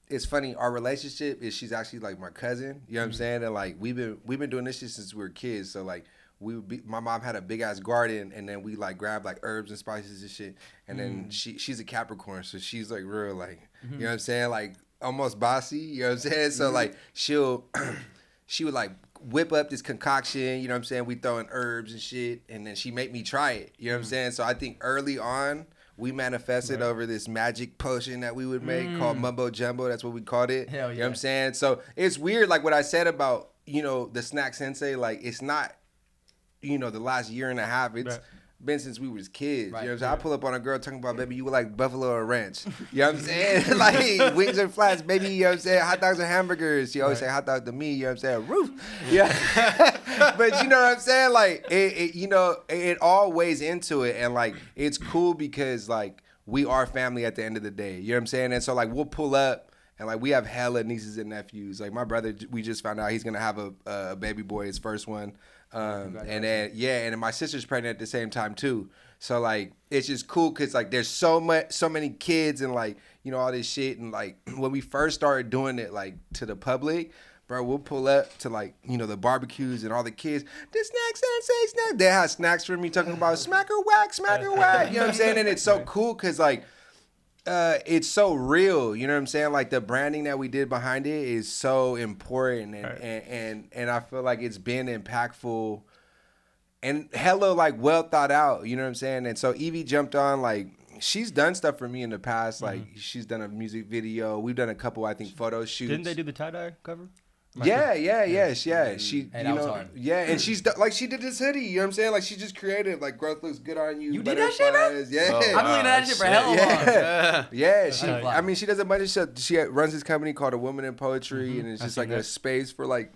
it's funny, our relationship is she's actually like my cousin, you know what I'm saying? And like we've been doing this shit since we were kids. So like my mom had a big ass garden, and then we like grabbed like herbs and spices and shit, and then she's a Capricorn, so she's like real like you know what I'm saying, like almost bossy, you know what I'm saying? So like she would like whip up this concoction, you know what I'm saying, we throw in herbs and shit, and then she make me try it, you know what I'm saying? So I think early on we manifested over this magic potion that we would make called Mumbo Jumbo. That's what we called it. Hell yeah. You know what I'm saying? So it's weird, like what I said about, you know, the Snack Sensei, like it's not, you know, the last year and a half. It's been since we was kids. Right. You know what I'm saying? I pull up on a girl talking about, baby, you would like buffalo or ranch. You know what I'm saying? Like wings and flats, baby, you know what I'm saying? Hot dogs and hamburgers. She always say hot dog to me, you know what I'm saying? Roof. Yeah. But you know what I'm saying? Like it you know, it all weighs into it, and like it's cool because like we are family at the end of the day. You know what I'm saying? And so like we'll pull up and like we have hella nieces and nephews. Like my brother, we just found out he's gonna have a baby boy, his first one. And then and then my sister's pregnant at the same time too. So like it's just cool because like there's so many kids and like, you know, all this shit. And like when we first started doing it like to the public, bro, we'll pull up to like, you know, the barbecues and all the kids, the Snack Sensei snack. They have snacks for me talking about smack or whack. You know what I'm saying? And it's so cool because like it's so real, you know what I'm saying? Like the branding that we did behind it is so important, and I feel like it's been impactful and hella like well thought out, you know what I'm saying? And so Evie jumped on, like she's done stuff for me in the past, like she's done a music video, we've done a couple I think photo shoots. Didn't they do the tie-dye cover? Yeah. She, Hey, you that know, was hard. yeah, and she's like she did this hoodie. You know what I'm saying? Like she just created like growth looks good on you. You did that shit, bro? Yeah, I've been looking at that shit for hell long. Yeah. She, Hell yeah. I mean, she does a bunch of shit. She runs this company called A Woman in Poetry, and it's just like a space for like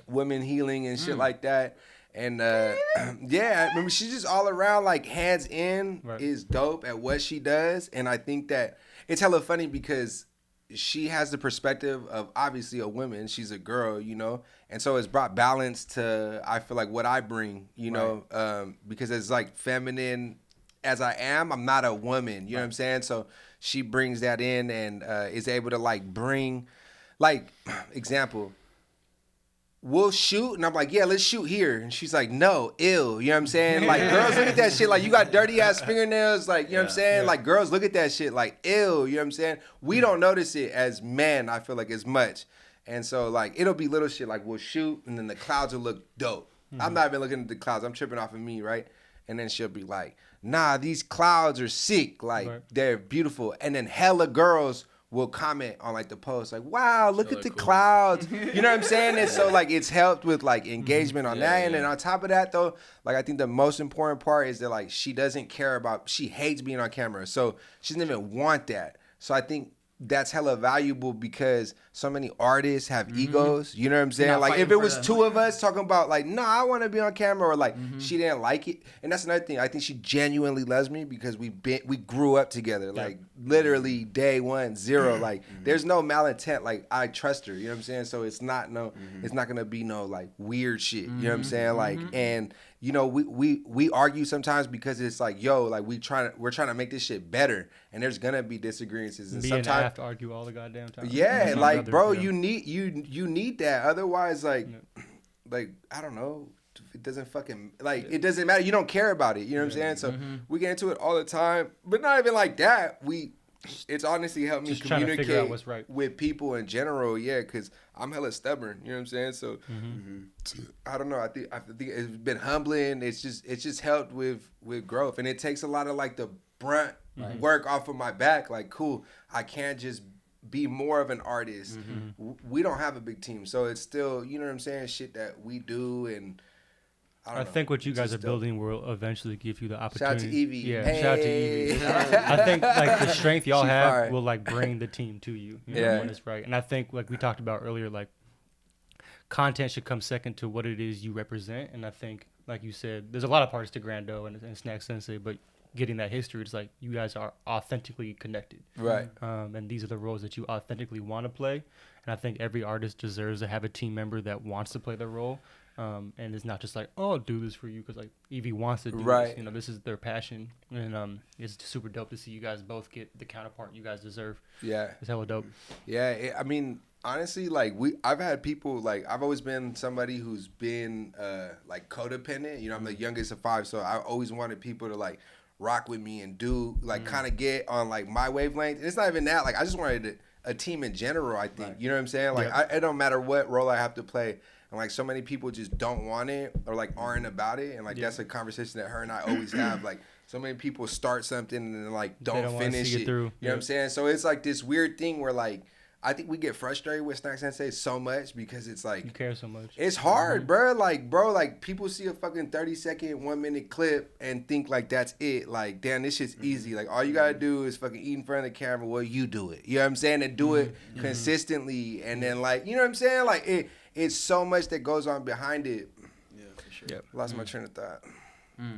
women healing and shit like that. And yeah, I mean, she's just all around like hands in is dope at what she does, and I think that it's hella funny because she has the perspective of obviously a woman. She's a girl, you know, and so it's brought balance to I feel like what I bring, you know, because it's like feminine as I am, I'm not a woman, you know what I'm saying? So she brings that in and is able to like bring, like, example, we'll shoot, and I'm like, yeah, let's shoot here. And she's like, no, ill. You know what I'm saying? Like, girls look at that shit like you got dirty ass fingernails. Like, you know what I'm saying? Like, girls look at that shit like ill. You know what I'm saying? We don't notice it as men, I feel like, as much. And so, like, it'll be little shit like we'll shoot, and then the clouds will look dope. I'm not even looking at the clouds. I'm tripping off of me, right? And then she'll be like, nah, these clouds are sick. Like, they're beautiful. And then hella girls will comment on like the post like, wow, look at the clouds. You know what I'm saying? And so like it's helped with like engagement on that. And then on top of that though, like I think the most important part is that like she doesn't care about, she hates being on camera. So she doesn't even want that. So I think that's hella valuable because so many artists have egos. You know what I'm saying? Like if it was two of us talking about like, nah, I want to be on camera, or like she didn't like it. And that's another thing. I think she genuinely loves me because we grew up together. Like literally day 1, 0. Like there's no malintent. Like I trust her. You know what I'm saying? So it's not it's not gonna be no like weird shit. You know what I'm saying? Like and you know, we argue sometimes because it's like, yo, like we're trying to make this shit better, and there's gonna be disagreements, and sometimes I have to argue all the goddamn time. Yeah, like bro, you need that. Otherwise, like I don't know, it doesn't fucking like it doesn't matter. You don't care about it. You know what I'm saying? So we get into it all the time, but not even like that. It's honestly helped me communicate what's right with people in general. Yeah, because I'm hella stubborn. You know what I'm saying? So I don't know. I think it's been humbling. It's just helped with growth, and it takes a lot of like the brunt work off of my back. Like, cool, I can't just be more of an artist. We don't have a big team, so it's still, you know what I'm saying, shit that we do, and I don't know. think what you It's guys are just dope. building will eventually give you the Shout out opportunity. to Evie. Yeah, Hey. shout out to Evie. I think like the strength y'all She have fire. will like bring the team to you. You know, Yeah. when it's right. And I think like we talked about earlier, like content should come second to what it is you represent. And I think, like you said, there's a lot of parts to Grando and Snack Sensei, but getting that history, it's like you guys are authentically connected. Right. And these are the roles that you authentically want to play. And I think every artist deserves to have a team member that wants to play their role. And it's not just like, oh, I'll do this for you because like Evie wants to do Right. this. You know, this is their passion. And it's super dope to see you guys both get the counterpart you guys deserve. Yeah. It's hella dope. Yeah, I mean, honestly, like I've had people, like I've always been somebody who's been like codependent. You know, I'm the youngest of 5, so I always wanted people to like rock with me and do like kind of get on like my wavelength. And it's not even that. Like I just wanted a team in general. I think you know what I'm saying. Like it don't matter what role I have to play. And like so many people just don't want it or like aren't about it. And like that's a conversation that her and I always have. Like so many people start something and then like don't don't wanna finish see it it. through. You know what I'm saying? So it's like this weird thing where like I think we get frustrated with Snack Sensei so much because it's like You care so much. it's hard, bro. Like people see a fucking 30-second, 1-minute clip and think like that's it. Like, damn, this shit's easy. Like, all you gotta do is fucking eat in front of the camera. Well, you do it. You know what I'm saying? And do it consistently. And then, like, you know what I'm saying? Like, it's so much that goes on behind it. Yeah, for sure. Yep. Lost my train of thought.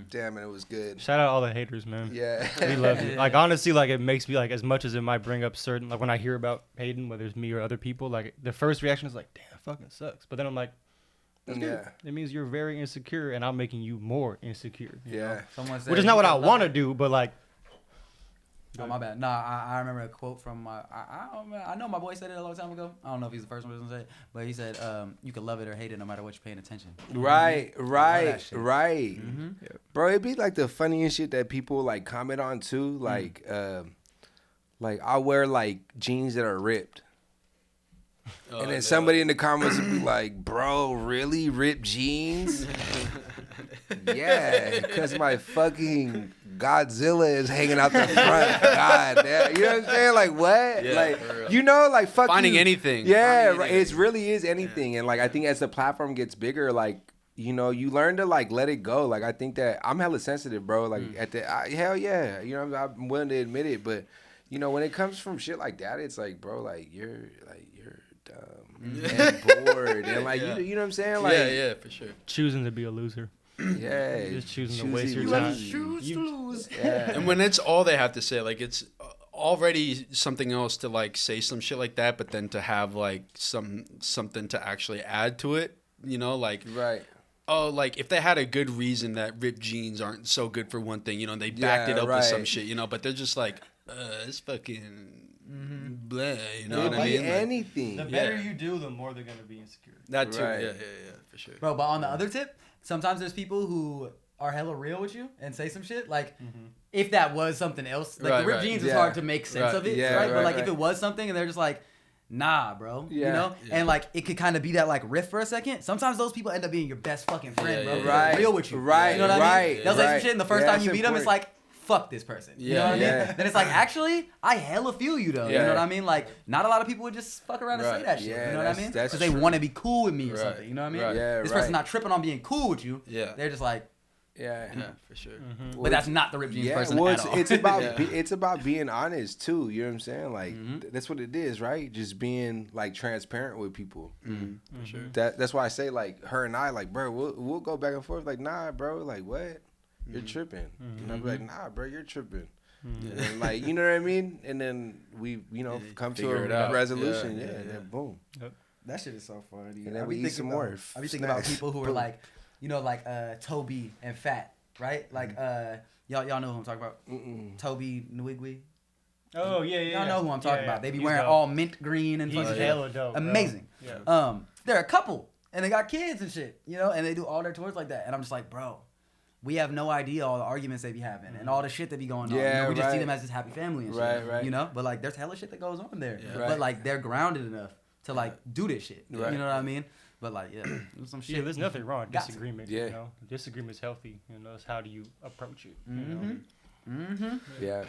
Damn, and it was good. Shout out all the haters, man. Yeah. We love you. Like honestly, like it makes me like as much as it might bring up certain like when I hear about Hayden, whether it's me or other people, like the first reaction is like, damn, it fucking sucks. But then I'm like, that's good. Yeah. It means you're very insecure and I'm making you more insecure. you know? Yeah. Someone said, Which is not what "You I can love want to it." do, but like Oh, my bad. Nah, I remember a quote from my. I know my boy said it a long time ago. I don't know if he's the first one to say it, but he said, "You can love it or hate it, no matter what you're paying attention." Right. that shit. Bro, it'd be like the funniest shit that people like comment on too. Like I wear like jeans that are ripped. And then somebody in the comments would be like, bro, really? Ripped jeans? Yeah, because my fucking Godzilla is hanging out the front. God damn. You know what I'm saying? Like, what? Yeah, like, for real. you know, like, fuck Finding you. anything. Yeah, Finding right. anything. It really is anything. And, like, I think as the platform gets bigger, like, you know, you learn to, like, let it go. Like, I think that I'm hella sensitive, bro. Like, hell yeah. You know, I'm willing to admit it. But, you know, when it comes from shit like that, it's like, bro, like, you're dumb and bored. And, like, you know what I'm saying? Like, yeah, for sure. choosing to be a loser. yeah. Just choosing to choosy waste your losers. time. lose. Yeah. And when it's all they have to say, like it's already something else to like say some shit like that, but then to have like something to actually add to it, you know, like Right. oh, like if they had a good reason that ripped jeans aren't so good for one thing, you know, they backed it up with some right. shit, you know, but they're just like, it's fucking blah, you know It what could I be mean? Like, anything. The better you do, the more they're gonna be insecure. that too, Right. yeah, for sure. Bro, but on the other tip, sometimes there's people who are hella real with you and say some shit. Like, if that was something else, like Right, the ripped right. jeans is Yeah. hard to make sense Right. of it, Yeah, right? But right, like, right. if it was something and they're just like, nah, bro, you Yeah. know, Yeah. and like it could kind of be that like riff for a second. Sometimes those people end up being your best fucking friend, Yeah, bro. yeah, 'cause yeah. they're real with you, Right, You know what I right, mean? They'll say some right. shit, and the first Yeah, time you that's meet them, it's important. like, fuck this person. You know Yeah. what I mean? Yeah. Then it's like, actually, I hella feel you though. You Yeah. know what I mean? Like, not a lot of people would just fuck around and say Right. that shit. Yeah, you know what I that's- mean? that's Because they true. want to be cool with me or Right. something. You know what I mean? Right. Yeah, This right. person's not tripping on being cool with you. Yeah. They're just like, Yeah. Yeah, for sure. but that's not the ripped jeans Yeah, person well, at all. it's about Yeah. it's about being honest too. You know what I'm saying? Like that's what it is, right? Just being like transparent with people. For sure. That's why I say like her and I like, bro, we'll go back and forth. Like, nah, bro, like what? You're tripping. And I'll be like, nah, bro, you're tripping. And then, like, you know what I mean? And then we, you know, come to figure it a out. resolution. Yeah, Yeah, yeah, and yeah. then boom. That shit is so funny. And then I we be eat thinking some about- more I be thinking about snacks. people who are Boom. like, you know, like Toby and Fat, right? Like y'all know who I'm talking about. Toby Nwigwe. Oh yeah, yeah. Y'all know who I'm talking about. They be He's wearing dope. all mint green and He's fucking hella dope. bro. amazing. Yeah. They're a couple and they got kids and shit, you know, and they do all their tours like that. And I'm just like, bro, we have no idea all the arguments they be having and all the shit that be going on. You Yeah, know, we just see right. them as this happy family and shit. Right, right. You know, but like there's hella shit that goes on there. Yeah. But Right. like they're grounded enough to like do this shit. Right. You know what I mean? But like, yeah, there's some shit. Yeah, there's nothing wrong with Got to. disagreement. Yeah. You know, disagreement's healthy. You know, it's how do you approach it? You know? Mm-hmm. Yeah.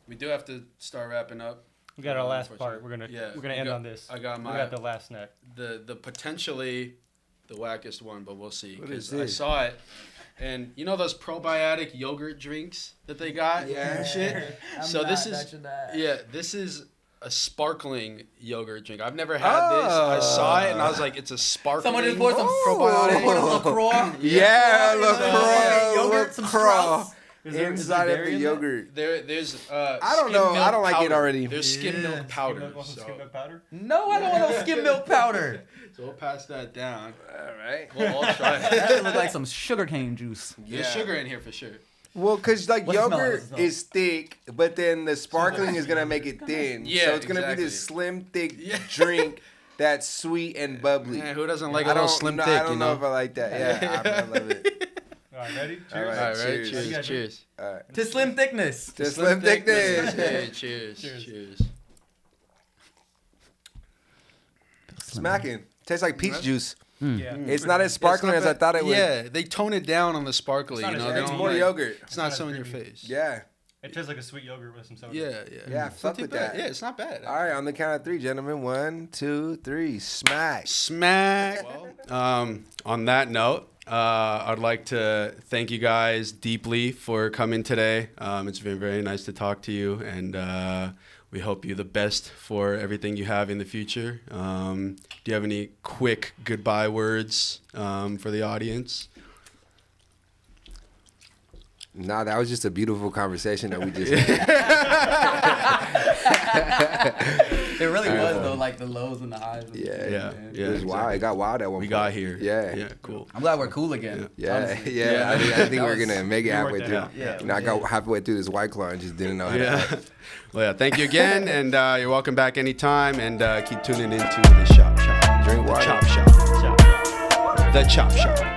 We do have to start wrapping up. We got our last part. We're gonna end on this. I got we got the last snack. the potentially the wackest one, but we'll see. What is Because I this? saw it, and you know those probiotic yogurt drinks that they got and shit. So this is a sparkling yogurt drink. I've never had this. I saw it and I was like, it's a sparkling. Someone just poured some probiotic. Someone LaCroix. Yeah, LaCroix. LaCroix. Yogurt, some Strauss. Inside of the yogurt. There's I don't skim know. I milk don't like it powder. already. There's skim milk Skim powder. milk, want some skim milk powder? No, I don't want no skim milk powder. So we'll pass that down. All right. We'll all try That it. shit look like some sugarcane juice. There's sugar in here for sure. Well, because like What's the smell? yogurt What's the smell? is thick, but then the sparkling is gonna make it thin. Yeah, so it's gonna exactly. be this slim, thick Yeah. drink that's sweet and bubbly. Man, who doesn't like a I little don't, slim no, thick? I don't know if I like that. Yeah, I love it. All right, ready? Cheers. All right. All right, Cheers. cheers, cheers. All right. To slim thickness. To slim thickness. Hey, cheers, Cheers. cheers. Smacking. Tastes like peach juice. Yeah. It's not as sparkling as I thought it was. Yeah, they tone it down on the sparkly. It's You not know, as- they It's don't more like- yogurt. It's not It's so not in your creamy. face. Yeah. It tastes like a sweet yogurt with some soda. Yeah, yeah. Yeah, It's fuck not too with bad. that. Yeah, it's not bad. All right, on the count of three, gentlemen. 1, 2, 3. Smack. Smack. On that note, I'd like to thank you guys deeply for coming today. It's been very nice to talk to you, and we hope you the best for everything you have in the future. Do you have any quick goodbye words for the audience? Nah, that was just a beautiful conversation that we just had. It really was though, like the lows and the highs. Yeah. Yeah, It was wild. It got wild at one We point. got here. Yeah. Yeah, cool. I'm glad we're cool again. Yeah, honestly. yeah. I think we're gonna make it we halfway worked through. that out. Yeah, You know, I got halfway through this White Claw and just didn't know how to Yeah. act. Well, yeah. Thank you again, and you're welcome back anytime. And keep tuning into the Chop Shop. Drink water. Chop Shop. Ciao. The Chop Shop.